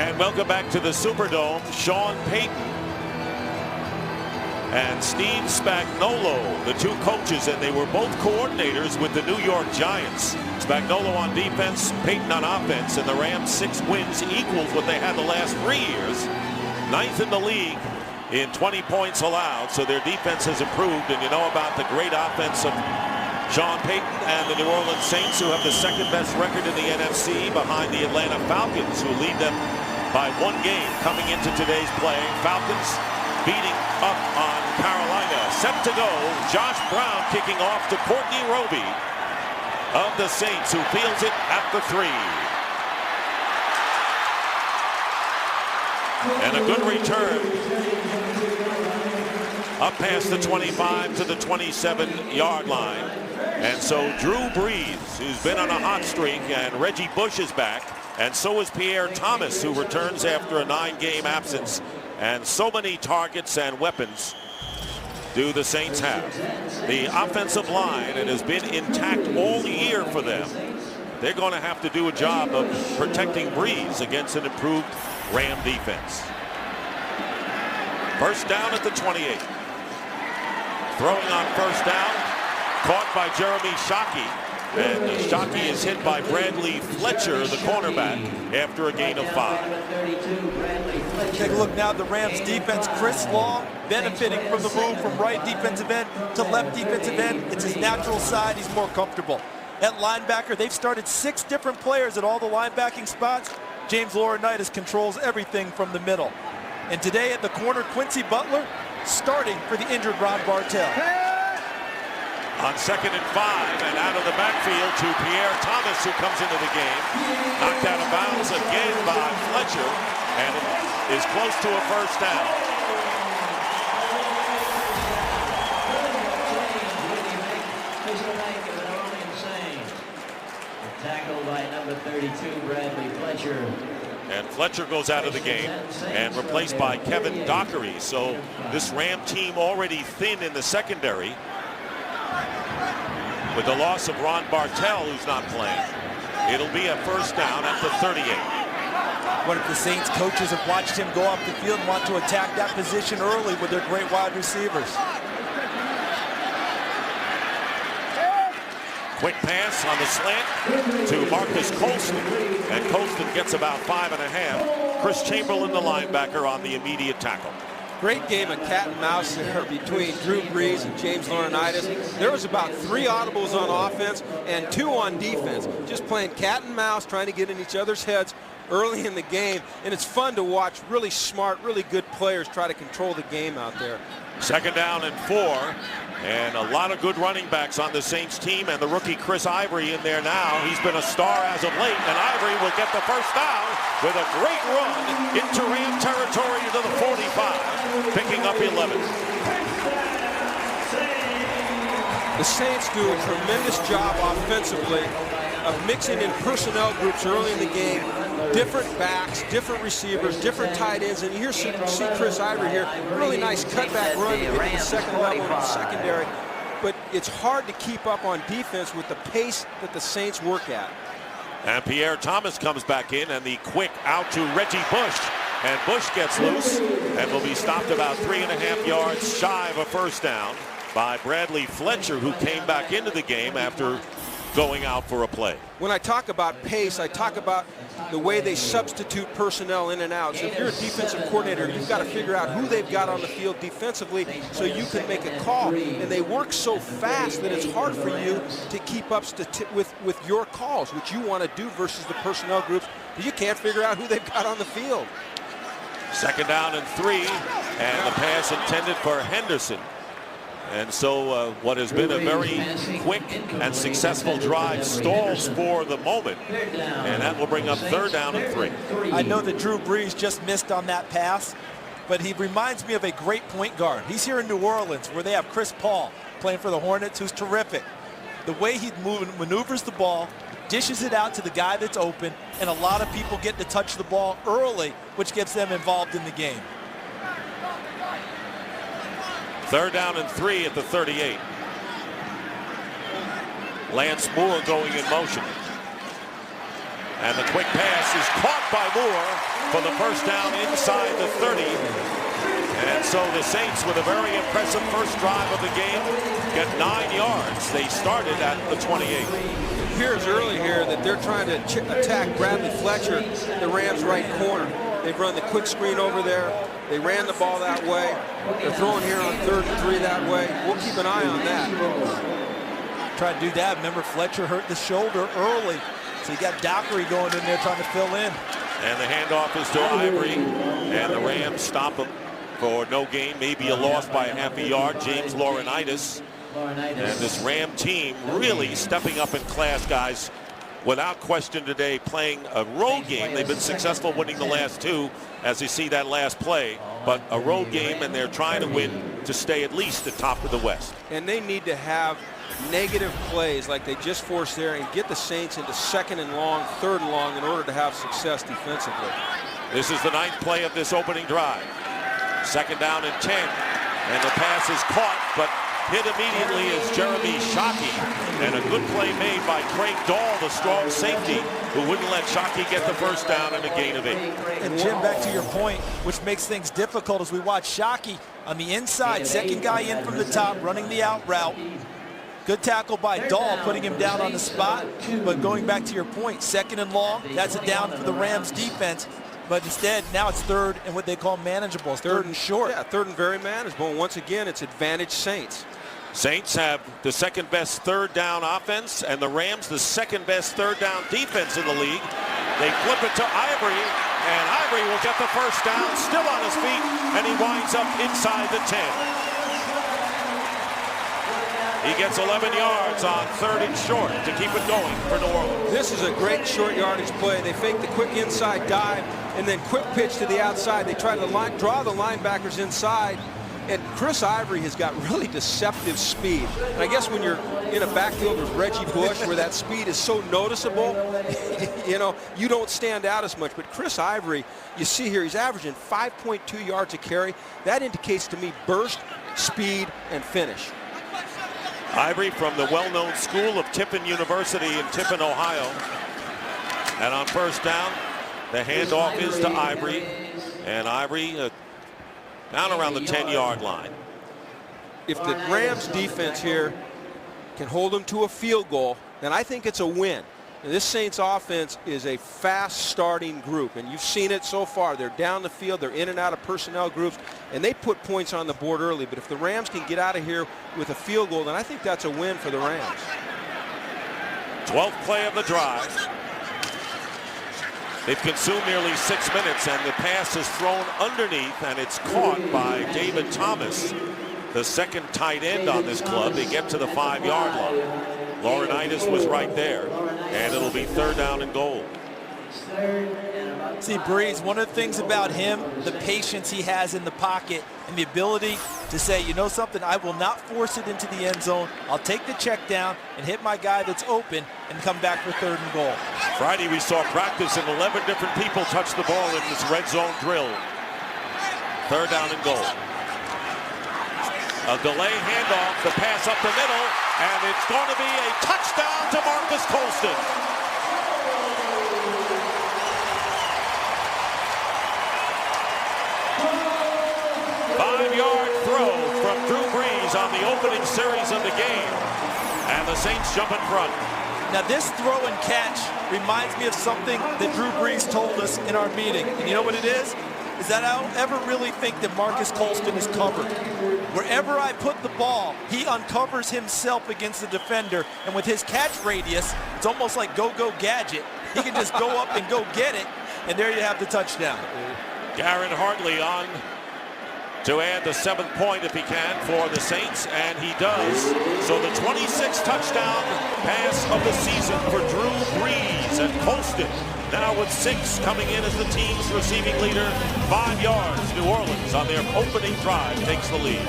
And welcome back to the Superdome. Sean Payton and Steve Spagnuolo, the two coaches, and they were both coordinators with the New York Giants. Spagnuolo on defense, Payton on offense, and the Rams' 6 wins equals what they had the last 3 years. 9th in the league in 20 points allowed, so their defense has improved. And you know about the great offense of Sean Payton and the New Orleans Saints, who have the 2nd best record in the NFC behind the Atlanta Falcons, who lead them by 1 game coming into today's play. Falcons beating up on Carolina. Set to go. Josh Brown kicking off to Courtney Roby of the Saints, who fields it at the 3. And a good return up past the 25 to the 27-yard line. And so Drew Brees, who's been on a hot streak, and Reggie Bush is back, and so is Pierre Thomas, who returns after a 9-game absence. And so many targets and weapons do the Saints have. The offensive line, it has been intact all year for them. They're going to have to do a job of protecting Brees against an improved Ram defense. First down at the 28. Throwing on first down, caught by Jeremy Shockey. And Shockey is hit by Bradley Fletcher, the cornerback, after a gain of 5. Take a look now at the Rams defense. Chris Long benefiting from the move from right defensive end to left defensive end. It's his natural side. He's more comfortable. At linebacker, they've started 6 different players at all the linebacking spots. James Laurinaitis controls everything from the middle. And today at the corner, Quincy Butler starting for the injured Ron Bartell. On 2nd and 5, and out of the backfield to Pierre Thomas, who comes into the game. Knocked out of bounds again by Fletcher, and it is close to a first down. Tackled by number 32, Bradley Fletcher. And Fletcher goes out of the game and replaced by Kevin Dockery. So this Ram team already thin in the secondary, with the loss of Ron Bartell, who's not playing. It'll be a first down at the 38. What if the Saints coaches have watched him go off the field and want to attack that position early with their great wide receivers? Quick pass on the slant to Marcus Colston, and Colston gets about 5.5. Chris Chamberlain, the linebacker, on the immediate tackle. Great game of cat and mouse there between Drew Brees and James Laurinaitis. There was about 3 audibles on offense and 2 on defense. Just playing cat and mouse, trying to get in each other's heads early in the game. And it's fun to watch really smart, really good players try to control the game out there. 2nd down and 4. And a lot of good running backs on the Saints team, and the rookie Chris Ivory in there now. He's been a star as of late, and Ivory will get the first down with a great run into Ram territory to the 45, picking up 11. The Saints do a tremendous job offensively of mixing in personnel groups early in the game. Different backs, different receivers, different tight ends, and you see Chris Ivory here, really nice cutback run to get to the 2nd level of the secondary. But it's hard to keep up on defense with the pace that the Saints work at. And Pierre Thomas comes back in, and the quick out to Reggie Bush. And Bush gets loose and will be stopped about 3.5 yards shy of a first down by Bradley Fletcher, who came back into the game after going out for a play. When I talk about pace, I talk about the way they substitute personnel in and out. So if you're a defensive coordinator, you've got to figure out who they've got on the field defensively so you can make a call. And they work so fast that it's hard for you to keep up with your calls, which you want to do versus the personnel groups, because you can't figure out who they've got on the field. 2nd down and 3, and the pass intended for Henderson. And so what has been a very quick and successful drive stalls for the moment. And that will bring up 3rd down and 3. I know that Drew Brees just missed on that pass, but he reminds me of a great point guard. He's here in New Orleans, where they have Chris Paul playing for the Hornets, who's terrific. The way he maneuvers the ball, dishes it out to the guy that's open, and a lot of people get to touch the ball early, which gets them involved in the game. 3rd down and 3 at the 38. Lance Moore going in motion. And the quick pass is caught by Moore for the first down inside the 30. And so the Saints, with a very impressive first drive of the game, get 9 yards. They started at the 28. Here's early here that they're trying to attack Bradley Fletcher, the Rams' right corner. They've run the quick screen over there. They ran the ball that way. They're throwing here on 3rd and 3 that way. We'll keep an eye on that. Try to do that. Remember, Fletcher hurt the shoulder early. So you got Dockery going in there trying to fill in. And the handoff is to Ivory. And the Rams stop him for no gain, maybe a loss by a half a yard. James Laurinaitis. And this Ram team really stepping up in class, guys. Without question today, playing a road game. They've been successful winning the last 2, as you see that last play. But a road game, and they're trying to win to stay at least at top of the West. And they need to have negative plays like they just forced there and get the Saints into 2nd and long, 3rd and long in order to have success defensively. This is the 9th play of this opening drive. 2nd down and 10. And the pass is caught, but hit immediately is Jeremy Shockey. And a good play made by Craig Dahl, the strong safety, who wouldn't let Shockey get the first down and a gain of 8. And Jim, back to your point, which makes things difficult as we watch Shockey on the inside, second guy in from the top, running the out route. Good tackle by Dahl, putting him down on the spot. But going back to your point, 2nd and long, that's a down for the Rams defense. But instead, now it's 3rd and what they call manageable. It's 3rd and short. Yeah, 3rd and very manageable. And once again, it's advantage Saints. Saints have the 2nd best 3rd down offense, and the Rams the 2nd best 3rd down defense in the league. They flip it to Ivory, and Ivory will get the first down, still on his feet, and he winds up inside the 10. He gets 11 yards on 3rd and short to keep it going for New Orleans. This is a great short yardage play. They fake the quick inside dive and then quick pitch to the outside. They try to draw the linebackers inside. And Chris Ivory has got really deceptive speed. And I guess when you're in a backfield with Reggie Bush where that speed is so noticeable, you know, you don't stand out as much. But Chris Ivory, you see here, he's averaging 5.2 yards a carry. That indicates to me burst, speed, and finish. Ivory from the well-known school of Tiffin University in Tiffin, Ohio. And on first down, the handoff is to Ivory. And Ivory down around the 10-yard line. If the Rams defense here can hold them to a field goal, then I think it's a win. And this Saints offense is a fast starting group, and you've seen it so far. They're down the field, they're in and out of personnel groups, and they put points on the board early. But if the Rams can get out of here with a field goal, then I think that's a win for the Rams. 12th play of the drive. They've consumed nearly 6 minutes, and the pass is thrown underneath, and it's caught by David Thomas, the 2nd tight end on this club. They get to the 5-yard line. Laurinaitis was right there, and it'll be 3rd down and goal. See, Breeze, one of the things about him, the patience he has in the pocket and the ability to say, you know something, I will not force it into the end zone. I'll take the check down and hit my guy that's open and come back for 3rd and goal. Friday we saw practice and 11 different people touch the ball in this red zone drill. 3rd down and goal. A delay handoff, the pass up the middle, and it's going to be a touchdown to Marques Colston. Five-yard throw from Drew Brees on the opening series of the game, and the Saints jump in front. Now this throw and catch reminds me of something that Drew Brees told us in our meeting. And you know what it is? Is that I don't ever really think that Marques Colston is covered. Wherever I put the ball, he uncovers himself against the defender, and with his catch radius, it's almost like go-go gadget. He can just go up and go get it, and there you have the touchdown. Garrett Hartley on to add the 7th point if he can for the Saints, and he does. So the 26th touchdown pass of the season for Drew Brees, and Colston now with 6 coming in as the team's receiving leader. 5 yards. New Orleans on their opening drive takes the lead.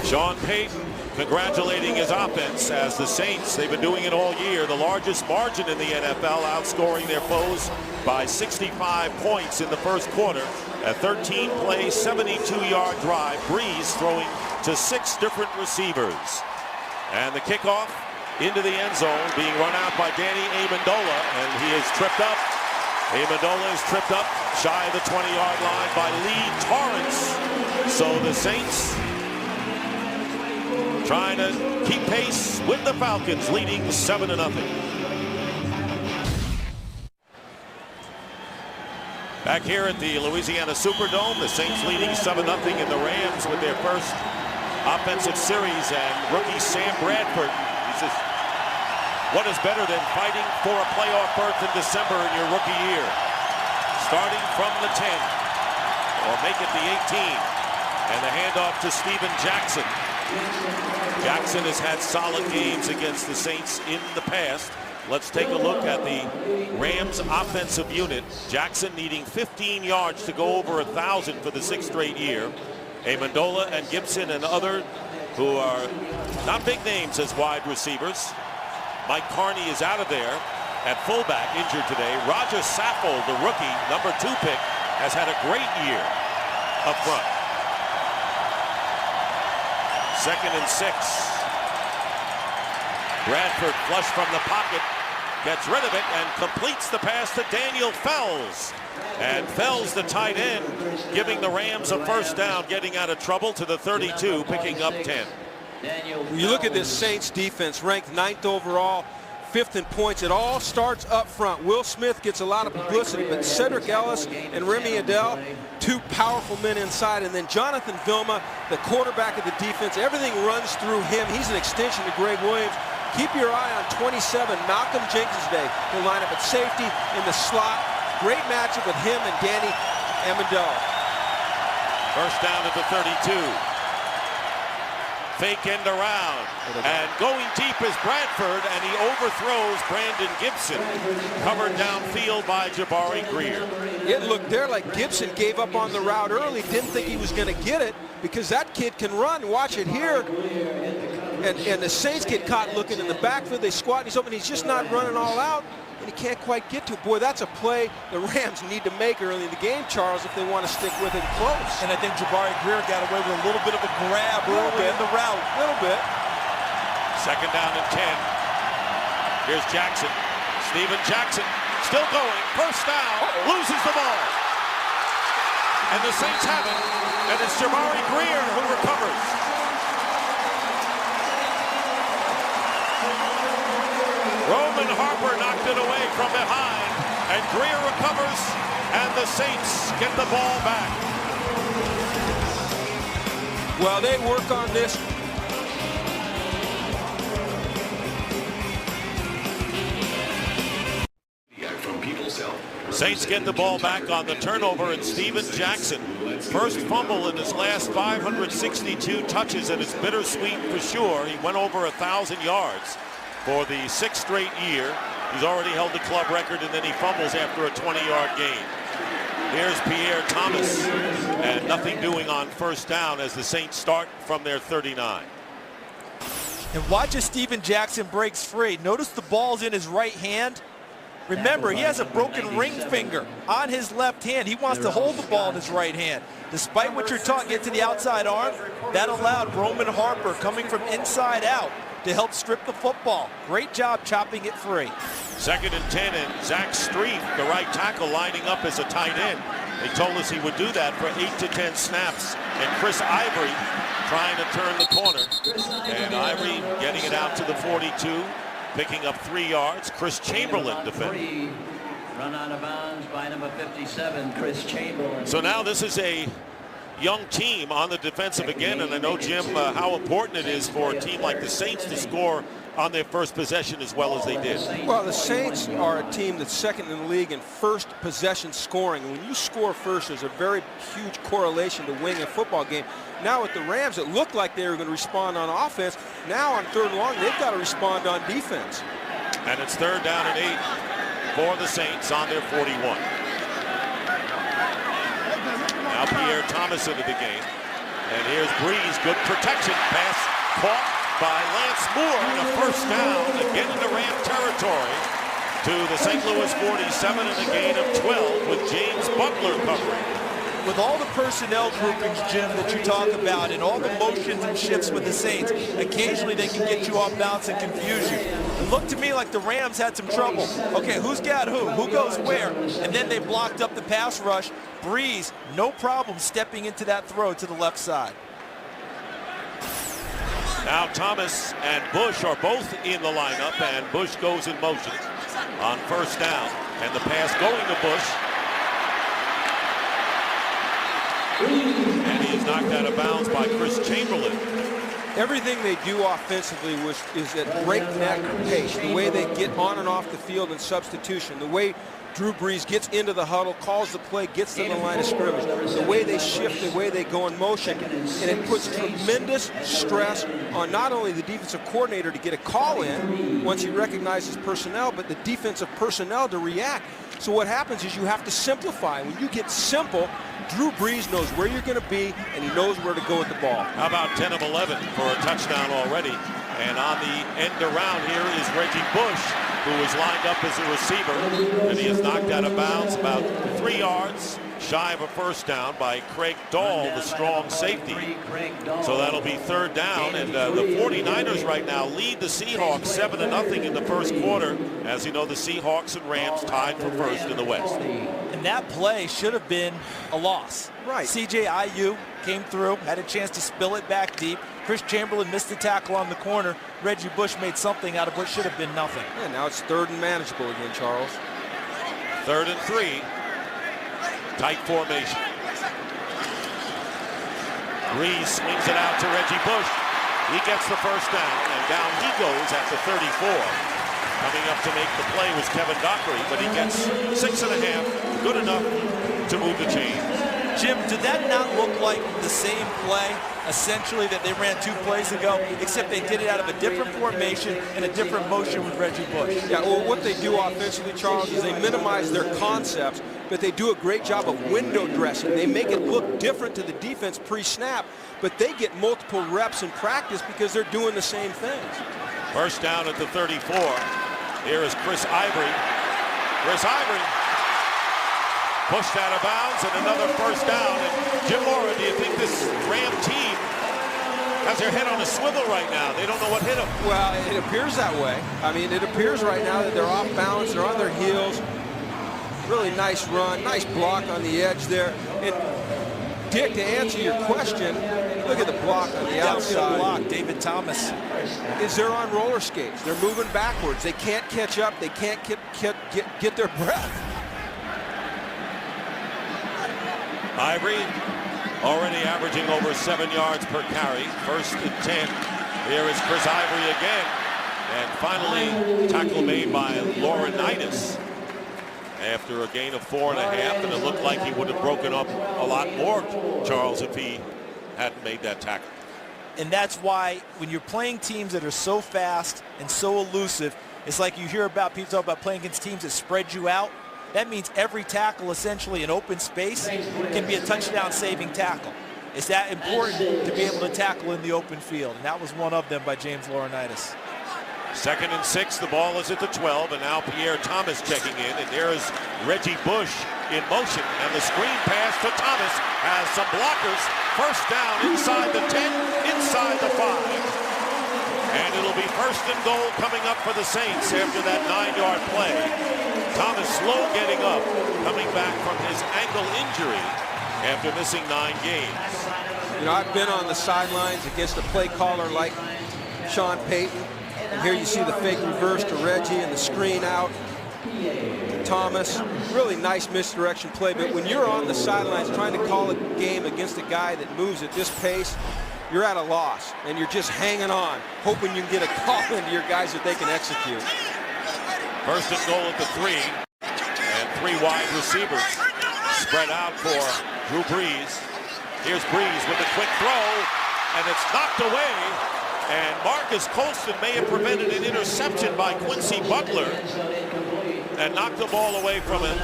Sean Payton congratulating his offense as the Saints, they've been doing it all year, the largest margin in the NFL, outscoring their foes by 65 points in the first quarter. A 13-play, 72-yard drive. Brees throwing to 6 different receivers. And the kickoff into the end zone, being run out by Danny Amendola, and he is tripped up. Amendola is tripped up shy of the 20-yard line by Lee Torrance. So the Saints trying to keep pace with the Falcons, leading 7-0. Back here at the Louisiana Superdome, the Saints leading 7-0 in the Rams with their first offensive series, and rookie Sam Bradford, he says, what is better than fighting for a playoff berth in December in your rookie year? Starting from the 10, or make it the 18, and the handoff to Steven Jackson. Jackson has had solid games against the Saints in the past. Let's take a look at the Rams offensive unit. Jackson needing 15 yards to go over 1,000 for the 6th straight year. Amendola and Gibson and other who are not big names as wide receivers. Mike Carney is out of there at fullback, injured today. Roger Saffold, the rookie, number 2 pick, has had a great year up front. 2nd and 6. Bradford flush from the pocket, gets rid of it and completes the pass to Daniel Fells. And Fells, the tight end, giving the Rams a first down, getting out of trouble to the 32, picking up 10. When you look at this Saints defense, ranked 9th overall, 5th in points. It all starts up front. Will Smith gets a lot of publicity, but Cedric Ellis and Remy Adele, 2 powerful men inside. And then Jonathan Vilma, the quarterback of the defense, everything runs through him. He's an extension to Greg Williams. Keep your eye on 27, Malcolm Jenkins Day. He'll line up at safety in the slot. Great matchup with him and Danny Amendola. First down at the 32. Fake end around. And going deep is Bradford, and he overthrows Brandon Gibson. Covered downfield by Jabari Greer. It looked there like Gibson gave up on the route early, didn't think he was going to get it, because that kid can run. Watch it here. And the Saints get caught looking in the backfield. They squat, and he's open. He's just not running all out, and he can't quite get to it. Boy, that's a play the Rams need to make early in the game, Charles, if they want to stick with it close. And I think Jabari Greer got away with a little bit of a grab early in the route. A little bit. 2nd down and 10. Here's Jackson. Steven Jackson still going. First down. Loses the ball. And the Saints have it. And it's Jabari Greer who recovers. Roman Harper knocked it away from behind, and Greer recovers, and the Saints get the ball back. Well, they work on this. Saints get the ball back on the turnover, and Steven Jackson, first fumble in his last 562 touches, and it's bittersweet for sure. He went over 1,000 yards. For the 6th straight year. He's already held the club record, and then he fumbles after a 20-yard gain. Here's Pierre Thomas, and nothing doing on first down as the Saints start from their 39. And watch as Steven Jackson breaks free. Notice the ball's in his right hand. Remember, he has a broken ring finger on his left hand. He wants to hold the ball in his right hand. Despite what you're taught, get to the outside arm, that allowed Roman Harper, coming from inside out, to help strip the football. Great job chopping it free. 2nd and 10, and Zach Strief, the right tackle, lining up as a tight end. They told us he would do that for 8 to 10 snaps. And Chris Ivory trying to turn the corner. And Ivory getting it out to the 42, picking up 3 yards. Chris Chamberlain defending. Run out of bounds by number 57, Chris Chamberlain. So now this is a young team on the defensive again, and I know, Jim, how important it is for a team like the Saints to score on their first possession as well as they did. Well, the Saints are a team that's 2nd in the league in first possession scoring. And when you score first, there's a very huge correlation to winning a football game. Now with the Rams, it looked like they were going to respond on offense. Now on 3rd and long, they've got to respond on defense. And it's 3rd down and 8 for the Saints on their 41. Now Pierre Thomas into the game. And here's Breeze. Good protection. Pass caught by Lance Moore. And a first down again into Ram territory to the St. Louis 47 and a gain of 12 with James Butler covering. with all the personnel groupings, Jim, that you talk about, and all the motions and shifts with the Saints, occasionally they can get you off balance and confuse you. It looked to me like the Rams had some trouble. Okay, who's got who goes where? And then they blocked up the pass rush. Breeze, no problem stepping into that throw to the left side. Now Thomas and Bush are both in the lineup, and Bush goes in motion on first down, and the pass going to Bush. And he is knocked out of bounds by Chris Chamberlain. Everything they do offensively is at breakneck pace. The way they get on and off the field in substitution, the way Drew Brees gets into the huddle, calls the play, gets to the line of scrimmage, the way they shift, the way they go in motion, and it puts tremendous stress on not only the defensive coordinator to get a call in once he recognizes personnel, but the defensive personnel to react. So what happens is you have to simplify. When you get simple, Drew Brees knows where you're going to be, and he knows where to go with the ball. How about 10 of 11 for a touchdown already? And on the end around here is Reggie Bush, who is lined up as a receiver, and he is knocked out of bounds about 3 yards shy of a first down by Craig Dahl, the strong safety. So that'll be third down, and the 49ers right now lead the Seahawks 7-0 in the first quarter. As you know, the Seahawks and Rams tied for first in the West. And that play should have been a loss. Right. C.J. Aiyuk came through, had a chance to spill it back deep. Chris Chamberlain missed the tackle on the corner. Reggie Bush made something out of what should have been nothing. Yeah, now it's third and manageable again, Charles. 3rd and 3. Tight formation. Brees swings it out to Reggie Bush. He gets the first down, and down he goes at the 34. Coming up to make the play was Kevin Dockery, but he gets 6.5, good enough to move the chains. Jim, did that not look like the same play, essentially, that they ran 2 plays ago, except they did it out of a different formation and a different motion with Reggie Bush? Yeah, well, what they do offensively, Charles, is they minimize their concepts, but they do a great job of window dressing. They make it look different to the defense pre-snap, but they get multiple reps in practice because they're doing the same things. First down at the 34. Here is Chris Ivory. Chris Ivory pushed out of bounds, and another first down. And Jim Mora, do you think this Ram team has their head on a swivel right now? They don't know what hit them. Well, it appears that way. I mean, it appears right now that they're off balance, they're on their heels. Really nice run, nice block on the edge there. And Dick, to answer your question, look at the block on the outside. Block, David Thomas. They're on roller skates. They're moving backwards. They can't catch up. They can't get their breath. Ivory already averaging over 7 yards per carry. 1st and 10. Here is Chris Ivory again. And finally, tackle made by Laurinaitis after a gain of 4.5, and it looked like he would have broken up a lot more, Charles, if he hadn't made that tackle. And that's why when you're playing teams that are so fast and so elusive, it's like you hear about people talk about playing against teams that spread you out. That means every tackle essentially in open space can be a touchdown saving tackle. It's that important to be able to tackle in the open field, and that was one of them by James Laurinaitis. 2nd and 6, the ball is at the 12, and now Pierre Thomas checking in, and there is Reggie Bush in motion, and the screen pass to Thomas has some blockers. First down inside the 10, inside the 5. And it'll be 1st and goal coming up for the Saints after that 9-yard play. Thomas slow getting up, coming back from his ankle injury after missing 9 games. You know, I've been on the sidelines against a play caller like Sean Payton. And here you see the fake reverse to Reggie and the screen out to Thomas. Really nice misdirection play, but when you're on the sidelines trying to call a game against a guy that moves at this pace, you're at a loss, and you're just hanging on, hoping you can get a call into your guys that they can execute. 1st and goal at the 3, and 3 wide receivers spread out for Drew Brees. Here's Brees with a quick throw, and it's knocked away. And Marcus Colston may have prevented an interception by Quincy Butler and knocked the ball away from him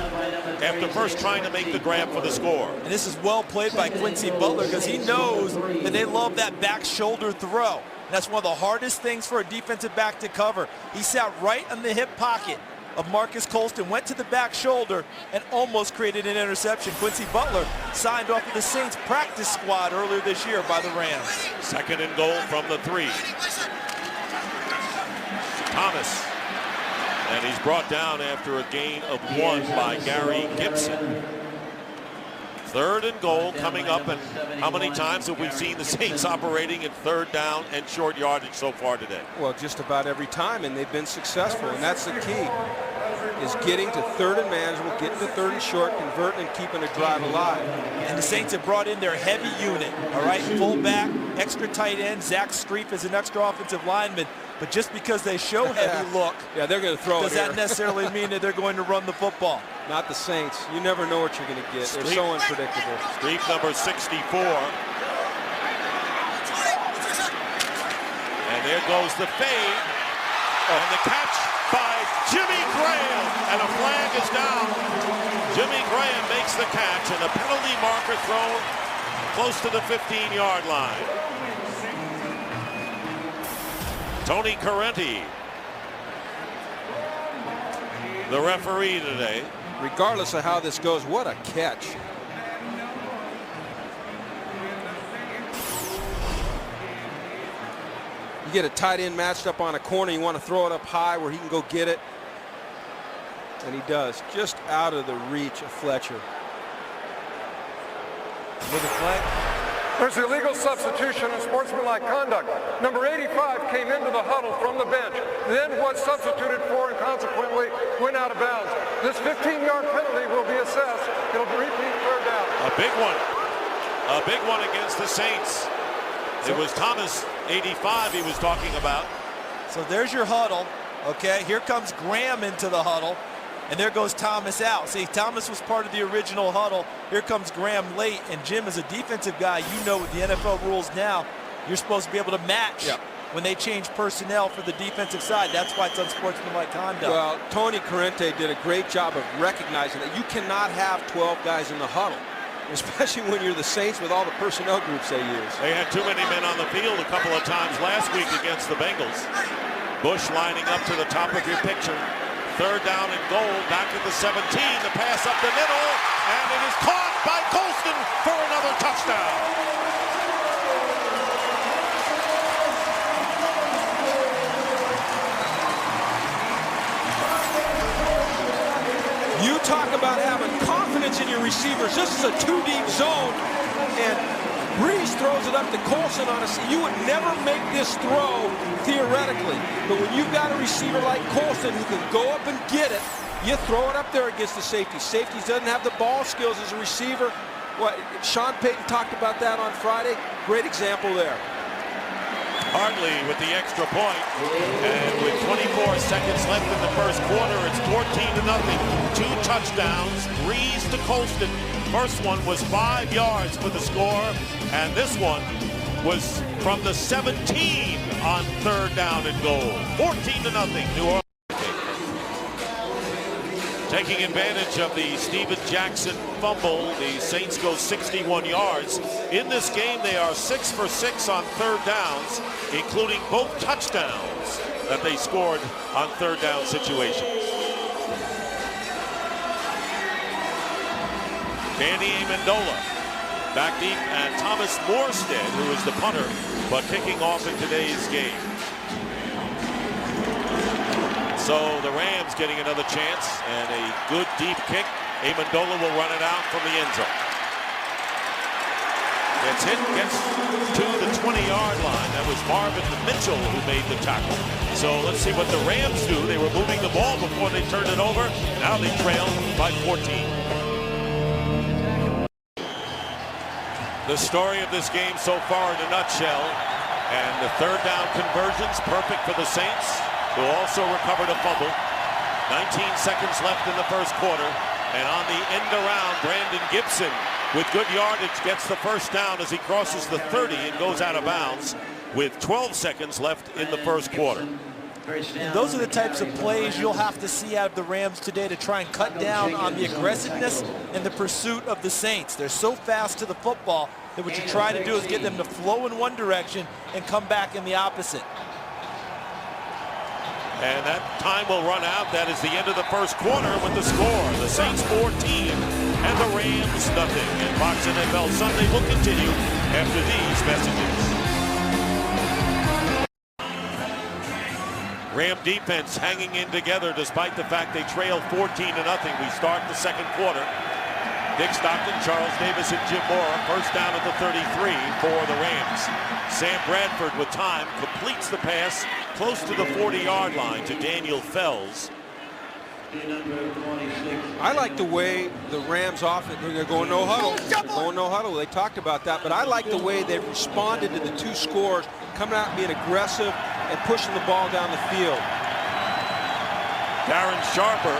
after first trying to make the grab for the score. And this is well played by Quincy Butler because he knows that they love that back shoulder throw. That's one of the hardest things for a defensive back to cover. He sat right in the hip pocket of Marcus Colston, went to the back shoulder and almost created an interception. Quincy Butler signed off of the Saints practice squad earlier this year by the Rams. 2nd and goal from the 3. Thomas. And he's brought down after a gain of 1 by Gary Gibson. 3rd and goal coming up, and how many times have we seen the Saints operating in 3rd down and short yardage so far today? Well, just about every time, and they've been successful, and that's the key, is getting to 3rd and manageable, getting to 3rd and short, converting and keeping a drive alive. And the Saints have brought in their heavy unit, all right? Fullback, extra tight end, Zach Strief is an extra offensive lineman, but just because they show heavy look, yeah, they're going to throw does it that here. necessarily mean that they're going to run the football? Not the Saints. You never know what you're going to get. They're so unpredictable. Strief number 64. And there goes the fade. And the catch by Jimmy Graham. And a flag is down. Jimmy Graham makes the catch, and a penalty marker thrown close to the 15-yard line. Tony Correnti, the referee today. Regardless of how this goes, what a catch. You get a tight end matched up on a corner, you want to throw it up high where he can go get it. And he does, just out of the reach of Fletcher. With a flag. There's illegal substitution and sportsmanlike conduct. Number 85 came into the huddle from the bench, then was substituted for and consequently went out of bounds. This 15-yard penalty will be assessed. It'll repeat 3rd down. A big one. A big one against the Saints. It was Thomas, 85, he was talking about. So there's your huddle, okay? Here comes Graham into the huddle, and there goes Thomas out. See, Thomas was part of the original huddle. Here comes Graham late, and Jim, as a defensive guy, you know with the NFL rules now, you're supposed to be able to match when they change personnel for the defensive side. That's why it's unsportsmanlike conduct. Well, Tony Correnti did a great job of recognizing that you cannot have 12 guys in the huddle, especially when you're the Saints with all the personnel groups they use. They had too many men on the field a couple of times last week against the Bengals. Bush lining up to the top of your picture. 3rd down and goal, back at the 17, the pass up the middle, and it is caught by Colston for another touchdown. You talk about having confidence in your receivers. This is a 2-deep zone, and Breeze throws it up to Colston on us. You would never make this throw theoretically, but when you've got a receiver like Colston who can go up and get it, you throw it up there against the safety. Safeties doesn't have the ball skills as a receiver. What Sean Payton talked about that on Friday. Great example there. Hartley with the extra point, and with 24 seconds left in the first quarter, it's 14-0. 2 touchdowns, Breeze to Colston. First one was 5 yards for the score, and this one was from the 17 on 3rd down and goal. 14-0, New Orleans. Taking advantage of the Steven Jackson fumble, the Saints go 61 yards. In this game, they are 6 for 6 on 3rd downs, including both touchdowns that they scored on 3rd down situations. Danny Amendola back deep, and Thomas Morstead, who is the punter, but kicking off in today's game. So the Rams getting another chance, and a good deep kick. Amendola will run it out from the end zone. Gets hit, gets to the 20-yard line. That was Marvin Mitchell who made the tackle. So let's see what the Rams do. They were moving the ball before they turned it over. Now they trail by 14. The story of this game so far in a nutshell, and the 3rd down conversions perfect for the Saints, who also recovered a fumble. 19 seconds left in the first quarter, and on the end around, Brandon Gibson with good yardage gets the first down as he crosses the 30 and goes out of bounds with 12 seconds left in the first quarter. And those are the types of plays you'll have to see out of the Rams today to try and cut down on the aggressiveness and the pursuit of the Saints. They're so fast to the football that what you try to do is get them to flow in one direction and come back in the opposite. And that time will run out. That is the end of the first quarter with the score. The Saints 14 and the Rams nothing. And Fox NFL Sunday will continue after these messages. Ram defense hanging in together despite the fact they trailed 14-0. We start the second quarter. Dick Stockton, Charles Davis, and Jim Mora. First down at the 33 for the Rams. Sam Bradford with time completes the pass close to the 40-yard line to Daniel Fells. I like the way the Rams offense, they're going no huddle. Going no huddle. They talked about that, but I like the way they've responded to the two scores, coming out and being aggressive and pushing the ball down the field. Darren Sharper,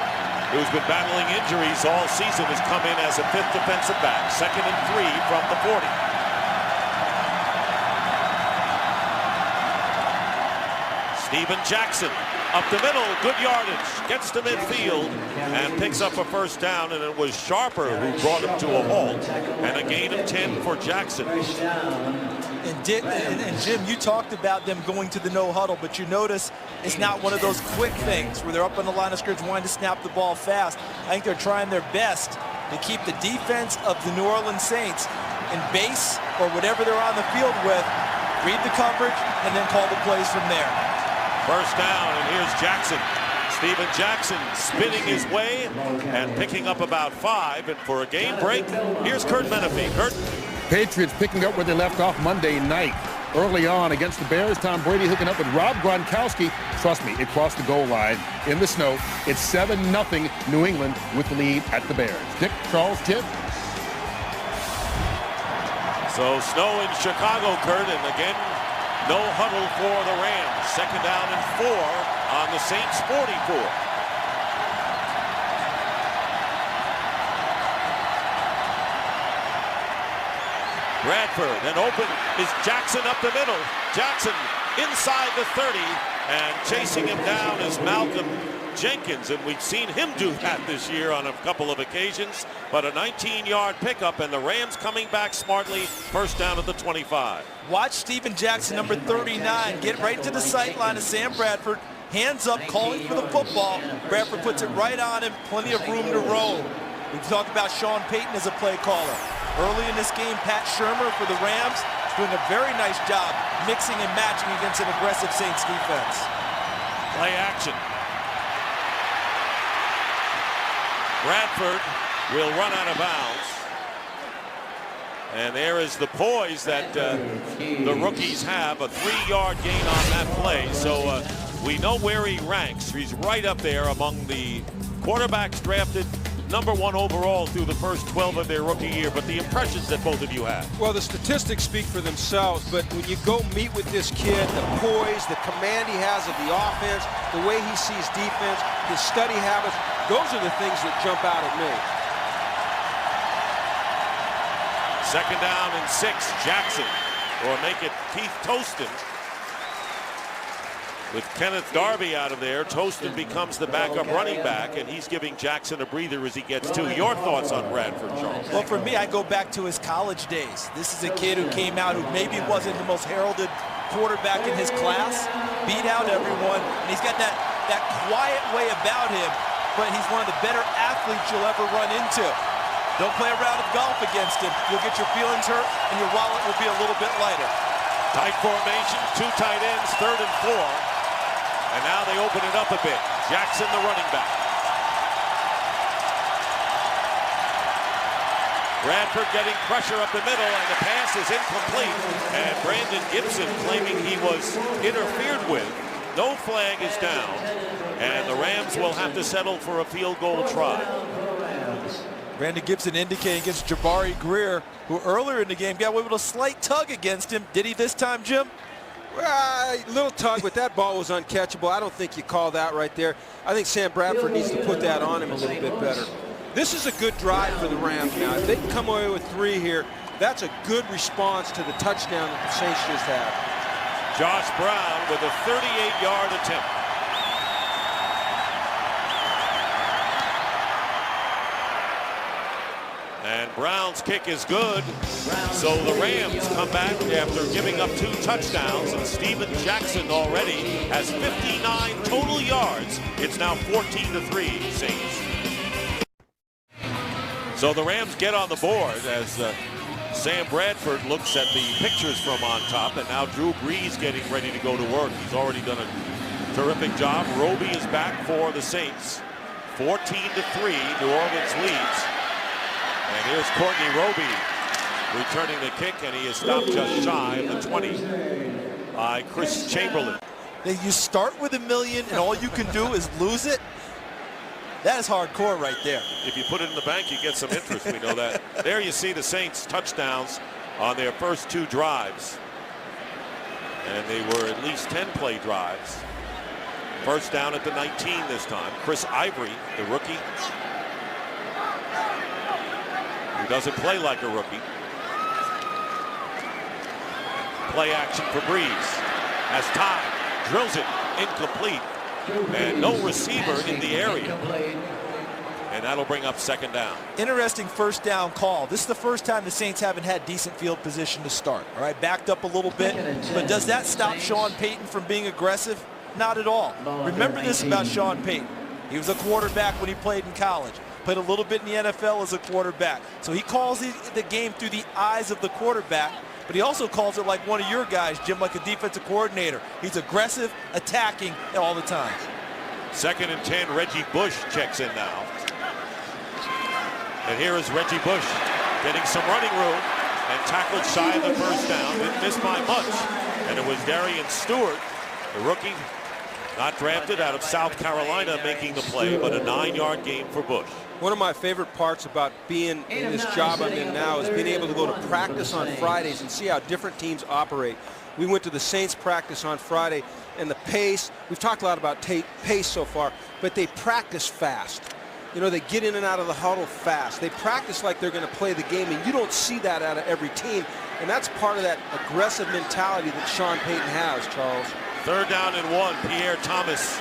who's been battling injuries all season, has come in as a fifth defensive back. 2nd and 3 from the 40. Steven Jackson up the middle, good yardage, gets to midfield and picks up a first down, and it was Sharper who brought him to a halt, and a gain of 10 for Jackson. And Jim, you talked about them going to the no huddle, but you notice it's not one of those quick things where they're up on the line of scrimmage wanting to snap the ball fast. I think they're trying their best to keep the defense of the New Orleans Saints in base or whatever they're on the field with, read the coverage, and then call the plays from there. First down, and here's Jackson. Steven Jackson spinning his way and picking up about 5. And for a game break, here's Kurt Menefee. Kurt. Patriots picking up where they left off Monday night. Early on against the Bears, Tom Brady hooking up with Rob Gronkowski. Trust me, it crossed the goal line in the snow. It's 7-0 New England with the lead at the Bears. Dick, Charles, Jim. So snow in Chicago, Kurt, and again, no huddle for the Rams. 2nd down and 4 on the Saints 44. Bradford, and open is Jackson up the middle. Jackson inside the 30, and chasing him down is Malcolm Jenkins, and we've seen him do that this year on a couple of occasions, but a 19-yard pickup, and the Rams coming back smartly. First down at the 25. Watch Steven Jackson, number 39, get right to the sight line of Sam Bradford, hands up, calling for the football. Bradford puts it right on him, plenty of room to roam. We've talked about Sean Payton as a play caller. Early in this game, Pat Shurmur for the Rams is doing a very nice job mixing and matching against an aggressive Saints defense. Play action. Bradford will run out of bounds. And there is the poise that the rookies have, a 3-yard gain on that play. So we know where he ranks. He's right up there among the quarterbacks drafted #1 overall through the first 12 of their rookie year. But the impressions that both of you have. Well, the statistics speak for themselves, but when you go meet with this kid, the poise, the command he has of the offense, the way he sees defense, his study habits, those are the things that jump out at me. 2nd down and 6, Jackson, or make it Keith Toston. With Kenneth Darby out of there, Toston becomes the backup running back, and he's giving Jackson a breather as he gets to. Your thoughts on Bradford, Charles? Well, for me, I go back to his college days. This is a kid who came out who maybe wasn't the most heralded quarterback in his class, beat out everyone, and he's got that quiet way about him, but he's one of the better athletes you'll ever run into. Don't play a round of golf against him. You'll get your feelings hurt, and your wallet will be a little bit lighter. Tight formation, 2 tight ends, 3rd and 4. And now they open it up a bit. Jackson, the running back. Bradford getting pressure up the middle, and the pass is incomplete. And Brandon Gibson claiming he was interfered with. No flag is down, and the Rams will have to settle for a field goal try. Brandon Gibson indicating against Jabari Greer, who earlier in the game got away with a slight tug against him. Did he this time, Jim? Well, little tug, but that ball was uncatchable. I don't think you call that right there. I think Sam Bradford needs to put that on him a little bit better. This is a good drive for the Rams now. If they can come away with 3 here, that's a good response to the touchdown that the Saints just had. Josh Brown with a 38-yard attempt. And Brown's kick is good. So the Rams come back after giving up 2 touchdowns. And Steven Jackson already has 59 total yards. It's now 14-3 Saints. So the Rams get on the board as Sam Bradford looks at the pictures from on top. And now Drew Brees getting ready to go to work. He's already done a terrific job. Roby is back for the Saints. 14-3, New Orleans leads. And here's Courtney Roby returning the kick, and he is stopped just shy of the 20 by Chris Chamberlain. You start with $1 million and all you can do is lose it. That is hardcore right there. If you put it in the bank, you get some interest. We know that. There you see the Saints touchdowns on their first 2 drives. And they were at least 10-play drives. First down at the 19 this time. Chris Ivory, the rookie, who doesn't play like a rookie. Play action for Brees. Has time. Drills it. Incomplete. And no receiver in the area. And that'll bring up second down. Interesting first down call. This is the first time the Saints haven't had decent field position to start. All right, backed up a little bit. But does that stop Sean Payton from being aggressive? Not at all. Remember this about Sean Payton. He was a quarterback when he played in college. Played a little bit in the NFL as a quarterback. So he calls the game through the eyes of the quarterback, but he also calls it like one of your guys, Jim, like a defensive coordinator. He's aggressive, attacking all the time. 2nd and 10, Reggie Bush checks in now. And here is Reggie Bush getting some running room and tackled shy of the first down. Didn't miss by much. And it was Darian Stewart, the rookie, not drafted out of South Carolina, making the play, but a 9-yard gain for Bush. One of my favorite parts about being in this job I'm in now is being able to go to practice on Fridays and see how different teams operate. We went to the Saints practice on Friday, and the pace, we've talked a lot about pace so far, but they practice fast. You know, they get in and out of the huddle fast. They practice like they're going to play the game, and you don't see that out of every team, and that's part of that aggressive mentality that Sean Payton has, Charles. 3rd down and 1, Pierre Thomas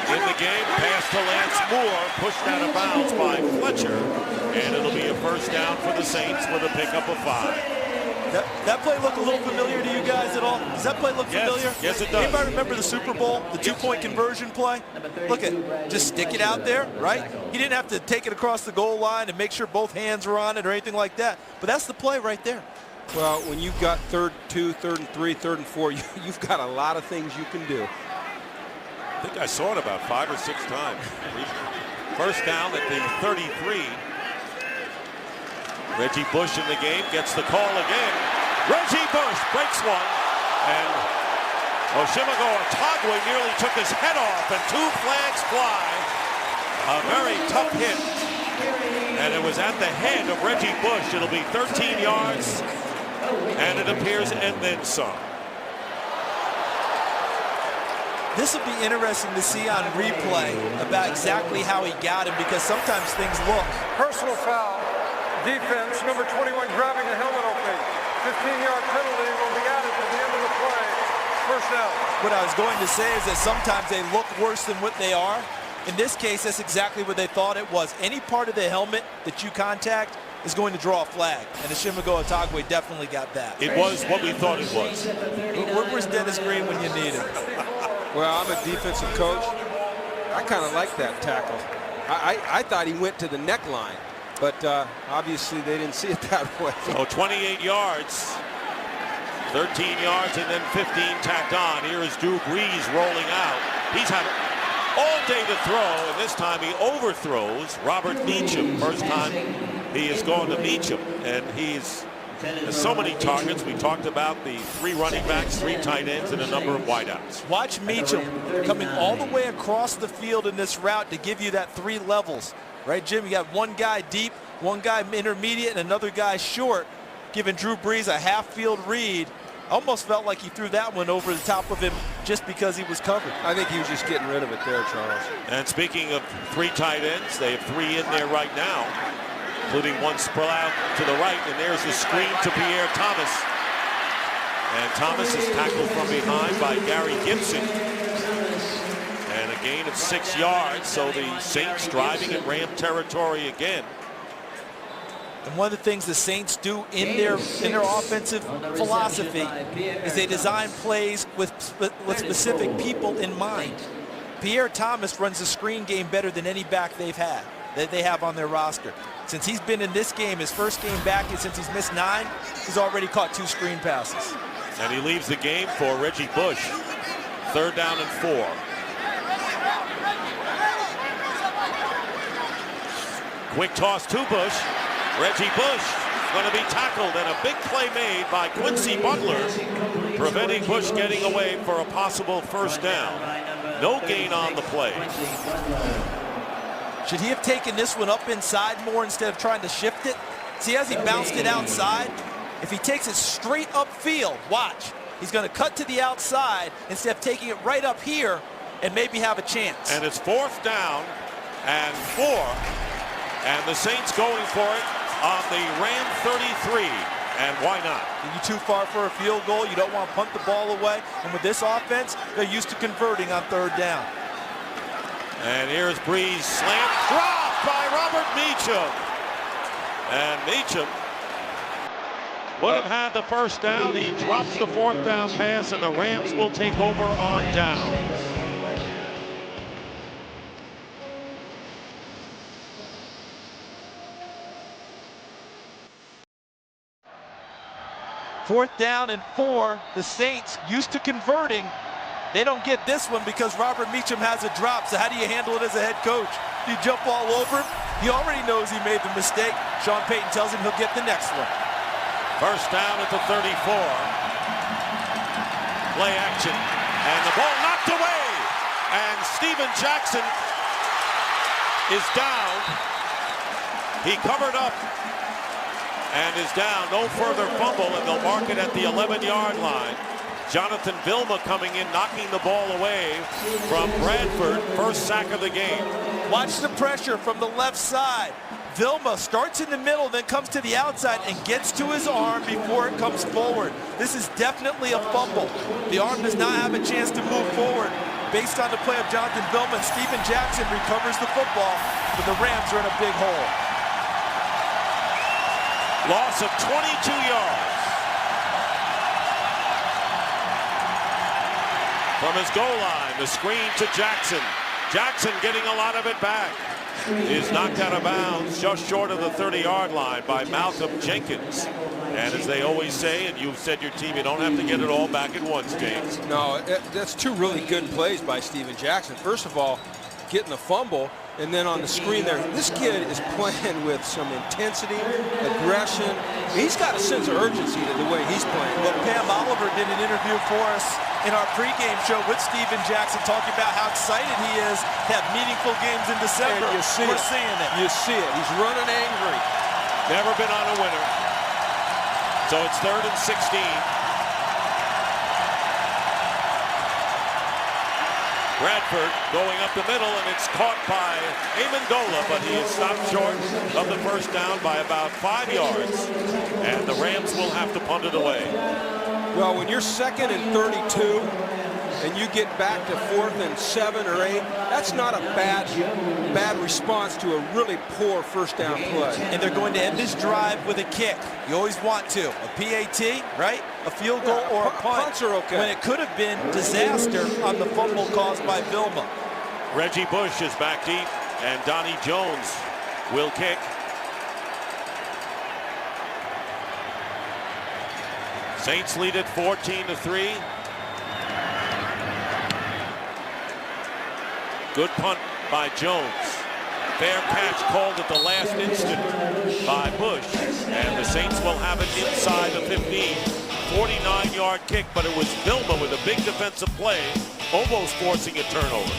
in the game. Pass to Lance Moore, pushed out of bounds by Fletcher, and it'll be a first down for the Saints with a pickup of 5. That play look a little familiar to you guys at all? Does that play look familiar? Yes, it does. Anybody remember the Super Bowl, the 2-point conversion play? Look at, just stick it out there, right? He didn't have to take it across the goal line and make sure both hands were on it or anything like that. But that's the play right there. Well, when you've got 3rd and 2, 3rd and 3, 3rd and 4, you've got a lot of things you can do. I think I saw it about 5 or 6 times. First down at the 33. Reggie Bush in the game, gets the call again. Reggie Bush breaks one, and Oshimago Otagwe nearly took his head off, and 2 flags fly. A very tough hit, and it was at the head of Reggie Bush. It'll be 13 yards, and it appears and then some. This will be interesting to see on replay about exactly how he got him, because sometimes things look. Personal foul. Defense, number 21, grabbing the helmet opening. 15-yard penalty will be added to the end of the play. First down. What I was going to say is that sometimes they look worse than what they are. In this case, that's exactly what they thought it was. Any part of the helmet that you contact is going to draw a flag, and Oshimago Otagwe definitely got that. It was what we thought it was. Where's Dennis Green when you need him? Well, I'm a defensive coach. I kind of like that tackle. I thought he went to the neckline. But obviously they didn't see it that way. So 28 yards, 13 yards, and then 15 tacked on. Here is Drew Brees rolling out. He's had all day to throw, and this time he overthrows Robert Meacham. First time he has gone to Meacham, and he's has so many targets. We talked about the 3 running backs, 3 tight ends, and a number of wideouts. Watch Meacham coming all the way across the field in this route to give you that 3 levels. Right, Jim? You got one guy deep, one guy intermediate, and another guy short, giving Drew Brees a half-field read. Almost felt like he threw that one over the top of him just because he was covered. I think he was just getting rid of it there, Charles. And speaking of 3 tight ends, they have 3 in there right now, including one spread out to the right, and there's the screen to Pierre Thomas. And Thomas is tackled from behind by Gary Gibson. And a gain of 6 yards, so the Saints driving in Ram territory again. And one of the things the Saints do in their offensive philosophy is they design plays with specific people in mind. Pierre Thomas runs the screen game better than any back they have on their roster. Since he's been in this game, his first game back, since he's missed 9, he's already caught 2 screen passes. And he leaves the game for Reggie Bush. 3rd down and 4. Quick toss to Bush. Reggie Bush going to be tackled, and a big play made by Quincy Butler, preventing Bush getting away for a possible first down. No gain on the play. Should he have taken this one up inside more instead of trying to shift it? See, as he bounced it outside, if he takes it straight upfield, watch, he's going to cut to the outside instead of taking it right up here and maybe have a chance. And it's 4th down and 4, and the Saints going for it on the Ram 33, and why not? You're too far for a field goal. You don't want to punt the ball away. And with this offense, they're used to converting on 3rd down. And here's Breeze, slam dropped by Robert Meacham. And Meacham would have had the first down. He drops the 4th down pass, and the Rams will take over on down. Fourth down and 4. The Saints used to converting. They don't get this one because Robert Meacham has a drop. So how do you handle it as a head coach? Do you jump all over him? He already knows he made the mistake. Sean Payton tells him he'll get the next one. First down at the 34. Play action. And the ball knocked away. And Steven Jackson is down. He covered up and is down. No further fumble, and they'll mark it at the 11-yard line. Jonathan Vilma coming in, knocking the ball away from Bradford. First sack of the game. Watch the pressure from the left side. Vilma starts in the middle, then comes to the outside and gets to his arm before it comes forward. This is definitely a fumble. The arm does not have a chance to move forward. Based on the play of Jonathan Vilma, Steven Jackson recovers the football, but the Rams are in a big hole. Loss of 22 yards. From his goal line, the screen to Jackson. Jackson getting a lot of it back. Is knocked out of bounds just short of the 30-yard line by Malcolm Jenkins. And as they always say, and you've said your team, you don't have to get it all back at once, James. No, that's 2 really good plays by Steven Jackson. First of all, getting the fumble, and then on the screen there, this kid is playing with some intensity, aggression. He's got a sense of urgency to the way he's playing. Well, Pam Oliver did an interview for us in our pregame show with Steven Jackson, talking about how excited he is to have meaningful games in December. And We're seeing it. You see it. He's running angry. Never been on a winner. So it's 3rd and 16. Bradford going up the middle, and it's caught by Amendola, but he is stopped short of the first down by about 5 yards, and the Rams will have to punt it away. Well, when you're 2nd and 32 and you get back to 4th and 7 or 8, that's not a bad response to a really poor first down play. And they're going to end this drive with a kick. You always want to. A PAT, right? A field goal or a punt. Punts are okay. When it could have been disaster on the fumble caused by Vilma. Reggie Bush is back deep, and Donnie Jones will kick. Saints lead it 14-3. Good punt by Jones. Fair catch called at the last instant by Bush. And the Saints will have it inside the 15. 49-yard kick, but it was Vilma with a big defensive play, almost forcing a turnover.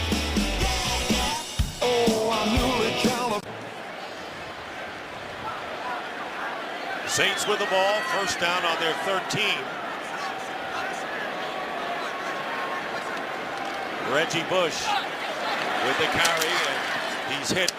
Saints with the ball, first down on their 13. Reggie Bush with the carry, and he's hit.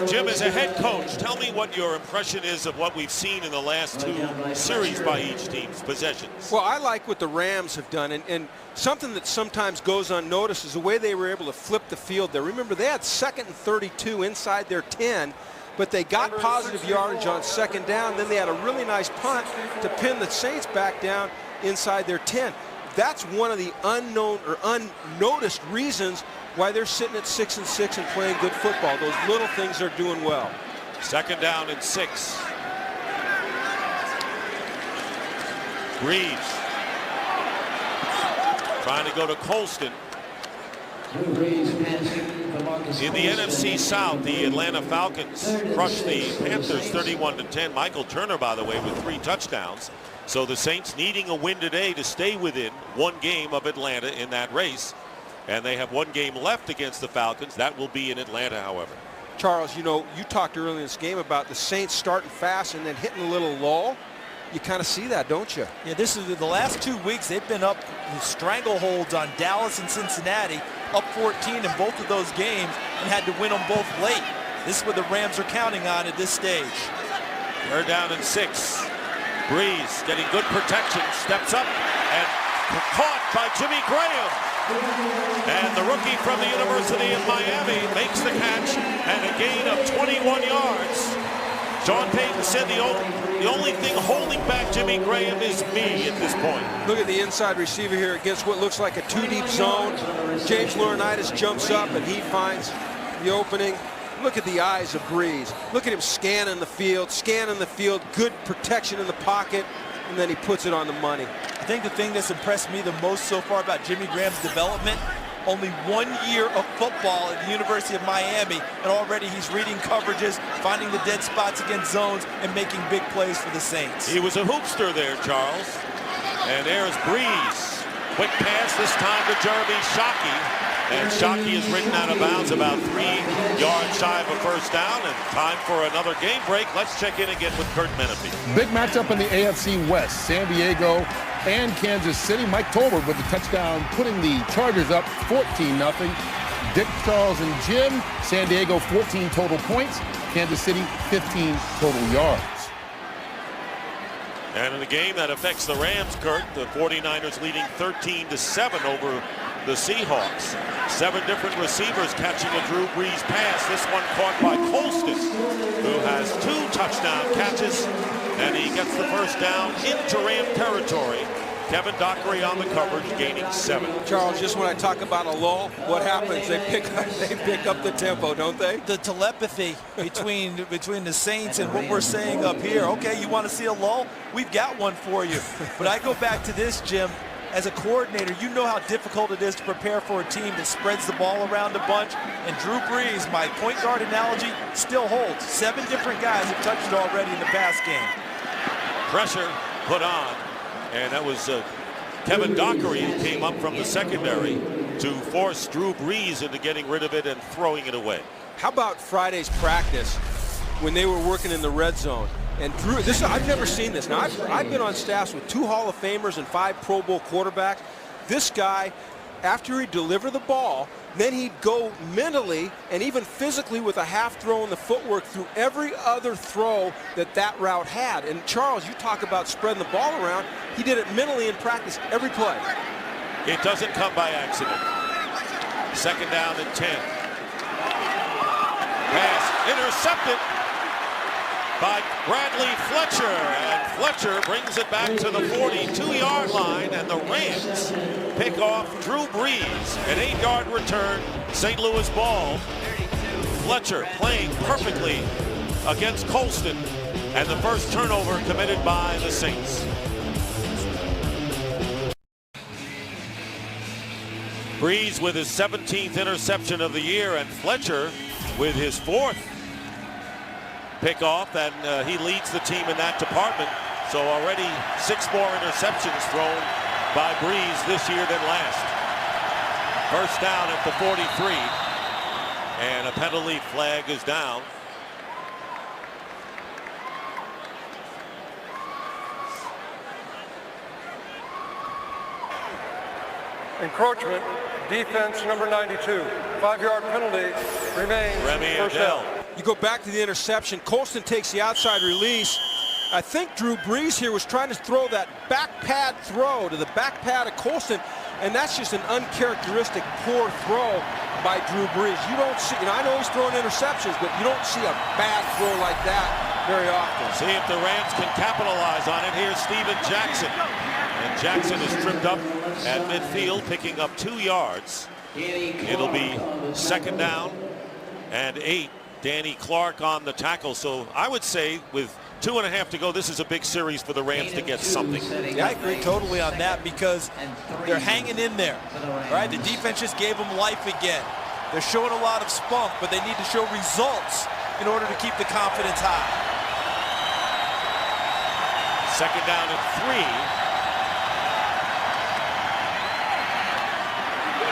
Jim, as a head coach, tell me what your impression is of what we've seen in the last 2 series by each team's possessions. Well, I like what the Rams have done, and something that sometimes goes unnoticed is the way they were able to flip the field there. Remember, they had 2nd and 32 inside their 10. but they got positive yardage on 2nd down. Then they had a really nice punt to pin the Saints back down inside their 10. That's one of the unknown or unnoticed reasons why they're sitting at 6-6 and playing good football. Those little things are doing well. 2nd down and 6. Breeze trying to go to Colston. In the NFC South, the Atlanta Falcons crushed the Panthers 31-10. Michael Turner, by the way, with 3 touchdowns. So the Saints needing a win today to stay within 1 game of Atlanta in that race. And they have 1 game left against the Falcons. That will be in Atlanta, however. Charles, you know, you talked earlier in this game about the Saints starting fast and then hitting a little lull. You kind of see that, don't you? Yeah, this is the last 2 weeks. They've been up with strangleholds on Dallas and Cincinnati, up 14 in both of those games, and had to win them both late. This is what the Rams are counting on at this stage. 3rd down and 6. Breeze getting good protection, steps up and caught by Jimmy Graham. And the rookie from the University of Miami makes the catch and a gain of 21 yards. Sean Payton said the only thing holding back Jimmy Graham is me at this point. Look at the inside receiver here against what looks like a 2-deep zone. James Laurinaitis jumps up and he finds the opening. Look at the eyes of Breeze. Look at him scanning the field, good protection in the pocket, and then he puts it on the money. I think the thing that's impressed me the most so far about Jimmy Graham's development, only 1 year of football at the University of Miami, and already he's reading coverages, finding the dead spots against zones, and making big plays for the Saints. He was a hoopster there, Charles. And there's Breeze. Quick pass this time to Jeremy Shockey. And Shockey is ridden out of bounds about 3 yards shy of a 1st down. And time for another game break. Let's check in again with Kurt Menefee. Big matchup in the AFC West. San Diego and Kansas City. Mike Tolbert with the touchdown, putting the Chargers up 14-0. Dick, Charles, and Jim. San Diego 14 total points. Kansas City 15 total yards. And in a game that affects the Rams, Kurt, the 49ers leading 13-7 over the Seahawks. 7 different receivers catching a Drew Brees pass. This one caught by Colston, who has 2 touchdown catches, and he gets the 1st down into Ram territory. Kevin Dockery on the coverage, gaining 7. Charles, just when I talk about a lull, what happens? They pick up the tempo, don't they? The telepathy between the Saints and what we're saying up here. Okay, you want to see a lull? We've got one for you. But I go back to this, Jim. As a coordinator, you know how difficult it is to prepare for a team that spreads the ball around a bunch. And Drew Brees, my point guard analogy, still holds. 7 different guys have touched it already in the pass game. Pressure put on. And that was Kevin Dockery who came up from the secondary to force Drew Brees into getting rid of it and throwing it away. How about Friday's practice when they were working in the red zone? And Drew, I've never seen this. Now, I've been on staffs with 2 Hall of Famers and 5 Pro Bowl quarterbacks. This guy, after he'd deliver the ball, then he'd go mentally and even physically with a half throw in the footwork through every other throw that route had. And Charles, you talk about spreading the ball around. He did it mentally in practice every play. It doesn't come by accident. 2nd down and 10. Pass intercepted by Bradley Fletcher, and Fletcher brings it back to the 42-yard line, and the Rams pick off Drew Brees. An 8-yard return, St. Louis ball. Fletcher playing perfectly against Colston, and the first turnover committed by the Saints. Brees with his 17th interception of the year, and Fletcher with his 4th pickoff, and he leads the team in that department. So already 6 more interceptions thrown by Brees this year than last. 1st down at the 43, and a penalty flag is down. Encroachment, defense number 92. 5-yard penalty remains. Remy 1st down. You go back to the interception. Colston takes the outside release. I think Drew Brees here was trying to throw that back pad throw to the back pad of Colston. And that's just an uncharacteristic poor throw by Drew Brees. You don't see, I know he's throwing interceptions, but you don't see a bad throw like that very often. See if the Rams can capitalize on it. Here's Steven Jackson. And Jackson is tripped up at midfield, picking up 2 yards. It'll be 2nd down and 8. Danny Clark on the tackle. So I would say with 2.5 to go, this is a big series for the Rams to get something. Yeah, I agree totally on that because they're hanging in there. All right, the defense just gave them life again. They're showing a lot of spunk, but they need to show results in order to keep the confidence high. 2nd down and 3.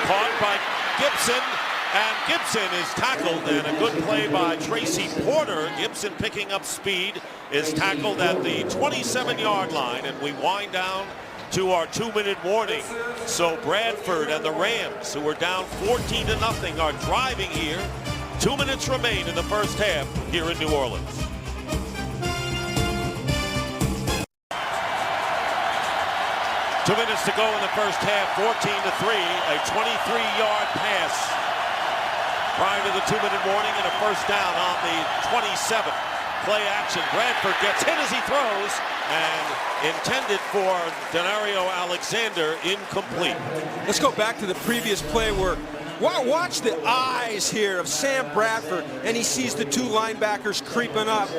Caught by Gibson, and Gibson is tackled, and a good play by Tracy Porter. Gibson picking up speed is tackled at the 27-yard line, and we wind down to our 2-minute warning. So Bradford and the Rams, who are down 14-0, are driving here. 2 minutes remain in the first half here in New Orleans. Two minutes to go in the first half, 14-3, a 23-yard pass prior to the 2-minute warning, and a first down on the 27. Play action. Bradford gets hit as he throws, and intended for Denario Alexander, incomplete. Let's go back to the previous play where, watch the eyes here of Sam Bradford, and he sees the 2 linebackers creeping up.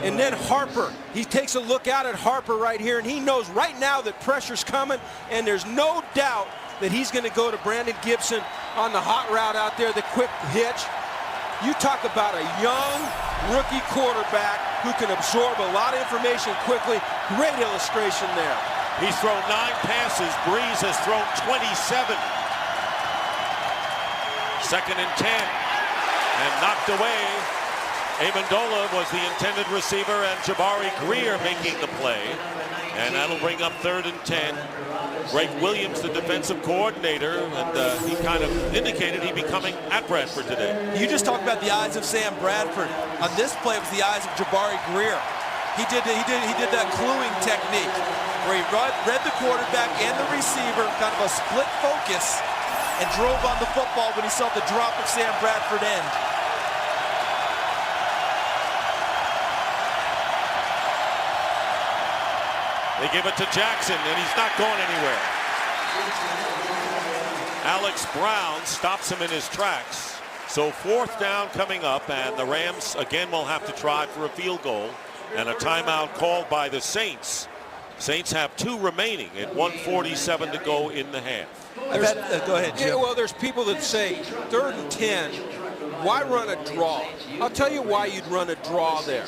And then Harper, he takes a look out at Harper right here, and he knows right now that pressure's coming, and there's no doubt that he's going to go to Brandon Gibson on the hot route out there, the quick hitch. You talk about a young rookie quarterback who can absorb a lot of information quickly. Great illustration there. He's thrown 9 passes. Brees has thrown 27. 2nd and 10, and knocked away. Amendola was the intended receiver, and Jabari Greer making the play. And that'll bring up 3rd and 10. Greg Williams, the defensive coordinator, and he kind of indicated he'd be coming at Bradford today. You just talked about the eyes of Sam Bradford. On this play, it was the eyes of Jabari Greer. He did that cluing technique where he read the quarterback and the receiver, kind of a split focus, and drove on the football when he saw the drop of Sam Bradford end. They give it to Jackson, and he's not going anywhere. Alex Brown stops him in his tracks. So 4th down coming up, and the Rams again will have to try for a field goal, and a timeout called by the Saints. Saints have 2 remaining at 1:47 to go in the half. Go ahead, Jim. Yeah, well, there's people that say 3rd and 10, why run a draw? I'll tell you why you'd run a draw there.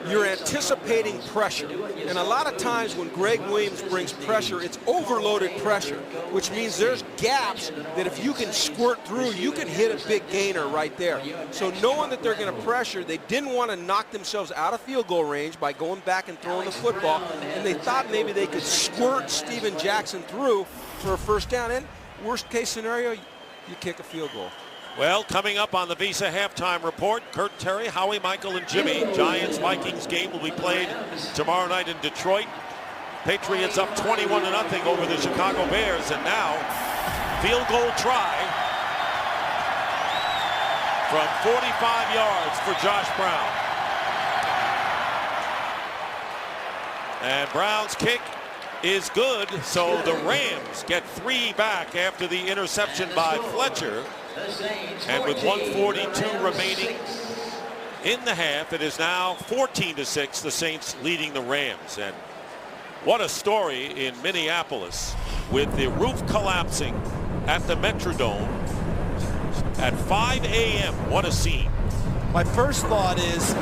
You're anticipating pressure. And a lot of times when Greg Williams brings pressure, it's overloaded pressure, which means there's gaps that if you can squirt through, you can hit a big gainer right there. So knowing that they're going to pressure, they didn't want to knock themselves out of field goal range by going back and throwing the football, and they thought maybe they could squirt Steven Jackson through for a first down. And worst case scenario, you kick a field goal. Well, coming up on the Visa halftime report, Kurt Terry, Howie, Michael, and Jimmy. Giants-Vikings game will be played tomorrow night in Detroit. Patriots up 21-0 over the Chicago Bears, and now field goal try from 45 yards for Josh Brown. And Brown's kick is good, so the Rams get 3 back after the interception by Fletcher. And with 1:42 remaining in the half, it is now 14-6, the Saints leading the Rams. And what a story in Minneapolis with the roof collapsing at the Metrodome at 5 a.m. What a scene. My first thought is,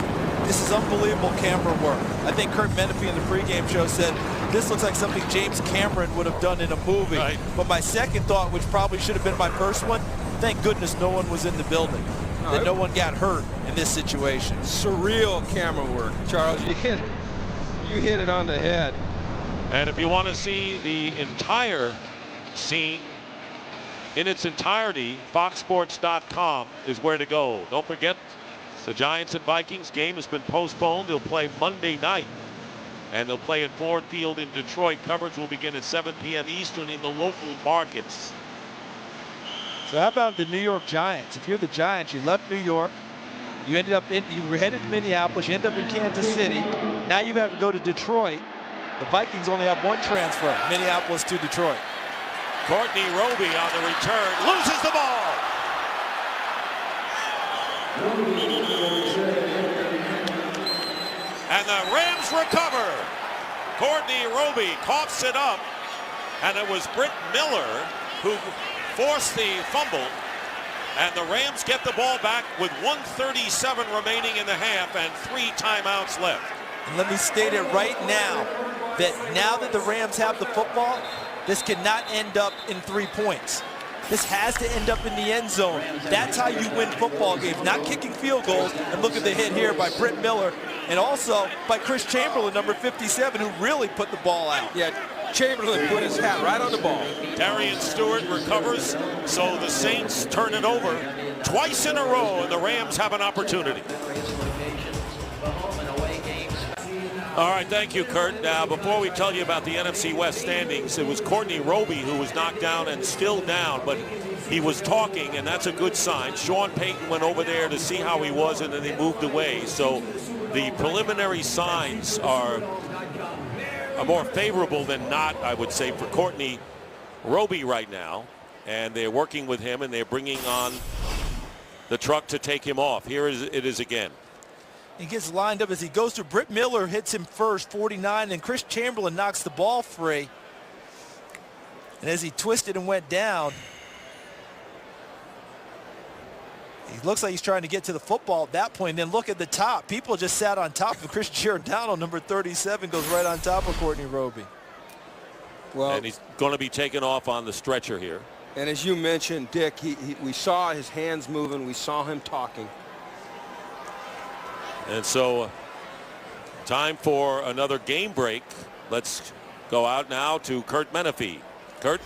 this is unbelievable camera work. I think Kurt Menefee in the pregame show said, this looks like something James Cameron would have done in a movie. Right. But my second thought, which probably should have been my first one, thank goodness no one was in the building, that no one got hurt in this situation. Surreal camera work. Charles, you hit it on the head. And if you want to see the entire scene in its entirety, foxsports.com is where to go. Don't forget, the Giants and Vikings game has been postponed. They'll play Monday night And they'll play at Ford Field in Detroit. Coverage will begin at 7 p.m. Eastern in the local markets. So how about the New York Giants? If you're the Giants, you left New York, you were headed to Minneapolis, you end up in Kansas City. Now you have to go to Detroit. The Vikings only have one transfer, Minneapolis to Detroit. Courtney Roby on the return, loses the ball. And the Rams recover. Courtney Roby coughs it up, and it was Britt Miller who forced the fumble, and the Rams get the ball back with 1:37 remaining in the half and 3 timeouts left. And let me state it right now, that now that the Rams have the football, this cannot end up in 3 points. This has to end up in the end zone. That's how you win football games, not kicking field goals. And look at the hit here by Britt Miller, and also by Chris Chamberlain, number 57, who really put the ball out. Yeah, Chamberlain put his hat right on the ball. Darian Stewart recovers, so the Saints turn it over twice in a row, and the Rams have an opportunity. All right, thank you, Kurt. Now, before we tell you about the NFC West standings, it was Courtney Roby who was knocked down and still down, but he was talking, and that's a good sign. Sean Payton went over there to see how he was, and then he moved away. So the preliminary signs are more favorable than not, I would say, for Courtney Roby right now. And they're working with him, and they're bringing on the truck to take him off. Here it is again. He gets lined up as he goes through. Britt Miller hits him first, 49, and Chris Chamberlain knocks the ball free. And as he twisted and went down, he looks like he's trying to get to the football at that point. Then look at the top. People just sat on top of Chris Giordano. Number 37 goes right on top of Courtney Roby. Well, and he's going to be taken off on the stretcher here. And as you mentioned, Dick, we saw his hands moving. We saw him talking. And so time for another game break. Let's go out now to Kurt Menefee. Kurt?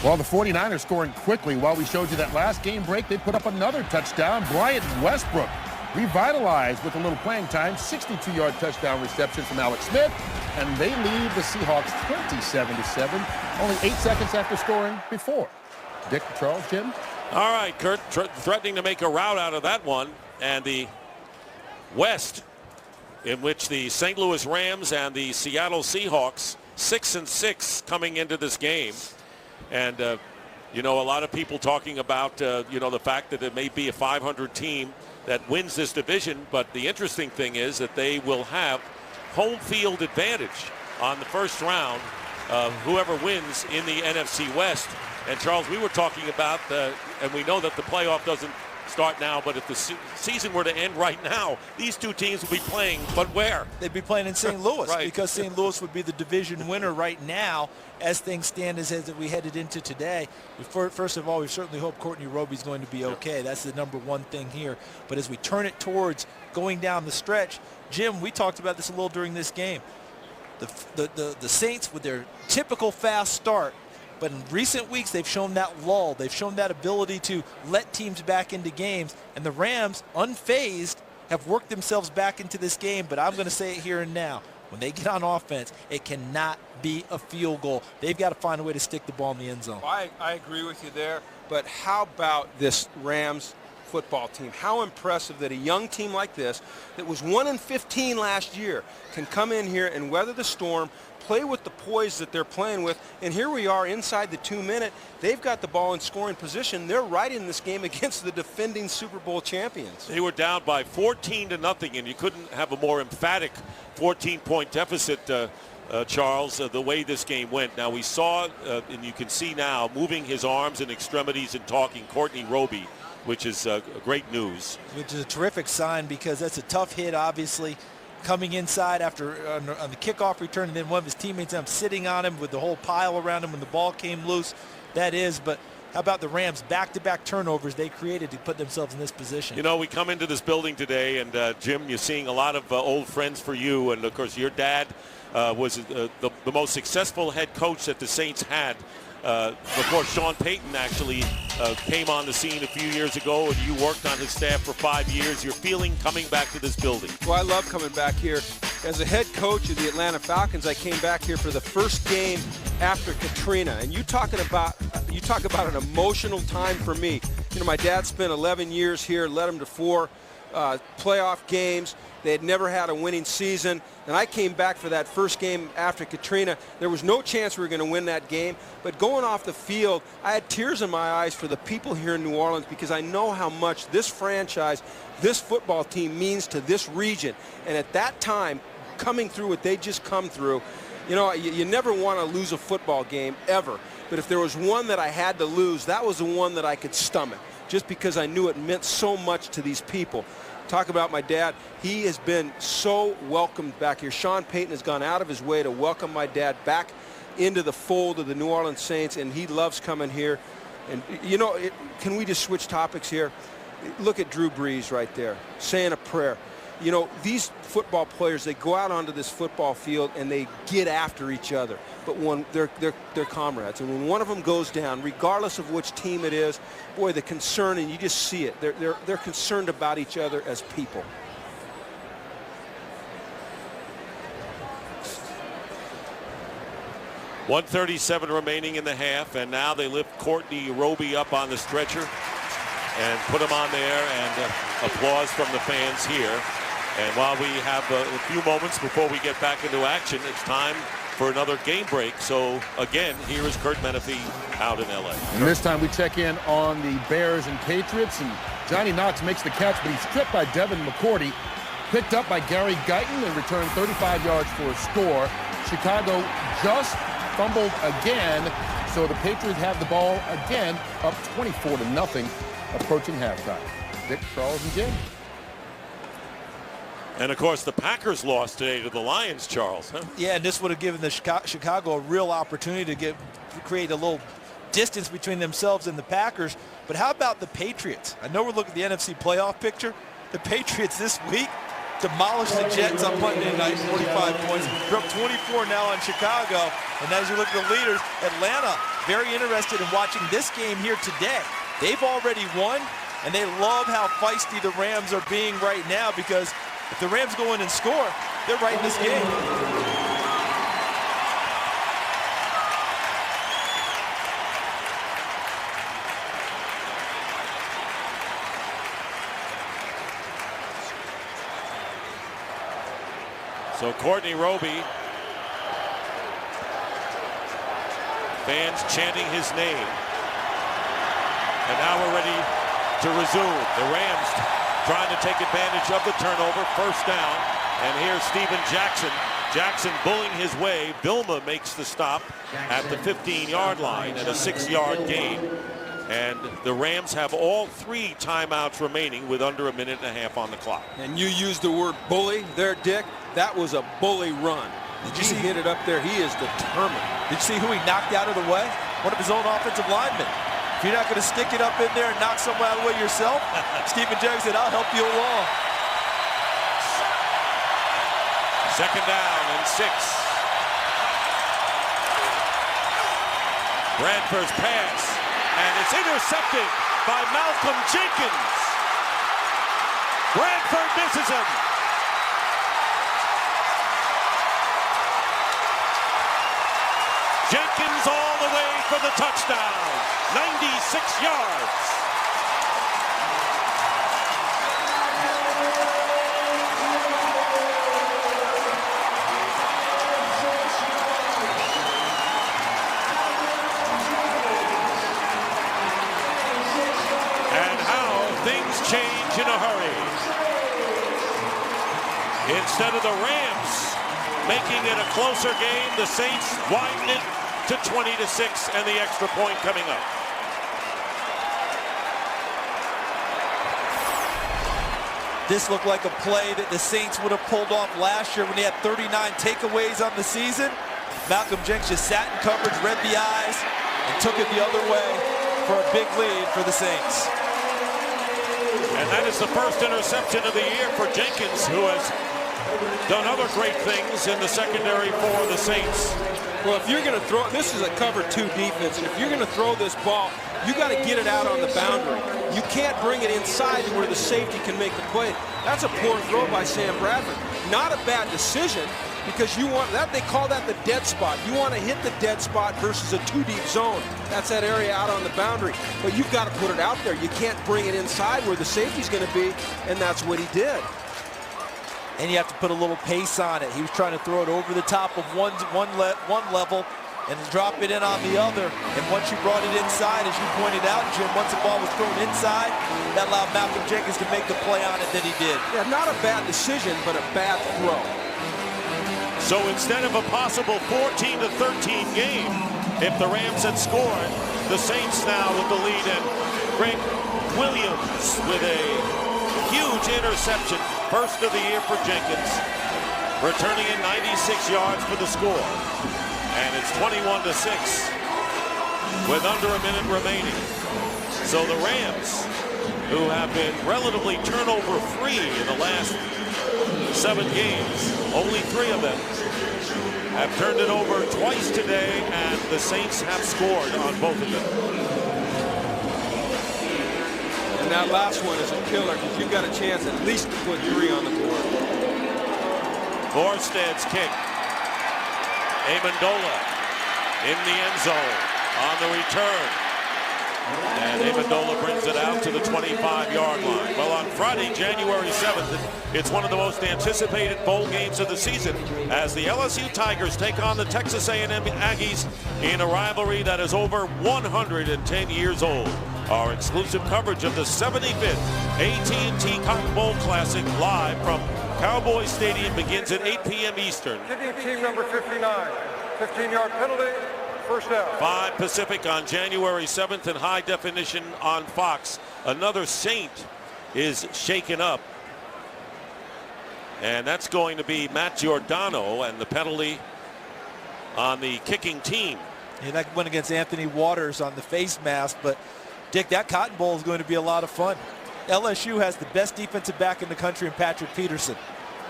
Well, the 49ers scoring quickly. While we showed you that last game break, they put up another touchdown. Bryant Westbrook revitalized with a little playing time. 62-yard touchdown reception from Alex Smith. And they lead the Seahawks 27-7, only 8 seconds after scoring before. Dick, Charles, Jim? All right, Kurt threatening to make a route out of that one. And the West, in which the St. Louis Rams and the Seattle Seahawks 6-6 coming into this game. And you know, a lot of people talking about you know, the fact that it may be a 500 team that wins this division, but the interesting thing is that they will have home field advantage on the first round of whoever wins in the NFC West. And Charles, we were talking about and we know that the playoff doesn't start now, but if the season were to end right now, these two teams would be playing, but where? They'd be playing in St. Louis. Right. Because St. Louis would be the division winner right now as things stand as we headed into today. First of all, we certainly hope Courtney Roby's going to be okay. That's the number one thing here. But as we turn it towards going down the stretch, Jim, we talked about this a little during this game. The Saints, with their typical fast start, but in recent weeks, they've shown that lull. They've shown that ability to let teams back into games. And the Rams, unfazed, have worked themselves back into this game. But I'm going to say it here and now. When they get on offense, it cannot be a field goal. They've got to find a way to stick the ball in the end zone. I agree with you there. But how about this Rams football team? How impressive that a young team like this, that was 1-15 last year, can come in here and weather the storm, play with the poise that they're playing with, and here we are inside the 2-minute. They've got the ball in scoring position. They're right in this game against the defending Super Bowl champions. They were down by 14-0, and you couldn't have a more emphatic 14-point deficit, Charles, the way this game went. Now we saw, and you can see now, moving his arms and extremities and talking, Courtney Roby, which is great news. Which is a terrific sign, because that's a tough hit, obviously, coming inside after on the kickoff return, and then one of his teammates sitting on him with the whole pile around him when the ball came loose. That is, but how about the Rams' back-to-back turnovers they created to put themselves in this position? You know, we come into this building today, and Jim, you're seeing a lot of old friends for you, and of course your dad was the most successful head coach that the Saints had before Sean Payton actually came on the scene a few years ago, and you worked on his staff for 5 years. You're feeling coming back to this building? Well, I love coming back here. As a head coach of the Atlanta Falcons, I came back here for the first game after Katrina. And you talk about an emotional time for me. You know, my dad spent 11 years here, led them to 4 playoff games. They had never had a winning season. And I came back for that first game after Katrina. There was no chance we were going to win that game. But going off the field, I had tears in my eyes for the people here in New Orleans because I know how much this franchise, this football team means to this region. And at that time, coming through what they just come through, you know, you never want to lose a football game, ever. But if there was one that I had to lose, that was the one that I could stomach, just because I knew it meant so much to these people. Talk about my dad. He has been so welcomed back here. Sean Payton has gone out of his way to welcome my dad back into the fold of the New Orleans Saints, and he loves coming here. And, you know, can we just switch topics here? Look at Drew Brees right there, saying a prayer. You know, these football players, they go out onto this football field and they get after each other. But when they're comrades, and when one of them goes down, regardless of which team it is, boy, the concern, and you just see it. They're concerned about each other as people. .137 remaining in the half, and now they lift Courtney Roby up on the stretcher and put him on there, and applause from the fans here. And while we have a few moments before we get back into action, it's time for another game break. So again, here is Curt Menefee out in LA. And this time we check in on the Bears and Patriots, and Johnny Knox makes the catch, but he's stripped by Devin McCourty, picked up by Gary Guyton, and returned 35 yards for a score. Chicago just fumbled again, so the Patriots have the ball again, up 24-0, approaching halftime. Dick, Charles, and Jim. And of course, the Packers lost today to the Lions, Charles. Huh? Yeah, and this would have given the Chicago a real opportunity to create a little distance between themselves and the Packers. But how about the Patriots? I know we're looking at the NFC playoff picture. The Patriots this week demolished the Jets on Monday night, 45 points. They're up 24 now on Chicago. And as you look at the leaders, Atlanta, very interested in watching this game here today. They've already won, and they love how feisty the Rams are being right now, because if the Rams go in and score, they're right in this game. So Courtney Roby, fans chanting his name. And now we're ready to resume. The Rams trying to take advantage of the turnover, first down. And here's Steven Jackson. Jackson bullying his way. Vilma makes the stop at the 15-yard line and a 6-yard gain. And the Rams have all 3 timeouts remaining with under a minute and a half on the clock. And you used the word bully there, Dick. That was a bully run. Did you see hit it up there? He is determined. Did you see who he knocked out of the way? One of his own offensive linemen. If you're not going to stick it up in there and knock someone out of the way yourself, Steven Jackson said, I'll help you along. Second down and 6. Bradford's pass, and it's intercepted by Malcolm Jenkins. Bradford misses him. Jenkins all the way for the touchdown. 96 yards. And how things change in a hurry. Instead of the Rams making it a closer game, the Saints widen it to 20-6, and the extra point coming up. This looked like a play that the Saints would have pulled off last year when they had 39 takeaways on the season. Malcolm Jenkins just sat in coverage, read the eyes, and took it the other way for a big lead for the Saints. And that is the first interception of the year for Jenkins, who has done other great things in the secondary for the Saints. Well, if you're going to throw, this is a cover 2 defense, and if you're going to throw this ball, you got to get it out on the boundary. You can't bring it inside to where the safety can make the play. That's a poor throw by Sam Bradford. Not a bad decision, because you want that, they call that the dead spot. You want to hit the dead spot versus a 2-deep zone. That's that area out on the boundary. But you've got to put it out there. You can't bring it inside where the safety's going to be, and that's what he did. And you have to put a little pace on it. He was trying to throw it over the top of one level and drop it in on the other. And once you brought it inside, as you pointed out, Jim, once the ball was thrown inside, that allowed Malcolm Jenkins to make the play on it that he did. Yeah, not a bad decision, but a bad throw. So instead of a possible 14-13 game, if the Rams had scored, the Saints now with the lead, and Greg Williams with a huge interception, first of the year for Jenkins, returning in 96 yards for the score. And it's 21-6 with under a minute remaining. So the Rams, who have been relatively turnover-free in the last 7 games, only 3 of them, have turned it over twice today, and the Saints have scored on both of them. And that last one is a killer, because you've got a chance at least to put 3 on the board. Morstead's kick. Amendola in the end zone on the return. And Amendola brings it out to the 25-yard line. Well, on Friday, January 7th, it's one of the most anticipated bowl games of the season as the LSU Tigers take on the Texas A&M Aggies in a rivalry that is over 110 years old. Our exclusive coverage of the 75th AT&T Cotton Bowl Classic live from Cowboys Stadium begins at 8 p.m. Eastern. Kicking team number 59. 15-yard penalty, first down. 5 Pacific on January 7th in high definition on Fox. Another Saint is shaken up. And that's going to be Matt Giordano, and the penalty on the kicking team. Yeah, that went against Anthony Waters on the face mask, but Dick, that Cotton Bowl is going to be a lot of fun. LSU has the best defensive back in the country in Patrick Peterson.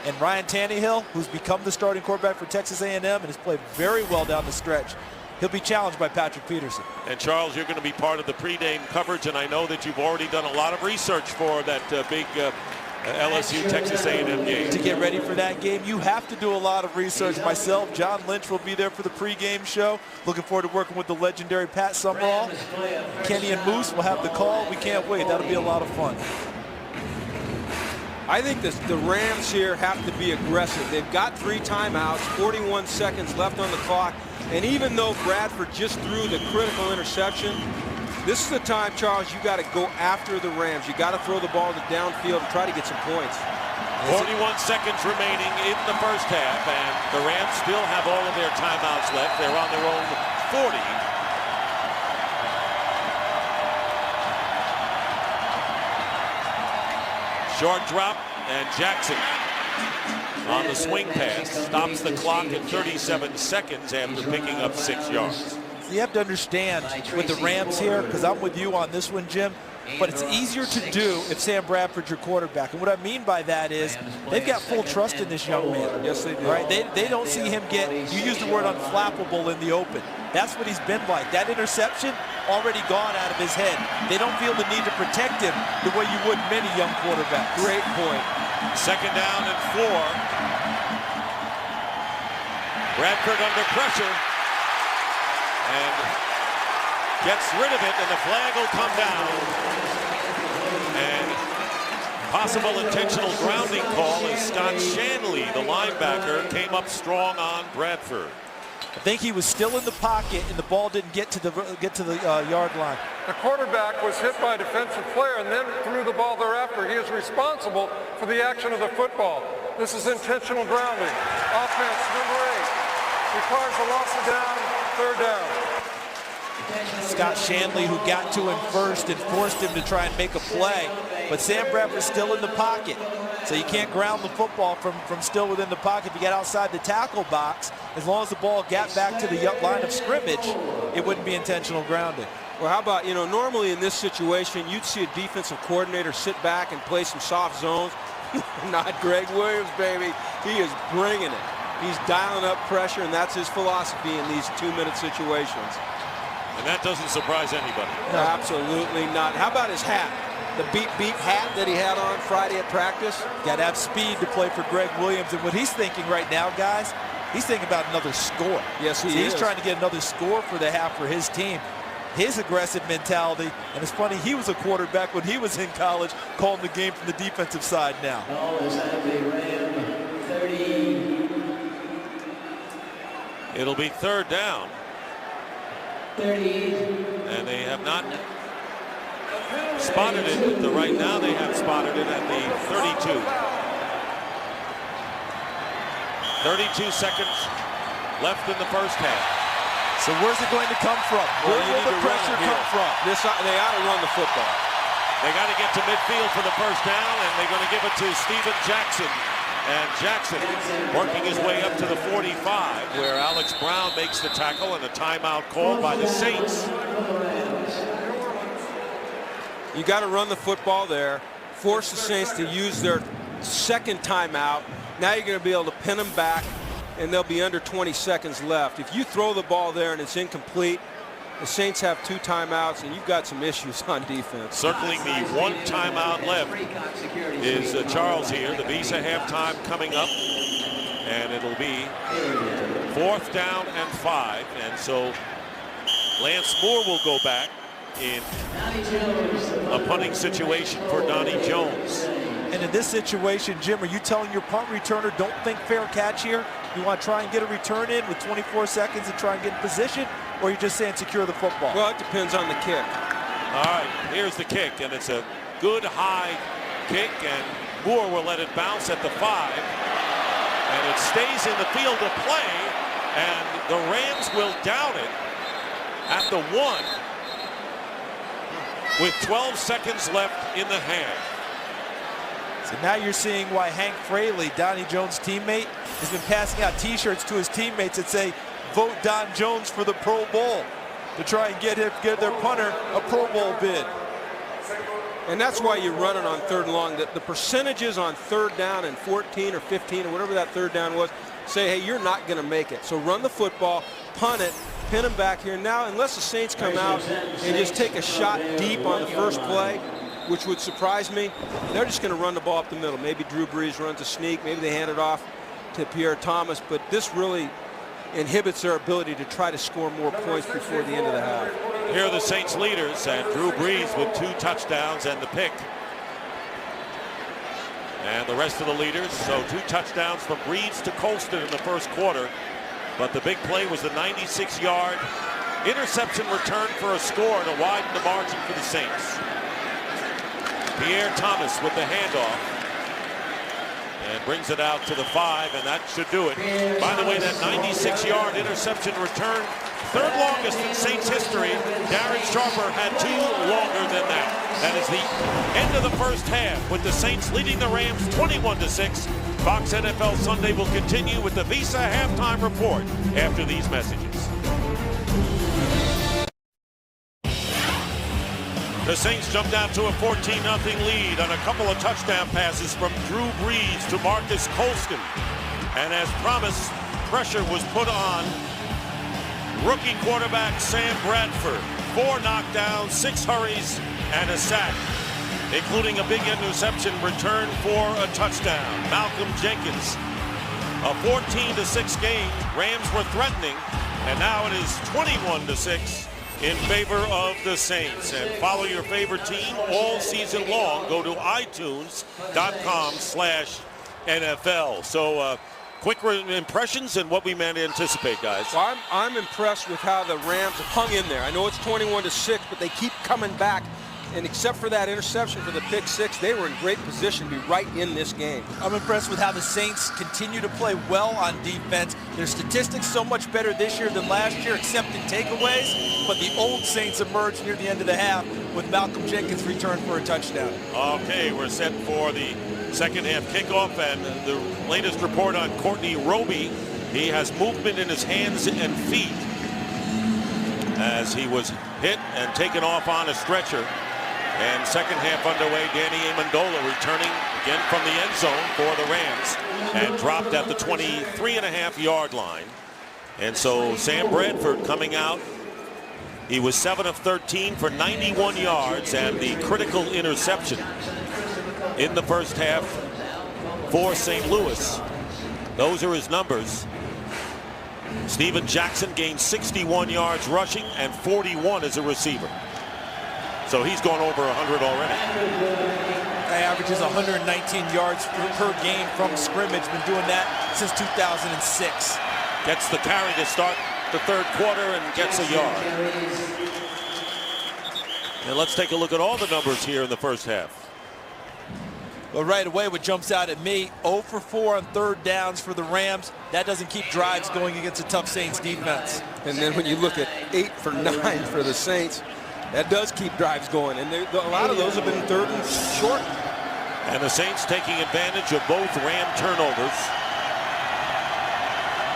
And Ryan Tannehill, who's become the starting quarterback for Texas A&M and has played very well down the stretch, he'll be challenged by Patrick Peterson. And Charles, you're going to be part of the pregame coverage, and I know that you've already done a lot of research for that big LSU Texas A&M game. To get ready for that game, you have to do a lot of research. Myself, John Lynch will be there for the pregame show. Looking forward to working with the legendary Pat Summerall. Kenny and Moose will have the call. We can't wait. That'll be a lot of fun. I think the Rams here have to be aggressive. They've got 3 timeouts, 41 seconds left on the clock. And even though Bradford just threw the critical interception, this is the time, Charles, you got to go after the Rams. You got to throw the ball to downfield and try to get some points. 41 seconds remaining in the first half, and the Rams still have all of their timeouts left. They're on their own 40. Short drop, and Jackson on the swing pass stops the clock at 37 seconds after picking up 6 yards. You have to understand with the Rams here, because I'm with you on this one, Jim, but it's easier to do if Sam Bradford's your quarterback. And what I mean by that is they've got full trust in this young man. Yes, they do. Right? They don't see him get, you use the word unflappable in the open. That's what he's been like. That interception already gone out of his head. They don't feel the need to protect him the way you would many young quarterbacks. Great point. Second down and 4. Bradford under pressure and gets rid of it, and the flag will come down. And possible intentional grounding call as Scott Shanley, the linebacker, came up strong on Bradford. I think he was still in the pocket, and the ball didn't get to the yard line. The quarterback was hit by a defensive player and then threw the ball thereafter. He is responsible for the action of the football. This is intentional grounding. Offense number 8 requires a loss of down, 3rd down. Scott Shanley, who got to him first and forced him to try and make a play, but Sam Bradford's still in the pocket. So you can't ground the football from still within the pocket. If you get outside the tackle box, as long as the ball got back to the line of scrimmage, it wouldn't be intentional grounding. Well, how about, normally in this situation, you'd see a defensive coordinator sit back and play some soft zones, Not Greg Williams, baby. He is bringing it. He's dialing up pressure, and that's his philosophy in these 2-minute situations. And that doesn't surprise anybody. No, absolutely not. How about his hat? The beat hat that he had on Friday at practice? Got to have speed to play for Greg Williams. And what he's thinking right now, guys, he's thinking about another score. Yes, he is. He's trying to get another score for the half for his team. His aggressive mentality, and it's funny, he was a quarterback when he was in college, calling the game from the defensive side now. Ball is at the Ram 30. It'll be 3rd down. 30. And they have not spotted it. Right now they have spotted it at the 32. 32 seconds left in the first half. So where's it going to come from? Where will the pressure come from? They ought to run the football. They got to get to midfield for the first down, and they're going to give it to Steven Jackson. And Jackson working his way up to the 45, where Alex Brown makes the tackle, and a timeout called by the Saints. You got to run the football there, force the Saints to use their second timeout. Now you're going to be able to pin them back, and they'll be under 20 seconds left. If you throw the ball there and it's incomplete, the Saints have 2 timeouts, and you've got some issues on defense. Circling the 1 timeout left is Charles here. The Visa halftime coming up, and it'll be 4th down and 5. And so Lance Moore will go back in a punting situation for Donnie Jones. And in this situation, Jim, are you telling your punt returner, don't think fair catch here? You want to try and get a return in with 24 seconds and try and get in position? Or are you just saying secure the football? Well, it depends on the kick. All right, here's the kick, and it's a good high kick, and Moore will let it bounce at the 5. And it stays in the field of play, and the Rams will down it at the 1 with 12 seconds left in the half. So now you're seeing why Hank Fraley, Donnie Jones' teammate, has been passing out T-shirts to his teammates that say, vote Don Jones for the Pro Bowl, to try and get their punter a Pro Bowl bid. And that's why you run it on 3rd and long. The percentages on 3rd down and 14 or 15 or whatever that 3rd down was say, hey, you're not going to make it. So run the football, punt it, pin them back here. Now, unless the Saints come out and just take a shot deep on the first play, which would surprise me, they're just going to run the ball up the middle. Maybe Drew Brees runs a sneak. Maybe they hand it off to Pierre Thomas. But this really inhibits their ability to try to score more points before the end of the half. Here are the Saints leaders, and Drew Brees with 2 touchdowns and the pick. And the rest of the leaders, so 2 touchdowns from Brees to Colston in the first quarter. But the big play was the 96-yard interception return for a score to widen the margin for the Saints. Pierre Thomas with the handoff and brings it out to the 5, and that should do it. By the way, that 96-yard interception return, 3rd longest in Saints history. Darren Sharper had 2 longer than that. That is the end of the first half, with the Saints leading the Rams 21-6. Fox NFL Sunday will continue with the Visa halftime report after these messages. The Saints jumped out to a 14-0 lead on a couple of touchdown passes from Drew Brees to Marcus Colston. And as promised, pressure was put on rookie quarterback Sam Bradford. 4 knockdowns, 6 hurries, and a sack, including a big interception return for a touchdown. Malcolm Jenkins, a 14-6 game. Rams were threatening, and now it is 21-6. in favor of the Saints. And follow your favorite team all season long. Go to iTunes.com/NFL. So quick impressions and what we meant to anticipate, guys. Well, I'm impressed with how the Rams have hung in there. I know it's 21-6, but they keep coming back. And except for that interception for the pick six, they were in great position to be right in this game. I'm impressed with how the Saints continue to play well on defense. Their statistics so much better this year than last year, except in takeaways. But the old Saints emerged near the end of the half with Malcolm Jenkins' return for a touchdown. Okay, we're set for the second half kickoff, and the latest report on Courtney Roby. He has movement in his hands and feet as he was hit and taken off on a stretcher. And second half underway, Danny Amendola returning again from the end zone for the Rams and dropped at the 23.5-yard line. And so Sam Bradford coming out. He was 7 of 13 for 91 yards and the critical interception in the first half for St. Louis. Those are his numbers. Steven Jackson gained 61 yards rushing and 41 as a receiver. So he's gone over 100 already. He averages 119 yards per game from scrimmage. Been doing that since 2006. Gets the carry to start the third quarter and gets a yard. And let's take a look at all the numbers here in the first half. Well, right away, what jumps out at me, 0 for 4 on third downs for the Rams. That doesn't keep drives going against a tough Saints defense. And then when you look at 8 for 9 for the Saints, that does keep drives going. And a lot of those have been third and short. And the Saints taking advantage of both Ram turnovers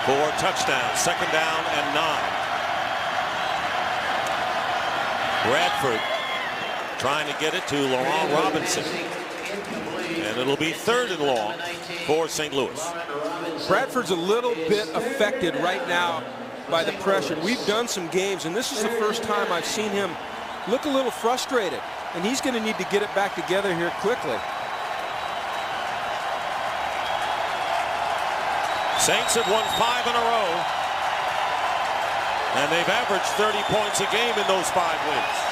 for touchdowns, 2nd down and 9. Bradford trying to get it to Laurent Robinson. And it'll be 3rd and long for St. Louis. Bradford's a little bit affected right now by the pressure. We've done some games, and this is the first time I've seen him look a little frustrated. And he's going to need to get it back together here quickly. Saints have won 5 in a row. And they've averaged 30 points a game in those 5 wins.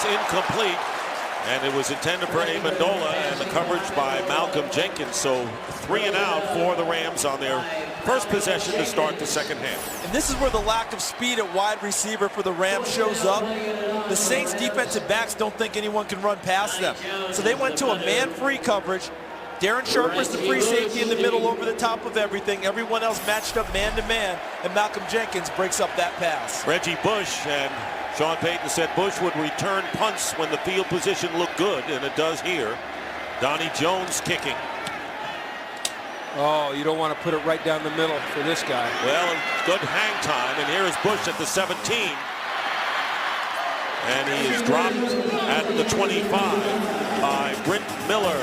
Incomplete, and it was intended for Amendola, and the coverage by Malcolm Jenkins. So 3 and out for the Rams on their first possession to start the second half. And this is where the lack of speed at wide receiver for the Rams shows up. The Saints defensive backs don't think anyone can run past them, so they went to a man-free coverage. Darren Sharp was the free safety in the middle over the top of everything. Everyone else matched up man-to-man, and Malcolm Jenkins breaks up that pass. Reggie Bush, and Sean Payton said Bush would return punts when the field position looked good, and it does here. Donnie Jones kicking. Oh, you don't want to put it right down the middle for this guy. Well, good hang time, and here is Bush at the 17. And he is dropped at the 25 by Brent Miller.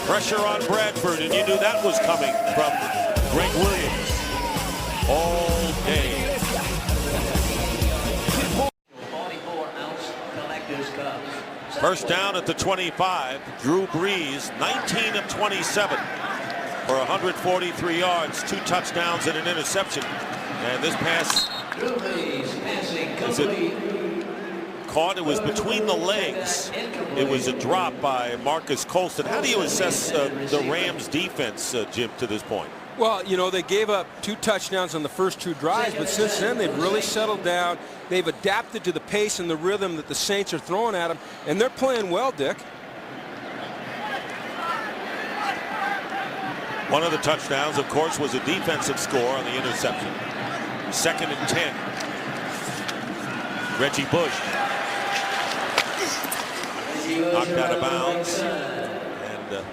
Pressure on Bradford, and you knew that was coming from Greg Williams all day. 44-ounce collector's cup. First down at the 25. Drew Brees, 19 of 27 for 143 yards, 2 touchdowns and an interception. And this pass, is it caught? It was between the legs. It was a drop by Marcus Colston. How do you assess the Rams defense, Jim, to this point? Well, you know, they gave up 2 touchdowns on the first 2 drives, but since then they've really settled down. They've adapted to the pace and the rhythm that the Saints are throwing at them, and they're playing well, Dick. One of the touchdowns, of course, was a defensive score on the interception. 2nd and 10. Reggie Bush knocked out of bounds, and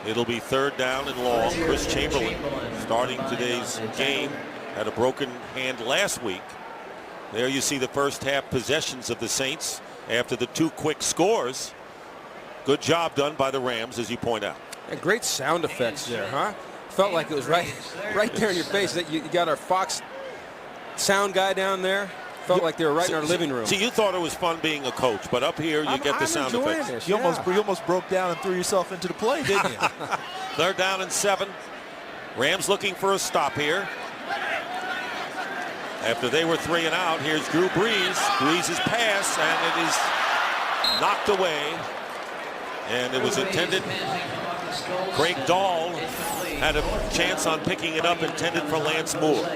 it'll be 3rd down and long. Chris Chamberlain starting today's game, had a broken hand last week. There you see the first half possessions of the Saints after the 2 quick scores. Good job done by the Rams, as you point out. And great sound effects there, huh? Felt like it was right there in your face. That you got our Fox sound guy down there. Felt like they were right in our living room. See, you thought it was fun being a coach, but up here you get the sound effects. This, You almost broke down and threw yourself into the play, didn't you? 3rd down and 7. Rams looking for a stop here. After they were 3 and out, here's Drew Brees. Brees' pass, and it is knocked away. And it was intended. Craig Dahl had a chance on picking it up, intended for Lance Moore.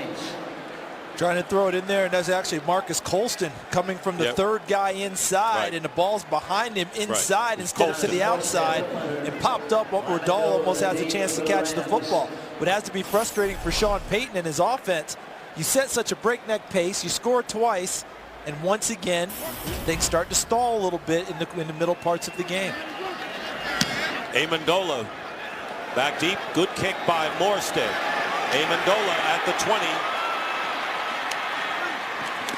Trying to throw it in there, and that's actually Marcus Colston coming from the 3rd guy inside, and the ball's behind him inside instead of to the outside, and popped up where Dahl almost has a chance to catch the football. But it has to be frustrating for Sean Payton and his offense. You set such a breakneck pace, you score twice, and once again, things start to stall a little bit in the middle parts of the game. Amendola back deep. Good kick by Morstead. Amendola at the 20.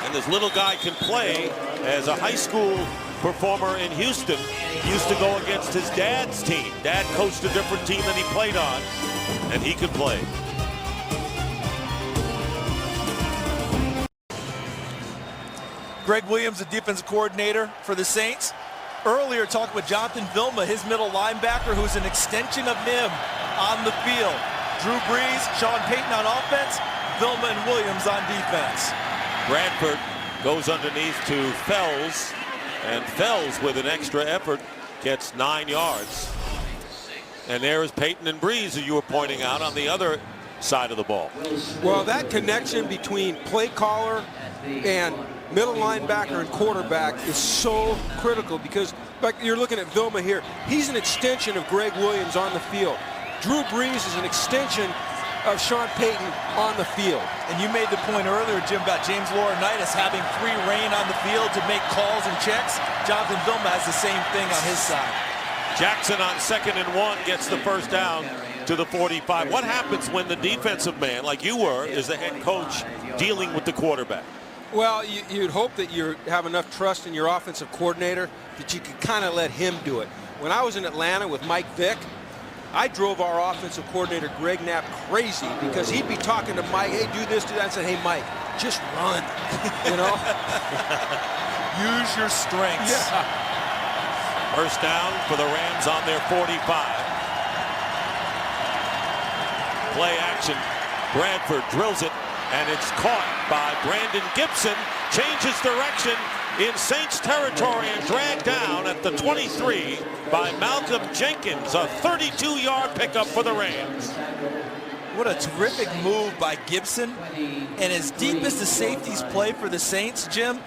And this little guy can play. As a high school performer in Houston, he used to go against his dad's team. Dad coached a different team than he played on, and he could play. Greg Williams, the defensive coordinator for the Saints. Earlier talking with Jonathan Vilma, his middle linebacker, who's an extension of him on the field. Drew Brees, Sean Payton on offense, Vilma and Williams on defense. Bradford goes underneath to Fells, and Fells with an extra effort gets 9 yards. And there is Payton and Brees, who you were pointing out, on the other side of the ball. Well, that connection between play caller and middle linebacker and quarterback is so critical, because like you're looking at Vilma here, he's an extension of Greg Williams on the field. Drew Brees is an extension of Sean Payton on the field. And you made the point earlier, Jim, about James Laurinaitis having free reign on the field to make calls and checks. Jonathan Vilma has the same thing on his side. Jackson on 2nd and 1 gets the first down to the 45. What happens when the defensive man, like you were, is the head coach dealing with the quarterback? Well, you'd hope that you have enough trust in your offensive coordinator that you could kind of let him do it. When I was in Atlanta with Mike Vick, I drove our offensive coordinator, Greg Knapp, crazy, because he'd be talking to Mike, hey, do this, do that. I said, hey, Mike, just run, you know? Use your strengths. Yeah. First down for the Rams on their 45. Play action. Bradford drills it, and it's caught by Brandon Gibson. Changes direction in Saints territory and dragged down at the 23 by Malcolm Jenkins. A 32-yard pickup for the Rams. What a terrific move by Gibson. And as deep as the safeties play for the Saints, Jim,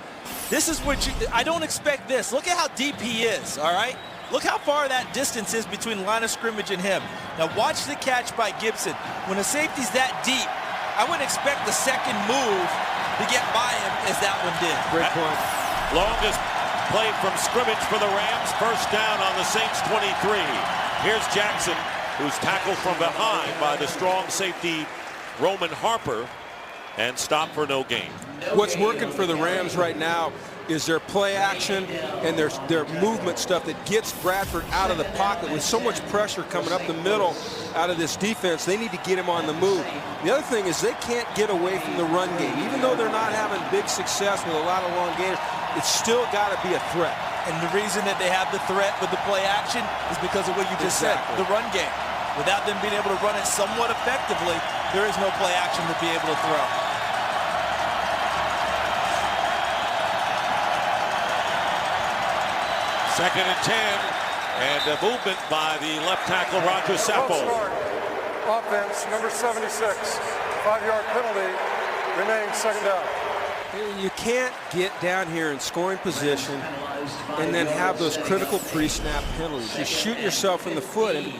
this is what I don't expect this. Look at how deep he is, all right? Look how far that distance is between the line of scrimmage and him. Now watch the catch by Gibson. When a safety's that deep, I wouldn't expect the second move to get by him as that one did. Great point. Longest play from scrimmage for the Rams. First down on the Saints 23. Here's Jackson, who's tackled from behind by the strong safety Roman Harper, and stopped for no gain. What's working for the Rams right now is their play action and their movement stuff that gets Bradford out of the pocket. With so much pressure coming up the middle out of this defense, they need to get him on the move. The other thing is they can't get away from the run game. Even though they're not having big success with a lot of long games, it's still got to be a threat. And the reason that they have the threat with the play action is because of what you just said, the run game. Without them being able to run it somewhat effectively, there is no play action to be able to throw. Second and 10, and a movement by the left tackle, Roger Saffold. Offense, number 76, 5-yard penalty, remaining second down. You can't get down here in scoring position and then have those critical pre-snap penalties. You shoot yourself in the foot, and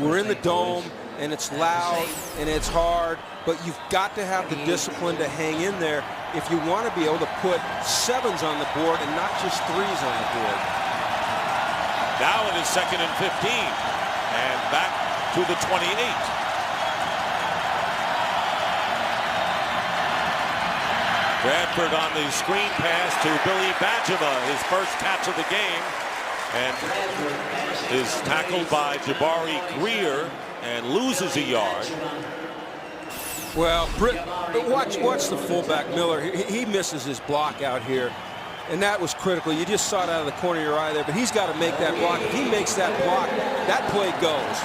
we're in the dome, and it's loud, and it's hard, but you've got to have the discipline to hang in there if you want to be able to put 7s on the board and not just 3s on the board. Now it is second and 15, and back to the 28. Bradford on the screen pass to Billy Bajema, his first catch of the game, and is tackled by Jabari Greer and loses a yard. Well, watch the fullback, Miller. He misses his block out here, and that was critical. You just saw it out of the corner of your eye there, but he's got to make that block. If he makes that block, that play goes.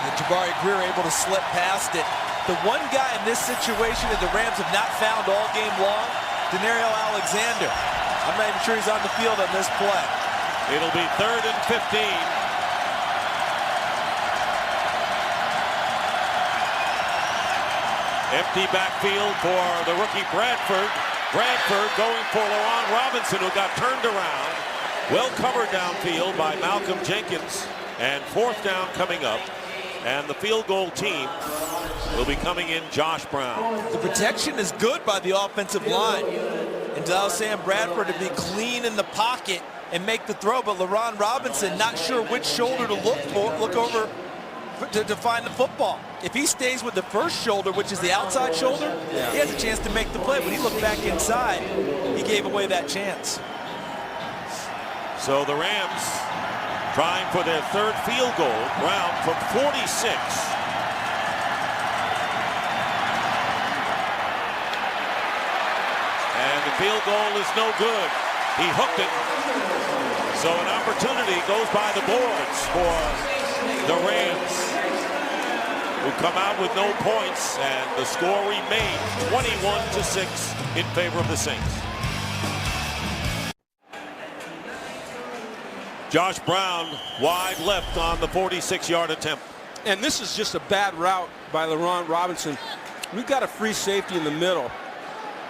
And Jabari Greer able to slip past it. The one guy in this situation that the Rams have not found all game long, Denario Alexander. I'm not even sure he's on the field on this play. It'll be third and 15. Empty backfield for the rookie Bradford. Bradford going for Laron Robinson, who got turned around. Well covered downfield by Malcolm Jenkins. And fourth down coming up. And the field goal team will be coming in Josh Brown. The protection is good by the offensive line. And allow Sam Bradford to be clean in the pocket and make the throw, but LaRon Robinson not sure which shoulder to look over to find the football. If he stays with the first shoulder, which is the outside shoulder, he has a chance to make the play. When he looked back inside, he gave away that chance. So the Rams trying for their third field goal. Brown from 46. And the field goal is no good. He hooked it. So an opportunity goes by the boards for the Rams, who come out with no points, and the score remains 21-6 in favor of the Saints. Josh Brown wide left on the 46-yard attempt. And this is just a bad route by LaRon Robinson. We've got a free safety in the middle,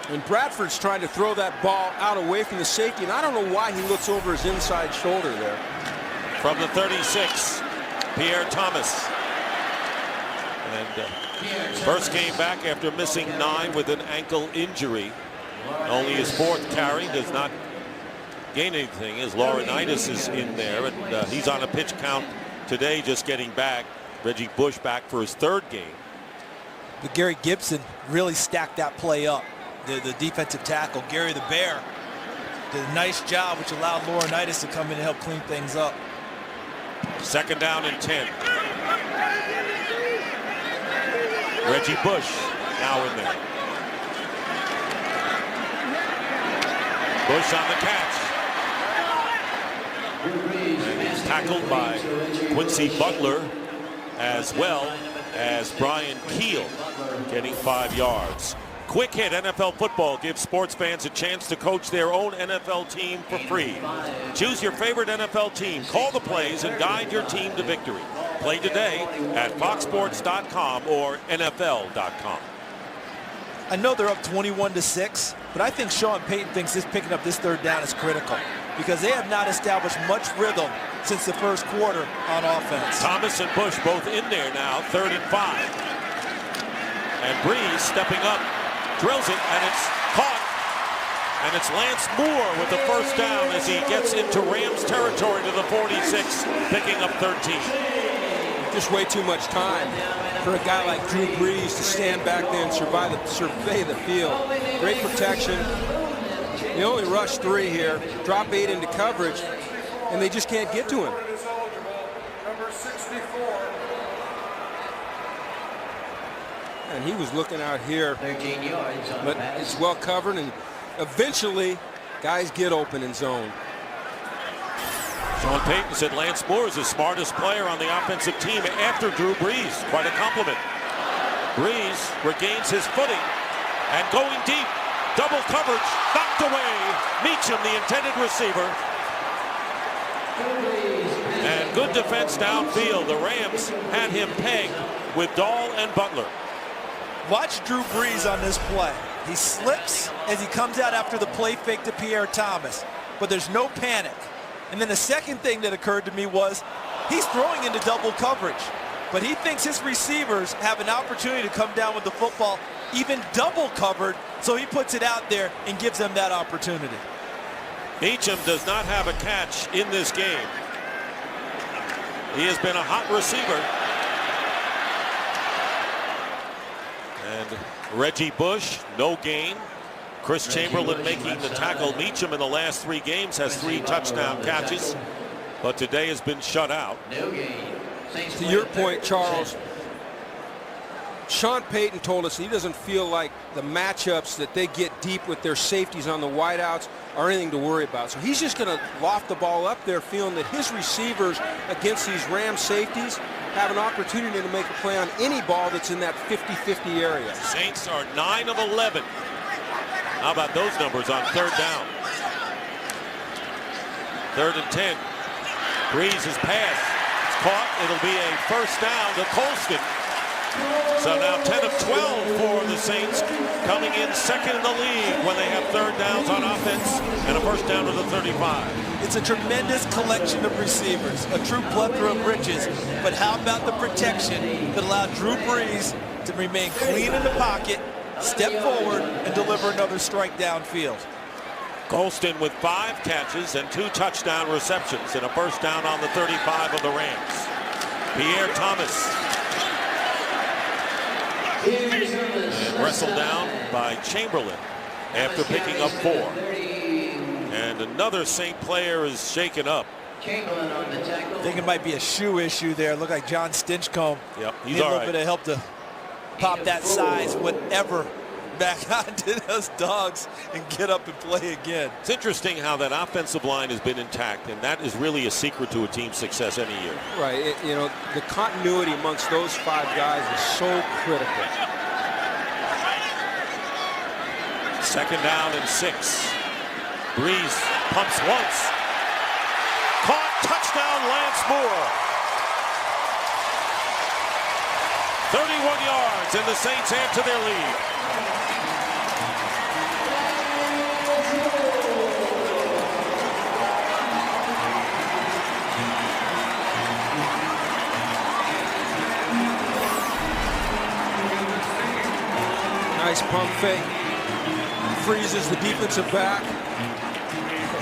and Bradford's trying to throw that ball out away from the safety, and I don't know why he looks over his inside shoulder there. From the 36, Pierre Thomas. And first came back after missing 9 with an ankle injury. Only his 4th carry, does not gain anything as Laurinaitis is in there, and he's on a pitch count today, just getting back. Reggie Bush back for his 3rd game. But Gary Gibson really stacked that play up. The defensive tackle, Gary the Bear, did a nice job, which allowed Laurinaitis to come in and help clean things up. 2nd down and 10. Reggie Bush now in there. Bush on the catch. And he's tackled by Quincy Butler, as well as Brian Keel, getting 5 yards. Quick Hit NFL Football gives sports fans a chance to coach their own NFL team for free. Choose your favorite NFL team, call the plays, and guide your team to victory. Play today at foxsports.com or NFL.com. I know they're up 21-6, but I think Sean Payton thinks picking up this 3rd down is critical because they have not established much rhythm since the first quarter on offense. Thomas and Bush both in there now, 3rd and 5. And Breeze stepping up, drills it, and it's caught. And it's Lance Moore with the first down as he gets into Rams territory to the 46, picking up 13. Just way too much time for a guy like Drew Brees to stand back there and survey the field. Great protection. They only rush 3 here, drop 8 into coverage, and they just can't get to him. Number 64. And he was looking out here, 13 yards on but the pass. it's well covered, and eventually guys get open in zone. Sean Payton said Lance Moore is the smartest player on the offensive team after Drew Brees. Quite a compliment. Brees regains his footing and going deep. Double coverage, knocked away. Meacham, the intended receiver. And good defense downfield. The Rams had him pegged with Dahl and Butler. Watch Drew Brees on this play. He slips as he comes out after the play fake to Pierre Thomas, but there's no panic. And then the second thing that occurred to me was he's throwing into double coverage, but he thinks his receivers have an opportunity to come down with the football even double covered, so he puts it out there and gives them that opportunity. Meacham does not have a catch in this game. He has been a hot receiver. And Reggie Bush, no gain. Chris Chamberlain making the tackle. Meacham in the last 3 games has 3 touchdown catches, but today has been shut out. No gain. To your point, Charles, Sean Payton told us he doesn't feel like the matchups that they get deep with their safeties on the wideouts are anything to worry about. So he's just going to loft the ball up there, feeling that his receivers against these Rams safeties have an opportunity to make a play on any ball that's in that 50-50 area. Saints are 9 of 11. How about those numbers on 3rd down? 3rd and 10. Brees' pass. It's caught. It'll be a first down to Colston. So now 10 of 12 for the Saints, coming in 2nd in the league when they have 3rd downs on offense and a first down to the 35. It's a tremendous collection of receivers, a true plethora of riches. But how about the protection that allowed Drew Brees to remain clean in the pocket, step forward, and deliver another strike downfield? Colston with 5 catches and 2 touchdown receptions and a first down on the 35 of the Rams. Pierre Thomas. And wrestled down by Chamberlain after picking up 4. And another Saint player is shaken up. I think it might be a shoe issue there. Look like John Stinchcomb. Yep, he's need a all little right. bit of help to pop that size, whatever, back onto those dogs and get up and play again. It's interesting how that offensive line has been intact, and that is really a secret to a team's success any year. Right. You know, the continuity amongst those 5 guys is so critical. Second down and 6. Breeze pumps once. Caught, touchdown, Lance Moore. 31 yards, and the Saints add to their lead. Nice pump fake. Freezes the defensive back.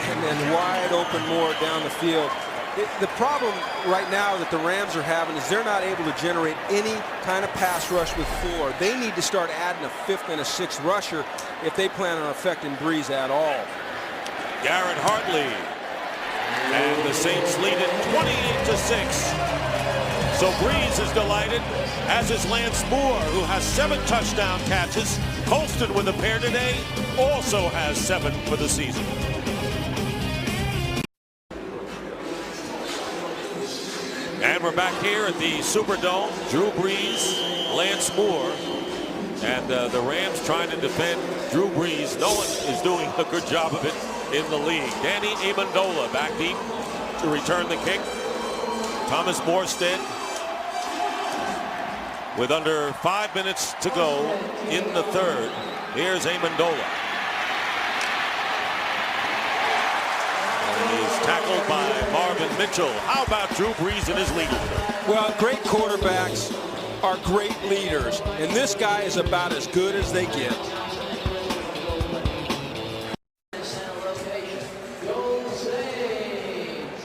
And then wide open Moore down the field. The problem right now that the Rams are having is they're not able to generate any kind of pass rush with 4. They need to start adding a 5th and a 6th rusher if they plan on affecting Breeze at all. Garrett Hartley. And the Saints lead it 28-6. So Breeze is delighted, as is Lance Moore, who has 7 touchdown catches. Colston with a pair today also has 7 for the season. And we're back here at the Superdome. Drew Brees, Lance Moore, and the Rams trying to defend Drew Brees. No one is doing a good job of it in the league. Danny Amendola back deep to return the kick. Thomas Morstead with under 5 minutes to go in the 3rd. Here's Amendola. And he's tackled by Marvin Mitchell. How about Drew Brees and his leadership? Well, great quarterbacks are great leaders, and this guy is about as good as they get.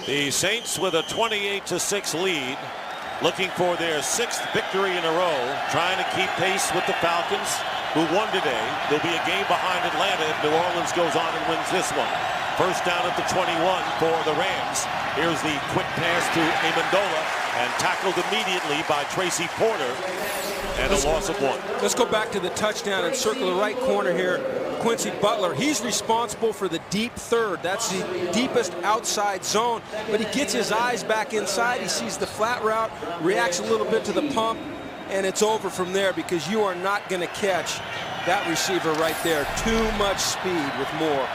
The Saints with a 28-6 lead, looking for their 6th victory in a row, trying to keep pace with the Falcons, who won today. There'll be a game behind Atlanta if New Orleans goes on and wins this one. First down at the 21 for the Rams. Here's the quick pass to Amendola, and tackled immediately by Tracy Porter, and a loss of 1. Let's go back to the touchdown and circle the right corner here. Quincy Butler, he's responsible for the deep 3rd. That's the deepest outside zone, but he gets his eyes back inside. He sees the flat route, reacts a little bit to the pump, and it's over from there, because you are not going to catch that receiver right there. Too much speed with Moore.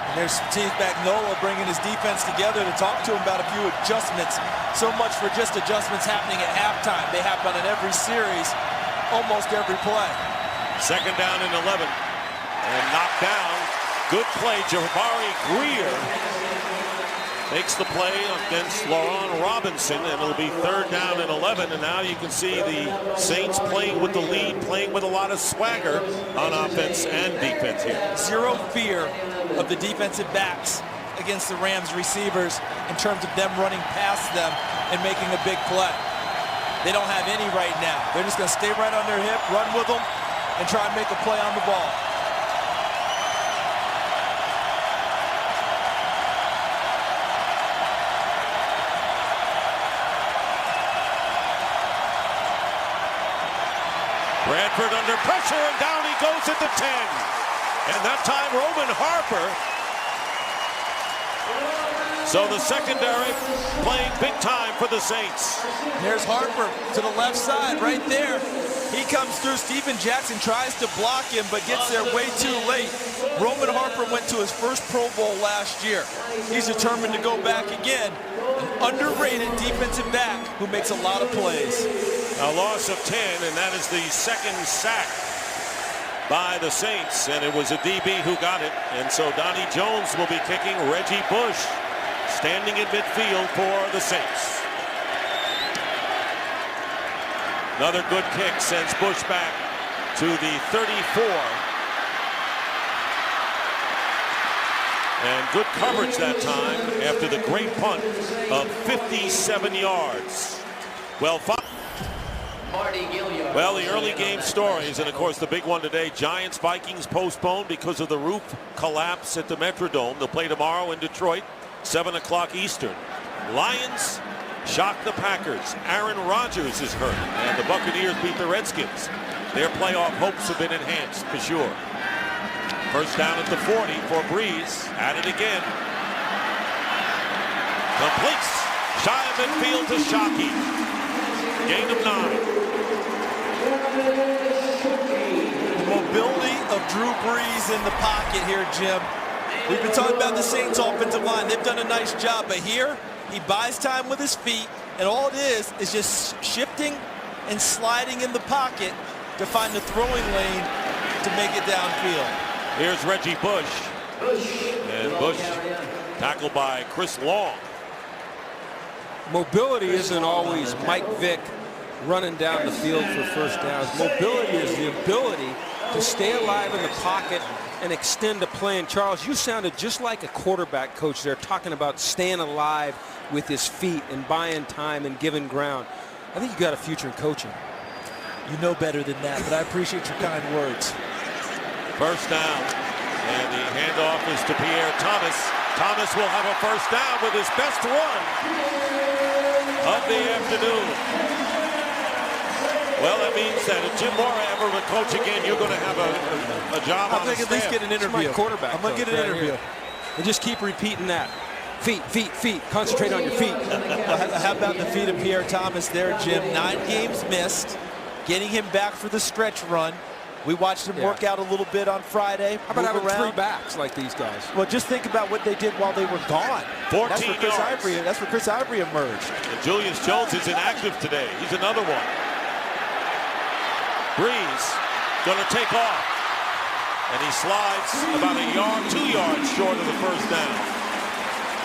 And there's Steve Spagnuolo bringing his defense together to talk to him about a few adjustments. So much for just adjustments happening at halftime. They happen in every series, almost every play. Second down and 11. And knocked down. Good play. Jabari Greer makes the play against Laurent Robinson, and it'll be 3rd down and 11. And now you can see the Saints playing with the lead, playing with a lot of swagger on offense and defense here. Zero fear of the defensive backs against the Rams receivers in terms of them running past them and making a big play. They don't have any right now. They're just going to stay right on their hip, run with them, and try and make a play on the ball. Bradford under pressure, and down he goes at the 10. And that time, Roman Harper. So the secondary playing big time for the Saints. Here's Harper to the left side, right there. He comes through. Steven Jackson tries to block him, but gets there way too late. Roman Harper went to his first Pro Bowl last year. He's determined to go back again. An underrated defensive back who makes a lot of plays. A loss of 10, and that is the 2nd sack by the Saints, and it was a DB who got it. And so Donnie Jones will be kicking. Reggie Bush standing in midfield for the Saints. Another good kick sends Bush back to the 34. And good coverage that time after the great punt of 57 yards. Well, the early game stories, and of course the big one today, Giants-Vikings postponed because of the roof collapse at the Metrodome. They'll play tomorrow in Detroit, 7 o'clock Eastern. Lions shock the Packers. Aaron Rodgers is hurt, and the Buccaneers beat the Redskins. Their playoff hopes have been enhanced for sure. First down at the 40 for Breeze. At it again. Completes. Shy of midfield to Shockey. Gain of 9. Mobility of Drew Brees in the pocket here, Jim. We've been talking about the Saints offensive line. They've done a nice job, but here he buys time with his feet, and all it is just shifting and sliding in the pocket to find the throwing lane to make it downfield. Here's Reggie Bush. And Bush tackled by Chris Long. Mobility isn't always Mike Vick running down the field for first downs. Mobility is the ability to stay alive in the pocket and extend a play. And Charles, you sounded just like a quarterback coach there, talking about staying alive with his feet and buying time and giving ground. I think you got a future in coaching. You know better than that, but I appreciate your kind words. First down, and the handoff is to Pierre Thomas. Thomas will have a first down with his best run of the afternoon. Well, that means that if Jim Mora ever would coach again, you're going to have a job on the staff. At least get an interview. Quarterback. I'm going to get an interview. And just keep repeating that. Feet, feet, feet. Concentrate on your feet. How about the feet of Pierre Thomas there, Jim? 9 games missed. Getting him back for the stretch run. We watched him work out a little bit on Friday. How about having 3 backs like these guys? Well, just think about what they did while they were gone. 14 yards. That's where Chris Ivory emerged. And Julius Jones is inactive today. He's another one. Breeze going to take off. And he slides about 2 yards short of the first down.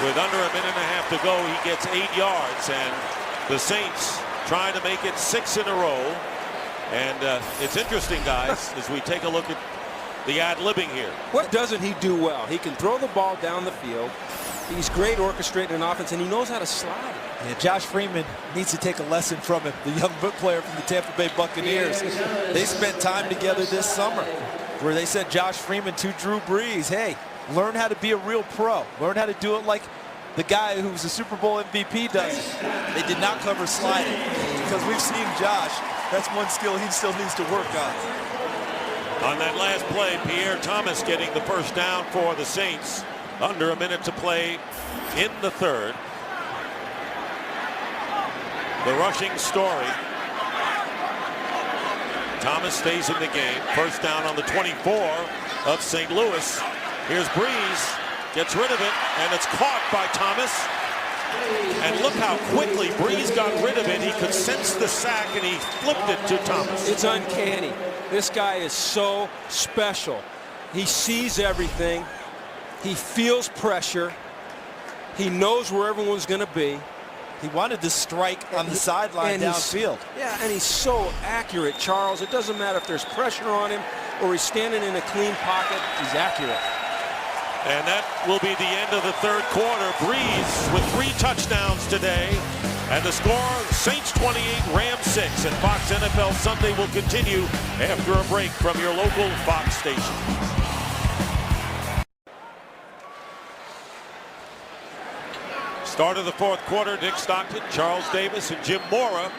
With under a minute and a half to go, he gets 8 yards. And the Saints trying to make it 6 in a row. And it's interesting, guys, as we take a look at the ad-libbing here. What doesn't he do well? He can throw the ball down the field. He's great orchestrating an offense, and he knows how to slide. Yeah, Josh Freeman needs to take a lesson from him, the young player from the Tampa Bay Buccaneers. They spent time together this summer where they said Josh Freeman to Drew Brees, hey, learn how to be a real pro. Learn how to do it like the guy who's a Super Bowl MVP does it. They did not cover sliding because we've seen Josh. That's one skill he still needs to work on. On that last play, Pierre Thomas getting the first down for the Saints. Under a minute to play in the third. The rushing story. Thomas stays in the game. First down on the 24 of St. Louis. Here's Breeze. Gets rid of it, and it's caught by Thomas. And look how quickly Breeze got rid of it. He could sense the sack, and he flipped it to Thomas. It's uncanny. This guy is so special. He sees everything. He feels pressure. He knows where everyone's going to be. He wanted to strike on the sideline downfield. Yeah, and he's so accurate, Charles. It doesn't matter if there's pressure on him or he's standing in a clean pocket. He's accurate. And that will be the end of the third quarter. Breeze with 3 touchdowns today. And the score, Saints 28, Rams 6. And Fox NFL Sunday will continue after a break from your local Fox station. Start of the fourth quarter, Dick Stockton, Charles Davis, and Jim Mora.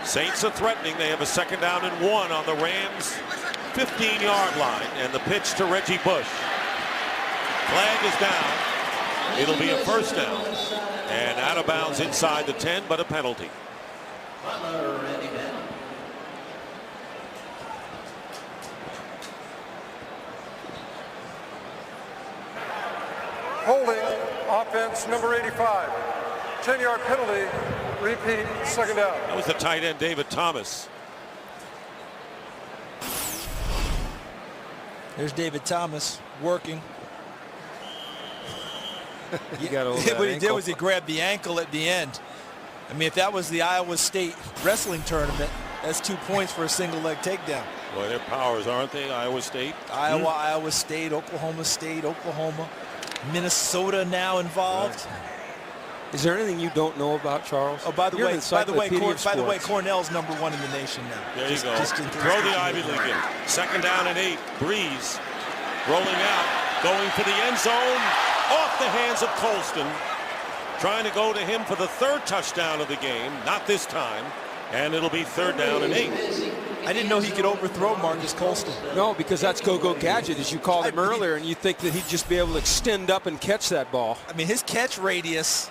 Saints are threatening. They have a 2nd down and 1 on the Rams' 15-yard line. And the pitch to Reggie Bush. Flag is down. It'll be a first down. And out of bounds inside the 10, but a penalty. Holding, offense number 85. 10-yard penalty, repeat, 2nd down. That was the tight end, David Thomas. There's David Thomas working. What he did was he grabbed the ankle at the end. I mean, if that was the Iowa State wrestling tournament, that's 2 points for a single leg takedown. Boy, they're powers, aren't they? Iowa State. Iowa, Iowa State, Oklahoma State, Oklahoma. Minnesota now involved. Is there anything you don't know about Charles? Oh, by the You're way, an encyclopedia of sports. Cornell's #1 in the nation now. There you go. Throw the Ivy League in. 2nd down and 8. Breeze rolling out, going for the end zone, off the hands of Colston. Trying to go to him for the 3rd touchdown of the game. Not this time. And it'll be 3rd down and 8. I didn't know he could overthrow Marcus Colston. No, because that's go-go gadget, as you called him earlier, and you think that he'd just be able to extend up and catch that ball. I mean, his catch radius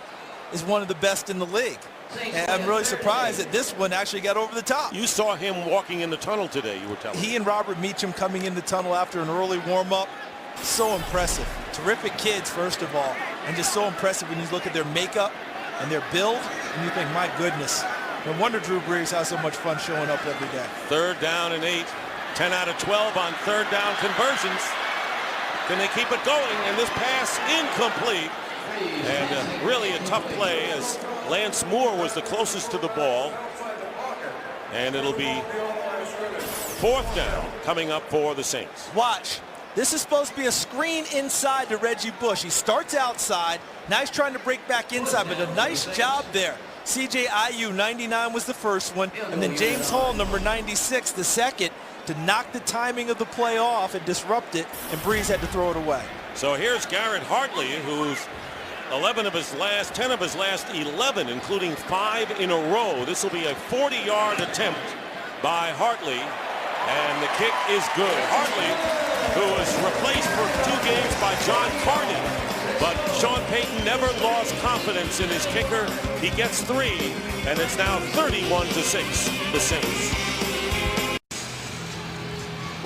is one of the best in the league. And I'm really surprised that this one actually got over the top. You saw him walking in the tunnel today, you were telling me. He and Robert Meacham coming in the tunnel after an early warm-up. So impressive. Terrific kids, first of all. And just so impressive when you look at their makeup and their build, and you think, my goodness. No wonder Drew Brees has so much fun showing up every day. 3rd down and 8. 10 out of 12 on 3rd down conversions. Can they keep it going? And this pass incomplete. And really a tough play as Lance Moore was the closest to the ball. And it'll be 4th down coming up for the Saints. Watch. This is supposed to be a screen inside to Reggie Bush. He starts outside. Now he's trying to break back inside, but a nice job there. CJ Ayu, 99 was the first one, and then James Hall, number 96, the second, to knock the timing of the play off and disrupt it, and Breeze had to throw it away. So here's Garrett Hartley, who's 10 of his last 11, including 5 in a row. This will be a 40-yard attempt by Hartley, and the kick is good. Hartley, who was replaced for 2 games by John Carney, but Sean Payton never lost confidence in his kicker. He gets 3, and it's now 31-6, the Saints.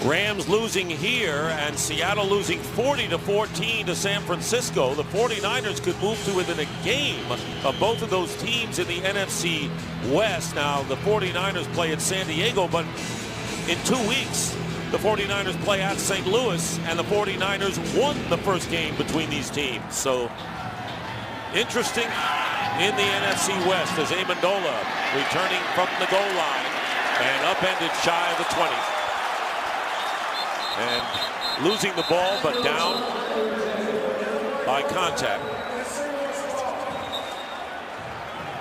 Rams losing here, and Seattle losing 40-14 to San Francisco. The 49ers could move to within a game of both of those teams in the NFC West. Now, the 49ers play at San Diego, but in 2 weeks, the 49ers play at St. Louis, and the 49ers won the first game between these teams. So, interesting in the NFC West as Amendola returning from the goal line and upended shy of the 20. And losing the ball, but down by contact.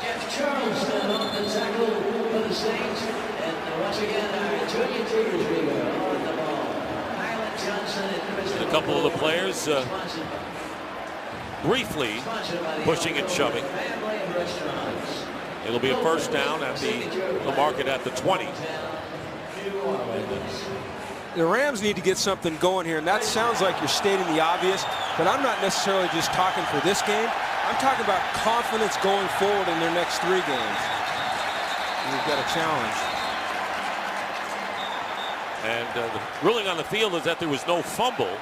Jeff Charleston on the tackle for the Saints. And once again, our Junior Tigers on the ball. Highland Johnson and Chris. A couple of the players briefly pushing and shoving. It'll be a 1st down at the market at the 20. The Rams need to get something going here, and that sounds like you're stating the obvious, but I'm not necessarily just talking for this game. I'm talking about confidence going forward in their next 3 games. We've got a challenge. And the ruling on the field is that there was no fumble.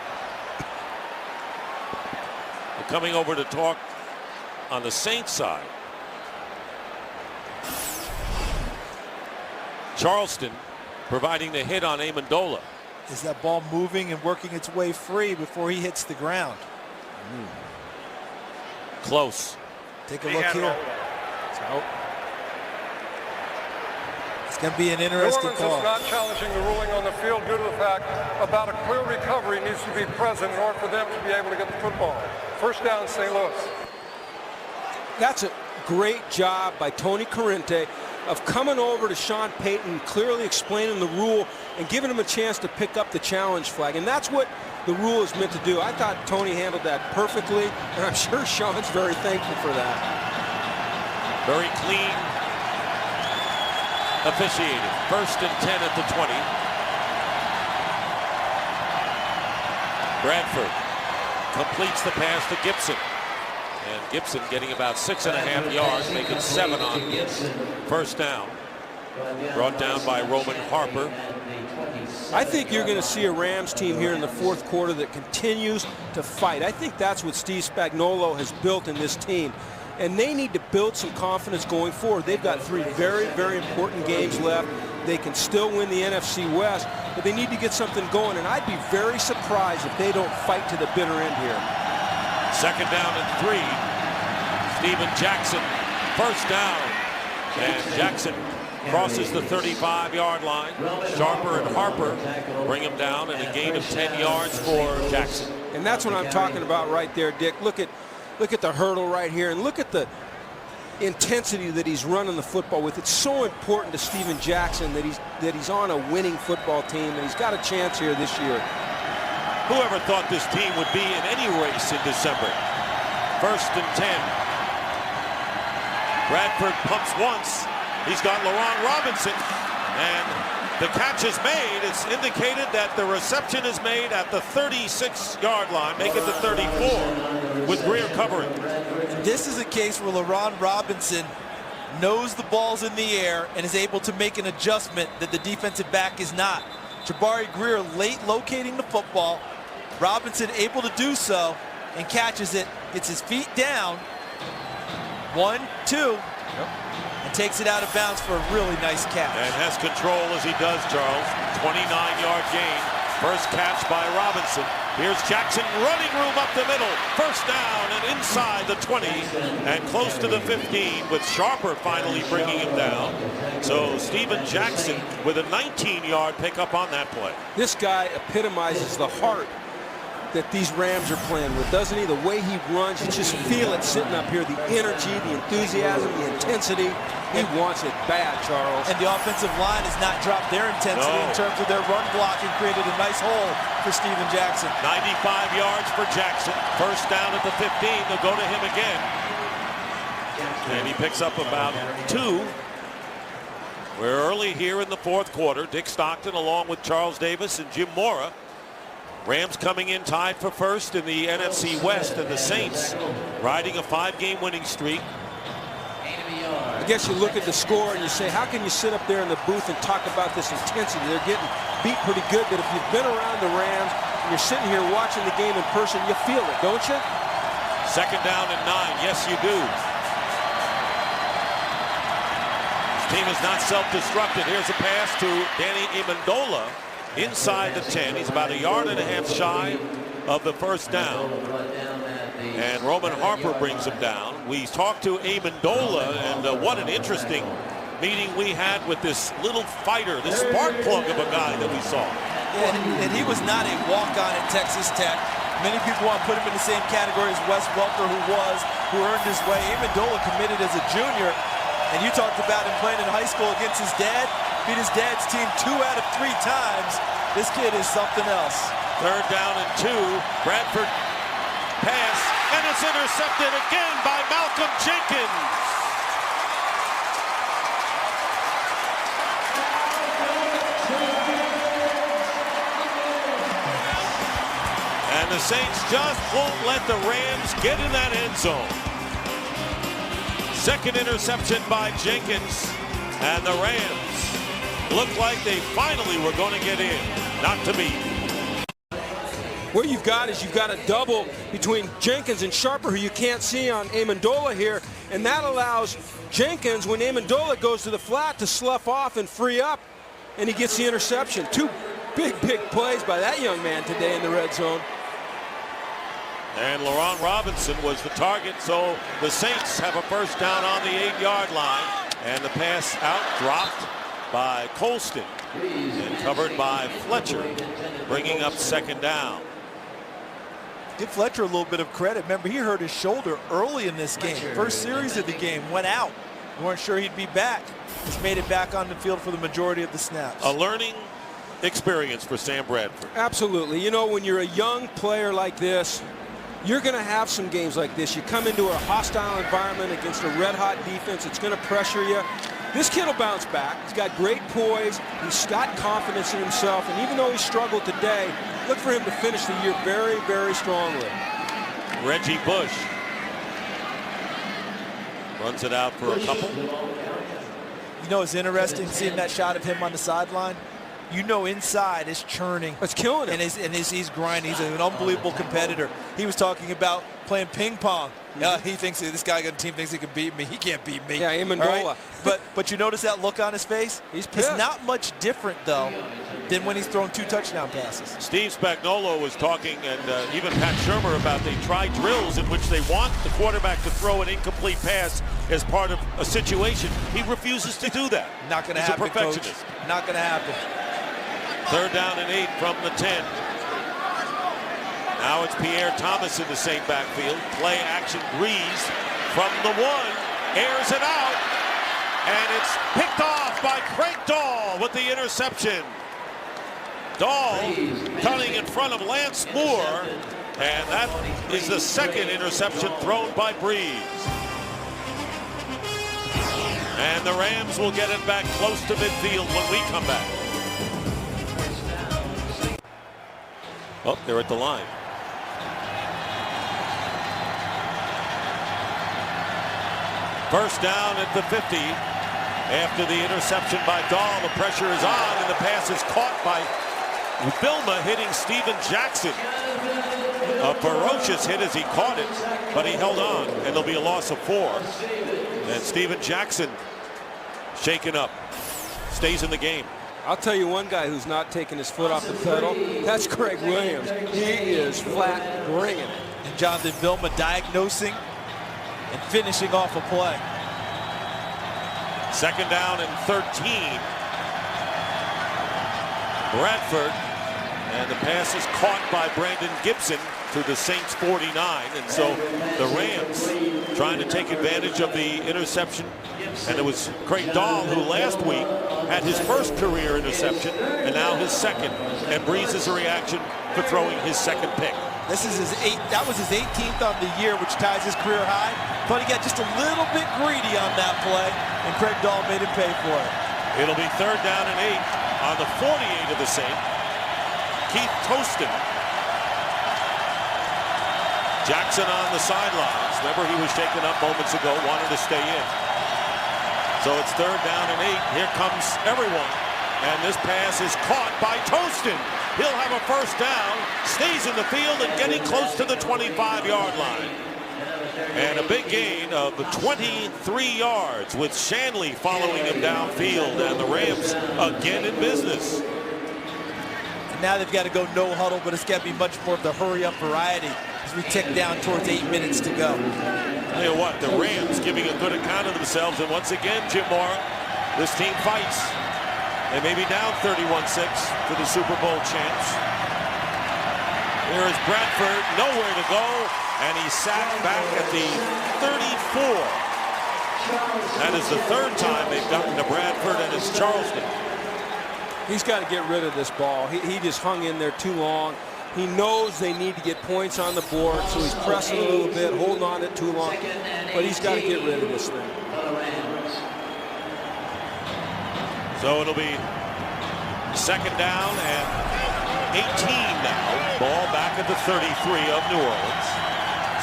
Coming over to talk on the Saints side. Charleston providing the hit on Amendola. Is that ball moving and working its way free before he hits the ground? Close. Take a look here. It's going to be an interesting New Orleans call. is not challenging the ruling on the field due to the fact about a clear recovery needs to be present in order for them to be able to get the football. 1st down, St. Louis. That's a great job by Tony Corrente of coming over to Sean Payton, clearly explaining the rule and giving him a chance to pick up the challenge flag. And that's what the rule is meant to do. I thought Tony handled that perfectly, and I'm sure Sean's very thankful for that. Very clean officiated. 1st and 10 at the 20. Bradford completes the pass to Gibson. And Gibson getting about 6.5 yards, making 7 on 1st down. Brought down by Roman Harper. I think you're going to see a Rams team here in the 4th quarter that continues to fight. I think that's what Steve Spagnuolo has built in this team. And they need to build some confidence going forward. They've got 3 very, very important games left. They can still win the NFC West, but they need to get something going. And I'd be very surprised if they don't fight to the bitter end here. 2nd down and 3. Steven Jackson, 1st down. And Jackson crosses the 35-yard line. Sharper and Harper bring him down, and a gain of 10 yards for Jackson. And that's what I'm talking about right there, Dick. Look at the hurdle right here, and look at the intensity that he's running the football with. It's so important to Steven Jackson that he's on a winning football team, and he's got a chance here this year. Whoever thought this team would be in any race in December? 1st and 10. Bradford pumps once. He's got LaRon Robinson, and the catch is made. It's indicated that the reception is made at the 36-yard line, make it the 34 with Greer covering. This is a case where LaRon Robinson knows the ball's in the air and is able to make an adjustment that the defensive back is not. Jabari Greer late locating the football. Robinson able to do so and catches it, gets his feet down. 1, 2. And takes it out of bounds for a really nice catch. And has control as he does, Charles. 29-yard gain. First catch by Robinson. Here's Jackson, running room up the middle. First down and inside the 20 and close to the 15, with Sharper finally bringing him down. So Steven Jackson with a 19-yard pickup on that play. This guy epitomizes the heart that these Rams are playing with, doesn't he? The way he runs, you just feel it sitting up here, the energy, the enthusiasm, the intensity. He wants it bad, Charles. And the offensive line has not dropped their intensity in terms of their run block and created a nice hole for Steven Jackson. 95 yards for Jackson. First down at the 15. They'll go to him again. And he picks up about 2. We're early here in the 4th quarter. Dick Stockton along with Charles Davis and Jim Mora. Rams coming in tied for first in the NFC West, and the Saints riding a 5-game winning streak. I guess you look at the score and you say, how can you sit up there in the booth and talk about this intensity? They're getting beat pretty good, but if you've been around the Rams and you're sitting here watching the game in person, you feel it, don't you? 2nd down and 9. Yes, you do. This team is not self-destructed. Here's a pass to Danny Amendola inside the 10. He's about 1.5 yards shy of the first down. And Roman Harper brings him down. We talked to Amendola, and what an interesting meeting we had with this little fighter, this spark plug of a guy that we saw. And he was not a walk-on at Texas Tech. Many people want to put him in the same category as Wes Welker, who earned his way. Amendola committed as a junior, and you talked about him playing in high school against his dad. Beat his dad's team 2 out of 3 times. This kid is something else. 3rd down and 2. Bradford pass, and it's intercepted again by Malcolm Jenkins. And the Saints just won't let the Rams get in that end zone. 2nd interception by Jenkins, and the Rams looked like they finally were going to get in. Not to be. What you've got is you've got a double between Jenkins and Sharper, who you can't see on Amendola here, and that allows Jenkins, when Amendola goes to the flat, to slough off and free up, and he gets the interception. 2 big plays by that young man today in the red zone. And LaRon Robinson was the target, so the Saints have a first down on the 8-yard line, and the pass out dropped by Colston and covered by Fletcher, bringing up 2nd down. Give Fletcher a little bit of credit. Remember, he hurt his shoulder early in this game. First series of the game, went out. We weren't sure he'd be back. He's made it back on the field for the majority of the snaps. A learning experience for Sam Bradford. Absolutely. You know, when you're a young player like this, you're going to have some games like this. You come into a hostile environment against a red-hot defense. It's going to pressure you. This kid will bounce back. He's got great poise. He's got confidence in himself. And even though he struggled today, look for him to finish the year very, very strongly. Reggie Bush runs it out for a couple. You know, it's interesting seeing that shot of him on the sideline. You know, inside is churning. It's killing him. And he's grinding. He's an unbelievable competitor. He was talking about playing ping pong. He thinks this guy on the team thinks he can beat me. He can't beat me. Yeah, Amendola. Right? But you notice that look on his face? He's pissed. It's not much different, though, than when he's thrown 2 touchdown passes. Steve Spagnuolo was talking, and even Pat Shurmur, about they try drills in which they want the quarterback to throw an incomplete pass as part of a situation. He refuses to do that. Not going to He's happen, a perfectionist. Coach. Not going to happen. 3rd down and 8 from the 10. Now it's Pierre Thomas in the same backfield. Play action, Breeze from the 1, airs it out, and it's picked off by Craig Dahl with the interception. Dahl cutting in front of Lance Moore, and that is the 2nd interception thrown by Breeze. And the Rams will get it back close to midfield when we come back. Oh, they're at the line. First down at the 50. After the interception by Dahl, the pressure is on, and the pass is caught by Vilma, hitting Steven Jackson. A ferocious hit as he caught it, but he held on, and there'll be a loss of 4. And Steven Jackson shaken up, stays in the game. I'll tell you one guy who's not taking his foot off the pedal. That's Greg Williams. He is flat bringing it. And Jonathan Vilma diagnosing and finishing off a play. 2nd down and 13. Bradford, and the pass is caught by Brandon Gibson to the Saints 49, and so the Rams trying to take advantage of the interception. And it was Craig Dahl who last week had his first career interception and now his 2nd, and Breeze's reaction for throwing his 2nd pick. This is that was his 18th on the year, which ties his career high, but he got just a little bit greedy on that play, and Craig Dahl made him pay for it. It'll be 3rd down and 8 on the 48 of the Saints. Keith Toston. Jackson on the sidelines. Remember, he was shaken up moments ago, wanted to stay in. So it's 3rd down and 8. Here comes everyone. And this pass is caught by Toston. He'll have a first down, stays in the field and getting close to the 25-yard line. And a big gain of 23 yards with Shanley following him downfield, and the Rams again in business. And now they've got to go no huddle, but it's got to be much more of the hurry-up variety as we tick down towards 8 minutes to go. Tell you what, the Rams giving a good account of themselves, and once again, Jim Mora, this team fights. They may be down 31-6 to the Super Bowl champs. Here is Bradford, nowhere to go, and he's sacked back at the 34. That is the 3rd time they've gotten to Bradford, and it's Charleston. He's got to get rid of this ball. He just hung in there too long. He knows they need to get points on the board, so he's pressing a little bit, holding on it too long. But he's got to get rid of this thing. So it'll be 2nd down and 18 now. Ball back at the 33 of New Orleans.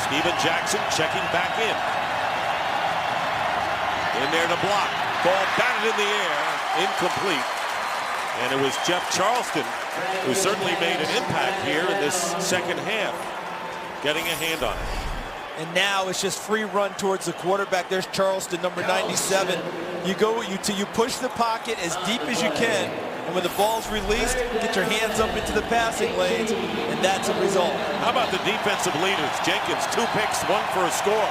Steven Jackson checking back in. In there to block. Ball batted in the air. Incomplete. And it was Jeff Charleston who certainly made an impact here in this 2nd half, getting a hand on it. And now it's just free run towards the quarterback. There's Charleston, number 97. You push the pocket as deep as you can, and when the ball's released, get your hands up into the passing lanes, and that's a result. How about the defensive leaders? Jenkins, 2 picks, 1 for a score.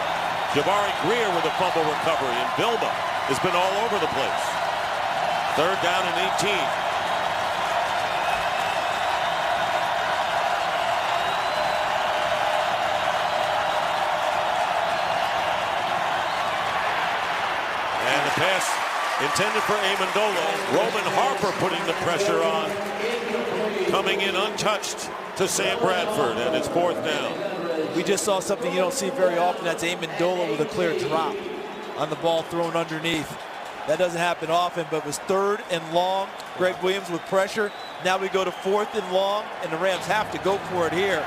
Jabari Greer with a fumble recovery, and Vilma has been all over the place. 3rd down and 18. Pass intended for Amendola. Roman Harper putting the pressure on. Coming in untouched to Sam Bradford, and it's 4th down. We just saw something you don't see very often. That's Amendola with a clear drop on the ball thrown underneath. That doesn't happen often, but it was 3rd and long. Greg Williams with pressure. Now we go to 4th and long, and the Rams have to go for it here.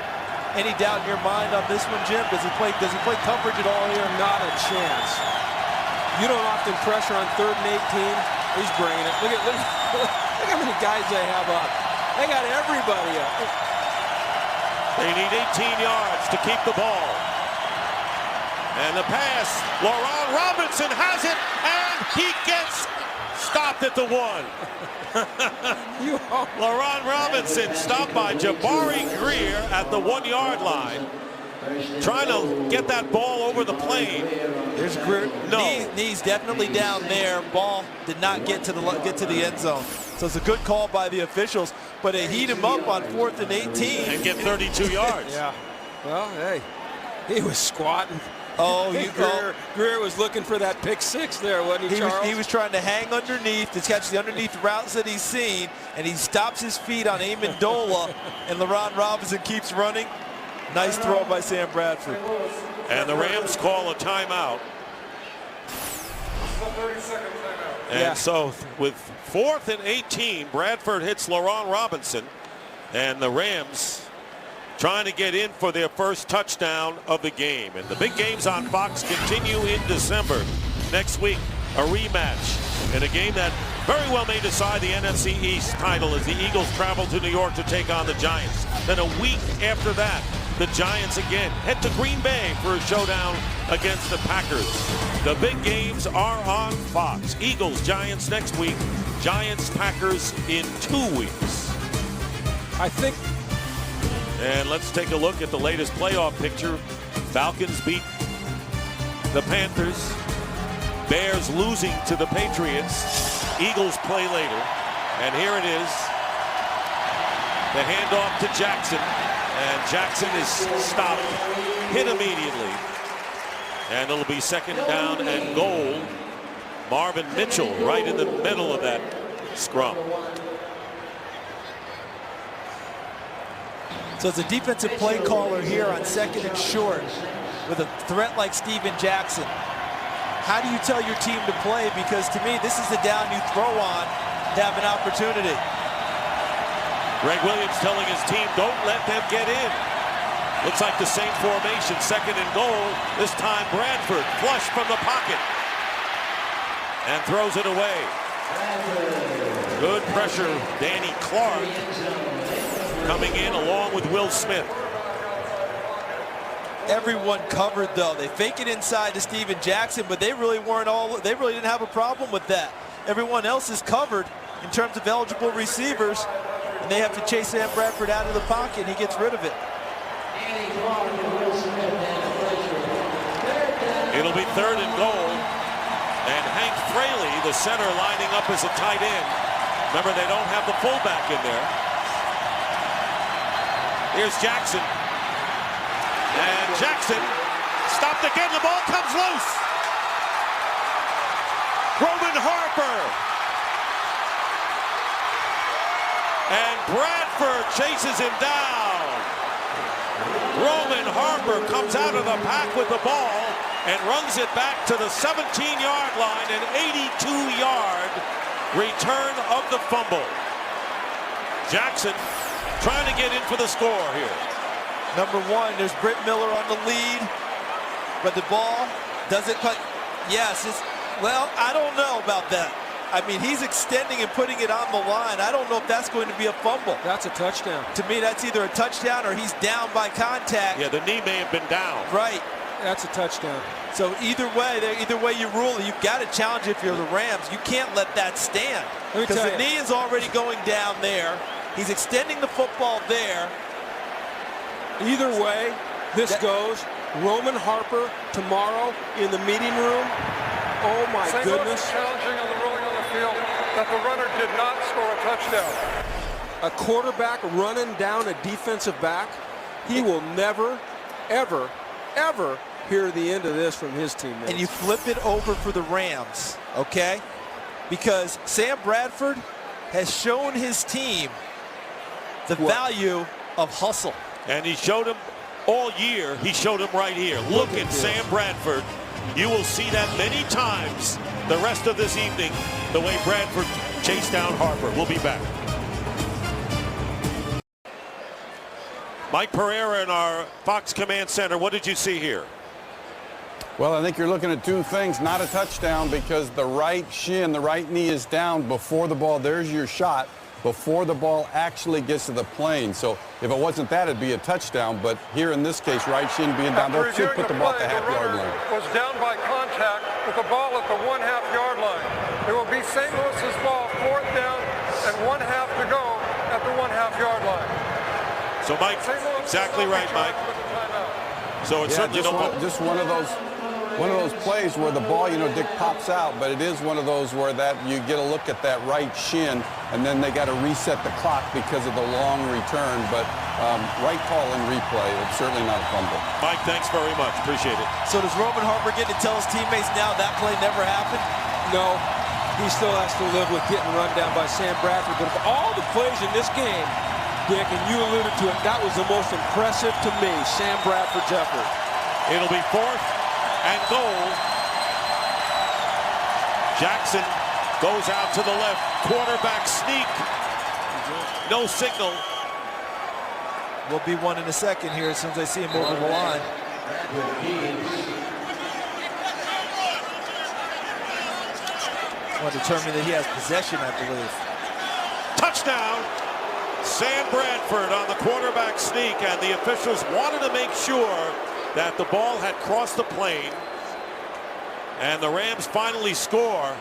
Any doubt in your mind on this one, Jim? Does he play coverage at all here? Not a chance. You don't often pressure on 3rd and 18. He's bringing it. Look how many guys they have up. They got everybody up. They need 18 yards to keep the ball. And the pass, Laurent Robinson has it, and he gets stopped at the 1. LaRon Robinson stopped by Jabari Greer at the 1-yard line, trying to get that ball over the plane. There's Greer. No. Knees definitely down there. Ball did not get to the end zone. So it's a good call by the officials, but they heat him up on 4th and 18 and get 32 yards. Yeah. Well, hey, he was squatting. Oh, Greer was looking for that pick 6 there, wasn't he, Charles? He was trying to hang underneath to catch the underneath routes that he's seen, and he stops his feet on Amendola, and LaRon Robinson keeps running. Nice throw by Sam Bradford. And the Rams call a timeout. 30-second timeout. And so with 4th and 18, Bradford hits LaRon Robinson, and the Rams trying to get in for their first touchdown of the game. And the big games on Fox continue in December. Next week, a rematch in a game that very well may decide the NFC East title as the Eagles travel to New York to take on the Giants. Then a week after that, the Giants again head to Green Bay for a showdown against the Packers. The big games are on Fox. Eagles, Giants next week. Giants, Packers in 2 weeks. I think. And let's take a look at the latest playoff picture. Falcons beat the Panthers. Bears losing to the Patriots. Eagles play later. And here it is. The handoff to Jackson. And Jackson is stopped, hit immediately. And it'll be 2nd down and goal. Marvin Mitchell right in the middle of that scrum. So it's a defensive play caller here on 2nd and short with a threat like Steven Jackson. How do you tell your team to play? Because to me, this is the down you throw on to have an opportunity. Greg Williams telling his team, don't let them get in. Looks like the same formation, 2nd and goal. This time Bradford flush from the pocket and throws it away. Good pressure, Danny Clark coming in along with Will Smith. Everyone covered though. They fake it inside to Steven Jackson, but they really didn't have a problem with that. Everyone else is covered in terms of eligible receivers, and they have to chase Sam Bradford out of the pocket, and he gets rid of it. It'll be 3rd and goal, and Hank Fraley, the center, lining up as a tight end. Remember, they don't have the fullback in there. Here's Jackson. And Jackson stopped again. The ball comes loose. Roman Harper. And Bradford chases him down. Roman Harper comes out of the pack with the ball and runs it back to the 17-yard line, an 82-yard return of the fumble. Jackson trying to get in for the score here. Number 1, there's Britt Miller on the lead, but the ball doesn't cut. Yes, well, I don't know about that. I mean, he's extending and putting it on the line. I don't know if that's going to be a fumble. That's a touchdown. To me, that's either a touchdown or he's down by contact. Yeah, the knee may have been down. Right. That's a touchdown. So either way you rule it, you've got to challenge it if you're the Rams. You can't let that stand. Because the knee is already going down there. He's extending the football there. Either way, this goes. Roman Harper tomorrow in the meeting room. Oh my goodness. Challenging on the ruling on the field that the runner did not score a touchdown. A quarterback running down a defensive back, he will never, ever, ever hear the end of this from his teammates. And you flip it over for the Rams, okay? Because Sam Bradford has shown his team the value of hustle. And he showed him all year. He showed him right here. Look at Sam Bradford. You will see that many times the rest of this evening, the way Bradford chased down Harper. We'll be back. Mike Pereira in our Fox Command Center. What did you see here? Well, I think you're looking at 2 things. Not a touchdown because the right shin, the right knee is down before the ball. There's your shot before the ball actually gets to the plane. So if it wasn't that, it'd be a touchdown. But here in this case, right shin being down, that should put the ball at the half-yard line. Was down by contact with the ball at the 1/2 yard line. It will be St. Louis's ball, 4th down and 1/2 to go at the 1/2 yard line. So, Mike, exactly right, Mike. So it's certainly just one of those plays where the ball, Dick, pops out, but it is one of those where that you get a look at that right shin, and then they got to reset the clock because of the long return. But right call in replay. It's certainly not a fumble. Mike, thanks very much. Appreciate it. So does Roman Harper get to tell his teammates now that play never happened? No, he still has to live with getting run down by Sam Bradford. But of all the plays in this game, Dick, and you alluded to it, that was the most impressive to me, Sam Bradford's effort. It'll be 4th and goal. Jackson goes out to the left. Quarterback sneak. No signal. Will be one in a second here as soon as I see him over the line. Want to determine that he has possession, I believe. Touchdown. Sam Bradford on the quarterback sneak, and the officials wanted to make sure that the ball had crossed the plane, and the Rams finally score.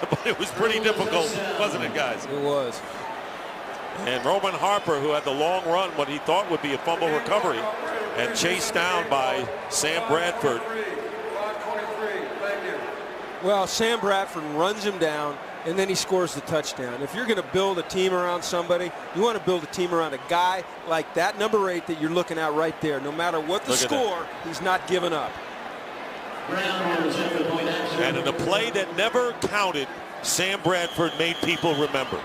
But it was pretty difficult, wasn't it, guys? It was. And Roman Harper, who had the long run, what he thought would be a fumble recovery, and chased down by Sam Bradford. Well, Sam Bradford runs him down, and then he scores the touchdown. If you're going to build a team around somebody, you want to build a team around a guy like that number 8 that you're looking at right there. No matter what the score, he's not giving up. And in a play that never counted, Sam Bradford made people remember.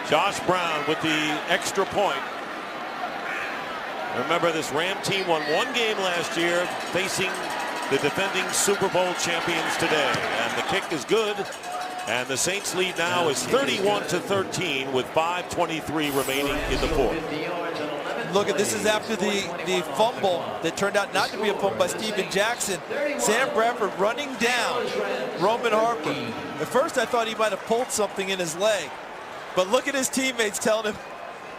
Josh Brown with the extra point. Remember, this Ram team won one game last year, facing the defending Super Bowl champions today. And the kick is good. And the Saints lead now is 31-13 with 5:23 remaining in the 4th. Look, this is after the fumble that turned out not to be a fumble by Steven Jackson. Sam Bradford running down Roman Harper. At first I thought he might have pulled something in his leg. But look at his teammates telling him,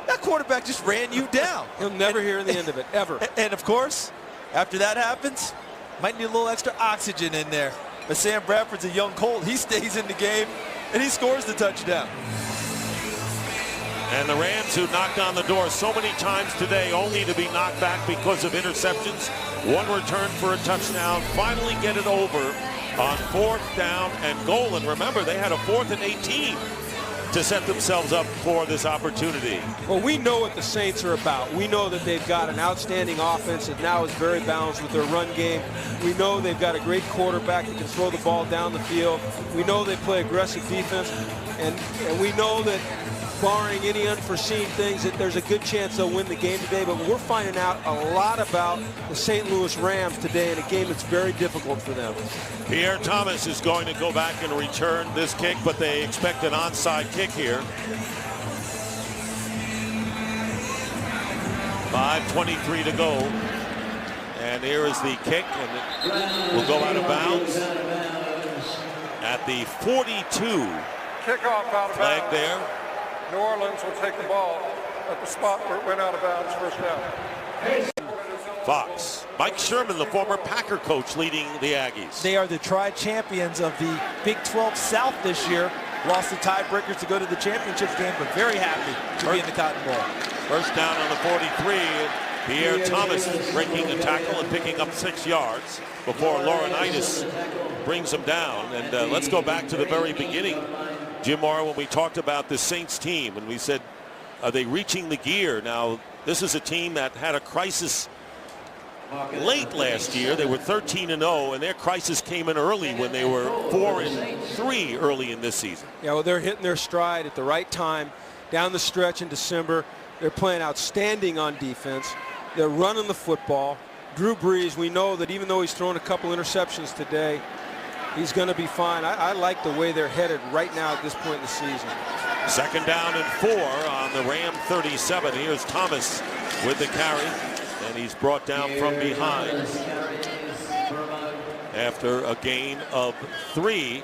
that quarterback just ran you down. He'll never hear the end of it, ever. And of course, after that happens, might need a little extra oxygen in there. But Sam Bradford's a young Colt. He stays in the game, and he scores the touchdown. And the Rams, who knocked on the door so many times today, only to be knocked back because of interceptions. One return for a touchdown. Finally get it over on 4th down and goal. And remember, they had a 4th and 18 to set themselves up for this opportunity. Well, we know what the Saints are about. We know that they've got an outstanding offense that now is very balanced with their run game. We know they've got a great quarterback that can throw the ball down the field. We know they play aggressive defense, and we know that barring any unforeseen things, that there's a good chance they'll win the game today. But we're finding out a lot about the St. Louis Rams today in a game that's very difficult for them. Pierre Thomas is going to go back and return this kick, but they expect an onside kick here. 5:23 to go. And here is the kick, and it will go out of bounds at the 42. Kickoff out of Flag bounds. there. New Orleans will take the ball at the spot where it went out of bounds, 1st down. Fox. Mike Sherman, the former Packer coach, leading the Aggies. They are the tri-champions of the Big 12 South this year. Lost the tiebreakers to go to the championship game, but very happy to be in the Cotton Bowl. 1st down on the 43. Pierre Thomas breaking a tackle and picking up 6 yards before Laurinaitis brings him down. And let's go back to the very beginning, Jim Mora, when we talked about the Saints team, and we said, are they reaching the gear? Now, this is a team that had a crisis late last year. They were 13-0, and their crisis came in early when they were 4-3 early in this season. Yeah, well, they're hitting their stride at the right time down the stretch in December. They're playing outstanding on defense. They're running the football. Drew Brees, we know that even though he's thrown a couple interceptions today, he's going to be fine. I like the way they're headed right now at this point in the season. 2nd down and 4 on the Ram 37. Here's Thomas with the carry, and he's brought down from behind after a gain of 3.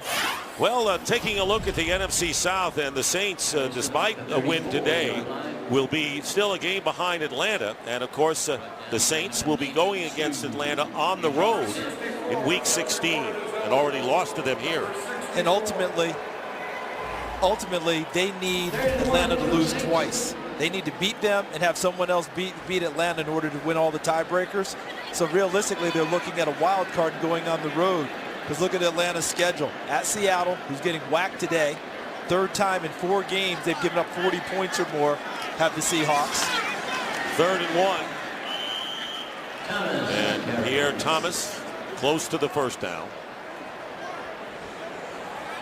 Well, taking a look at the NFC South, and the Saints, despite a win today, will be still a game behind Atlanta. And of course, the Saints will be going against Atlanta on the road in Week 16. and already lost to them here. And ultimately, they need Atlanta to lose twice. They need to beat them and have someone else beat Atlanta in order to win all the tiebreakers. So realistically, they're looking at a wild card going on the road. Because look at Atlanta's schedule. At Seattle, who's getting whacked today. Third time in 4 games they've given up 40 points or more, have the Seahawks. 3rd and 1. And Pierre Thomas close to the first down.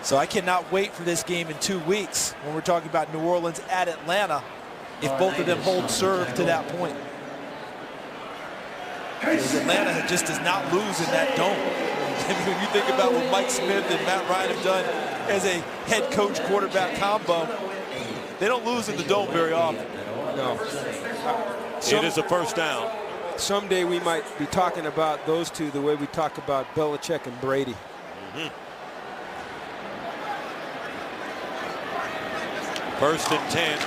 So I cannot wait for this game in 2 weeks when we're talking about New Orleans at Atlanta, if both of them hold serve to that point. Because Atlanta just does not lose in that dome. And when you think about what Mike Smith and Matt Ryan have done as a head coach quarterback combo, they don't lose in the dome very often. No. It is a first down. Someday we might be talking about those two the way we talk about Belichick and Brady. First and 10.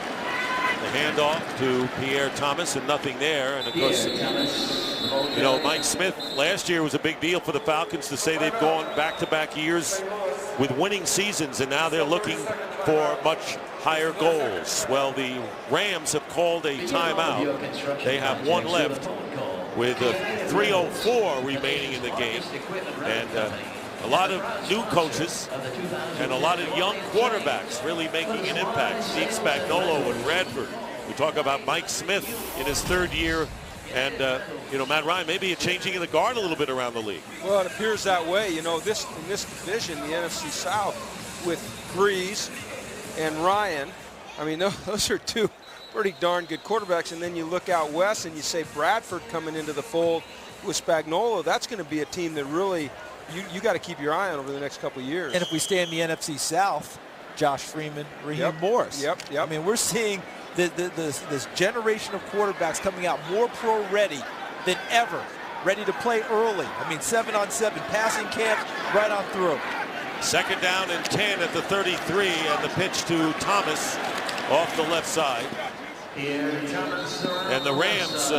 The handoff to Pierre Thomas, and nothing there. And of course, you know, Mike Smith last year was a big deal for the Falcons to say they've gone back-to-back years with winning seasons, and now they're looking for much higher goals. Well, the Rams have called a timeout. They have one left with 3:04 remaining in the game, and a lot of new coaches and a lot of young quarterbacks really making an impact. Steve Spagnuolo and Bradford. We talk about Mike Smith in his 3rd year, and you know, Matt Ryan, maybe a changing of the guard a little bit around the league. Well, it appears that way. You know, in this division, the NFC South, with Breeze and Ryan, I mean, those are 2 pretty darn good quarterbacks. And then you look out west and you say Bradford coming into the fold with Spagnuolo. That's going to be a team that really you got to keep your eye on over the next couple of years. And if we stay in the NFC South, Josh Freeman, Raheem Morris. Yep. I mean, we're seeing this generation of quarterbacks coming out more pro-ready than ever, ready to play early. I mean, 7-on-7 passing camp right on through. 2nd down and 10 at the 33, and the pitch to Thomas off the left side. And the Rams,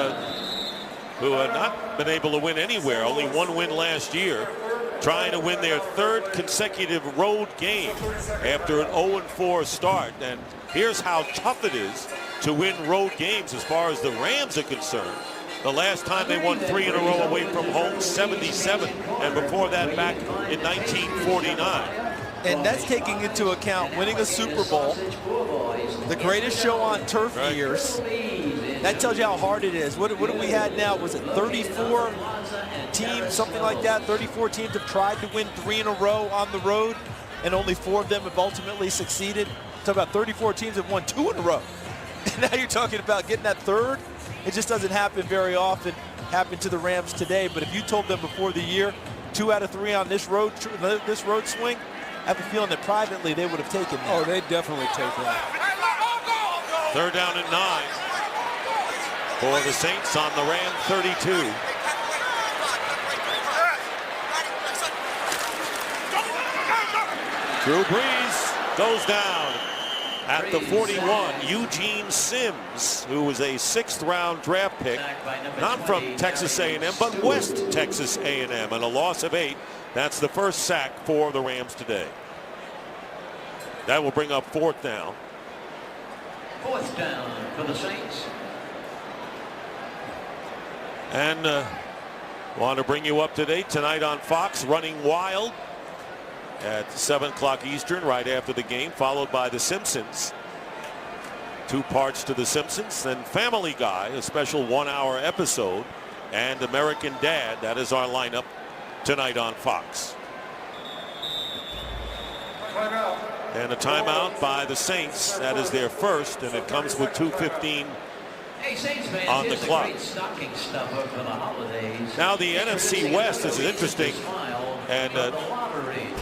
who have not been able to win anywhere, only 1 win last year, trying to win their 3rd consecutive road game after an 0-4 start. And here's how tough it is to win road games as far as the Rams are concerned. The last time they won 3 in a row away from home, 77, and before that back in 1949. And that's taking into account winning a Super Bowl, the greatest show on turf years. That tells you how hard it is. What do we had now? Was it 34 teams, something like that? 34 teams have tried to win 3 in a row on the road, and only 4 of them have ultimately succeeded. Talk about 34 teams have won 2 in a row. And now you're talking about getting that 3rd. It just doesn't happen very often. Happened to the Rams today. But if you told them before the year, 2 out of 3 on this road swing, I have a feeling that privately they would have taken that. Oh, they'd definitely take that. 3rd down and 9 for the Saints on the Ram 32. Drew Brees goes down at the 41. Eugene Sims, who was a 6th-round draft pick, not from Texas A&M, but West Texas A&M, and a loss of 8. That's the first sack for the Rams today. That will bring up 4th down. 4th down for the Saints. And want to bring you up to date tonight on Fox, Running Wild at 7 o'clock Eastern, right after the game, followed by The Simpsons. 2 parts to The Simpsons, then Family Guy, a special 1-hour episode, and American Dad. That is our lineup tonight on Fox. And a timeout by the Saints. That is their first, and it comes with 2:15 on the clock. Now the NFC West is interesting, and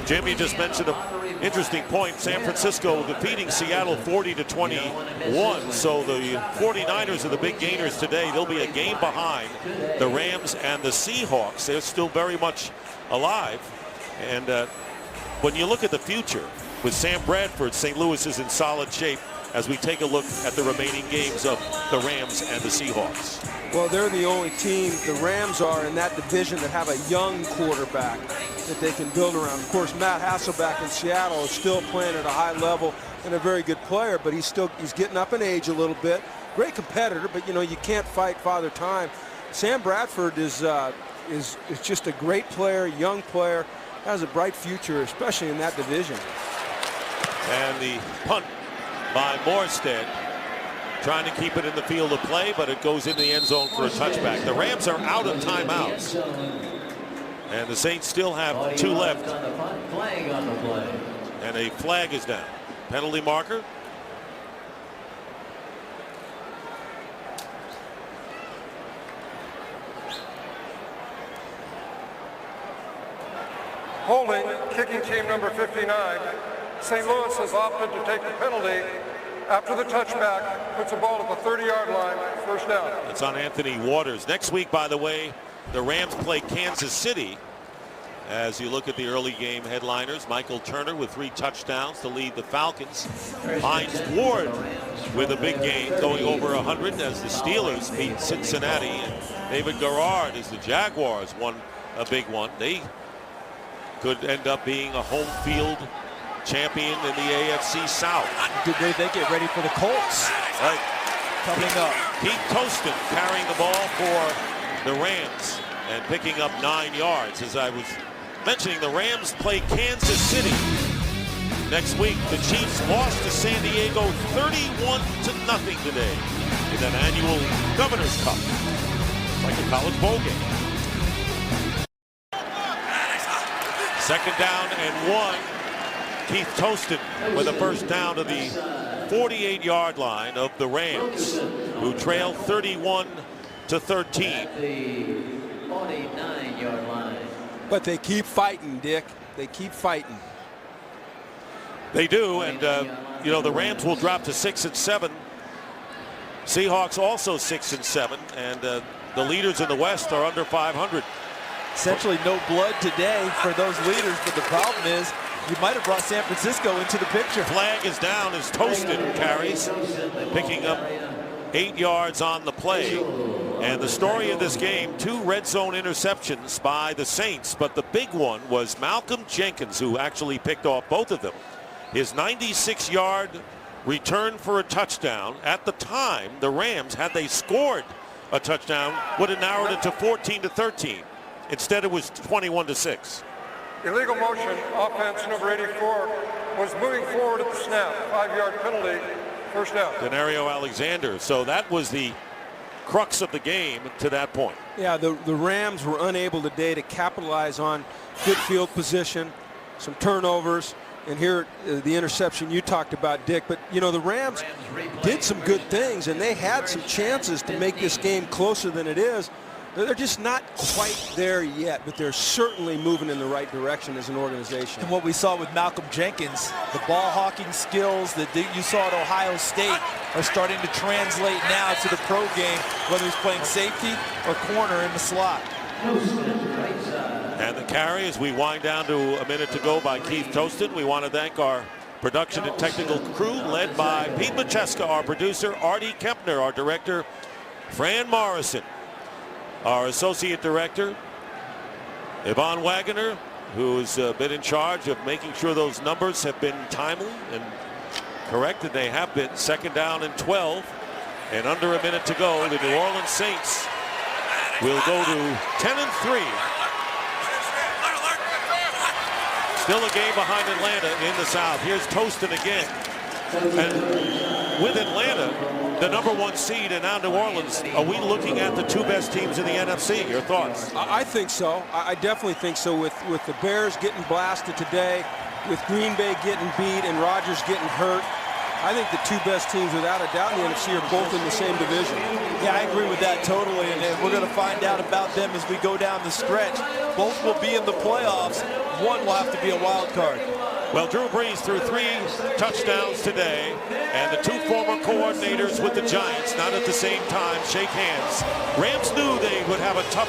Jim, you just mentioned an interesting point. San Francisco defeating Seattle 40-21. So the 49ers are the big gainers today. They'll be a game behind the Rams and the Seahawks. They're still very much alive. And when you look at the future with Sam Bradford, St. Louis is in solid shape as we take a look at the remaining games of the Rams and the Seahawks. Well, they're the only team, the Rams are, in that division that have a young quarterback. that they can build around. Of course, Matt Hasselbeck in Seattle is still playing at a high level and a very good player, but he's getting up in age a little bit. Great competitor, but you can't fight Father Time. Sam Bradford is just a great player, young player, has a bright future, especially in that division. And the punt by Morstead, trying to keep it in the field of play, but it goes in the end zone for a touchback. The Rams are out of timeouts, and the Saints still have 2 left. And a flag is down. Penalty marker. Holding, kicking team number 59. St. Louis has opted to take the penalty after the touchback, puts the ball at the 30-yard line, first down. It's on Anthony Waters. Next week, by the way, the Rams play Kansas City. As you look at the early game headliners, Michael Turner with 3 touchdowns to lead the Falcons. Hines Ward with a big game, going over 100 as the Steelers beat Cincinnati. And David Garrard as the Jaguars won a big one. They could end up being a home field champion in the AFC South. Did they get ready for the Colts? Right. Coming up. Keith Toston carrying the ball for the Rams and picking up 9 yards. As I was mentioning, the Rams play Kansas City next week. The Chiefs lost to San Diego 31-0 today in an annual Governor's Cup. It's like a college bowl game. 2nd down and 1. Keith Toston with a first down to the 48-yard line of the Rams, who trail 31-13. The 49-yard line. But they keep fighting, Dick. They keep fighting. They do, and the Rams will drop to 6-7. Seahawks also 6-7, and the leaders in the West are under 500. Essentially no blood today for those leaders, but the problem is you might have brought San Francisco into the picture. Flag is down as Toston carries, picking up 8 yards on the play. And the story of this game, 2 red zone interceptions by the Saints, but the big one was Malcolm Jenkins, who actually picked off both of them. His 96-yard return for a touchdown. At the time, the Rams, had they scored a touchdown, would have narrowed it to 14-13. Instead, it was 21-6. Illegal motion, offense number 84, was moving forward at the snap. 5-yard penalty, first down. Denario Alexander. So that was the crux of the game to that point. Yeah, the Rams were unable today to capitalize on good field position, some turnovers, and here the interception you talked about, Dick. But, the Rams did some good things, and they had some chances to make this game closer than it is. They're just not quite there yet, but they're certainly moving in the right direction as an organization. And what we saw with Malcolm Jenkins, the ball hawking skills that you saw at Ohio State are starting to translate now to the pro game, whether he's playing safety or corner in the slot. And the carry as we wind down to a minute to go by Keith Toston. We want to thank our production and technical crew led by Pete Macheska, our producer, Artie Kempner, our director, Fran Morrison, our associate director, Yvonne Wagoner, who's been in charge of making sure those numbers have been timely and correct, and they have been. 2nd down and 12, and under a minute to go. The New Orleans Saints will go to 10-3. Still a game behind Atlanta in the South. Here's Toston again. And with Atlanta, the #1 seed, and now New Orleans, are we looking at the 2 best teams in the NFC? Your thoughts? I think so. I definitely think so. With the Bears getting blasted today, with Green Bay getting beat and Rodgers getting hurt, I think the 2 best teams, without a doubt, in the NFC are both in the same division. Yeah, I agree with that totally, and we're going to find out about them as we go down the stretch. Both will be in the playoffs. One will have to be a wild card. Well, Drew Brees threw 3 touchdowns today, and the 2 former coordinators with the Giants, not at the same time, shake hands. Rams knew they would have a tough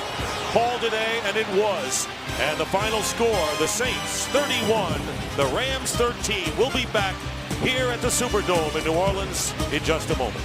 haul today, and it was. And the final score, the Saints 31, the Rams 13. We'll be back here at the Superdome in New Orleans in just a moment.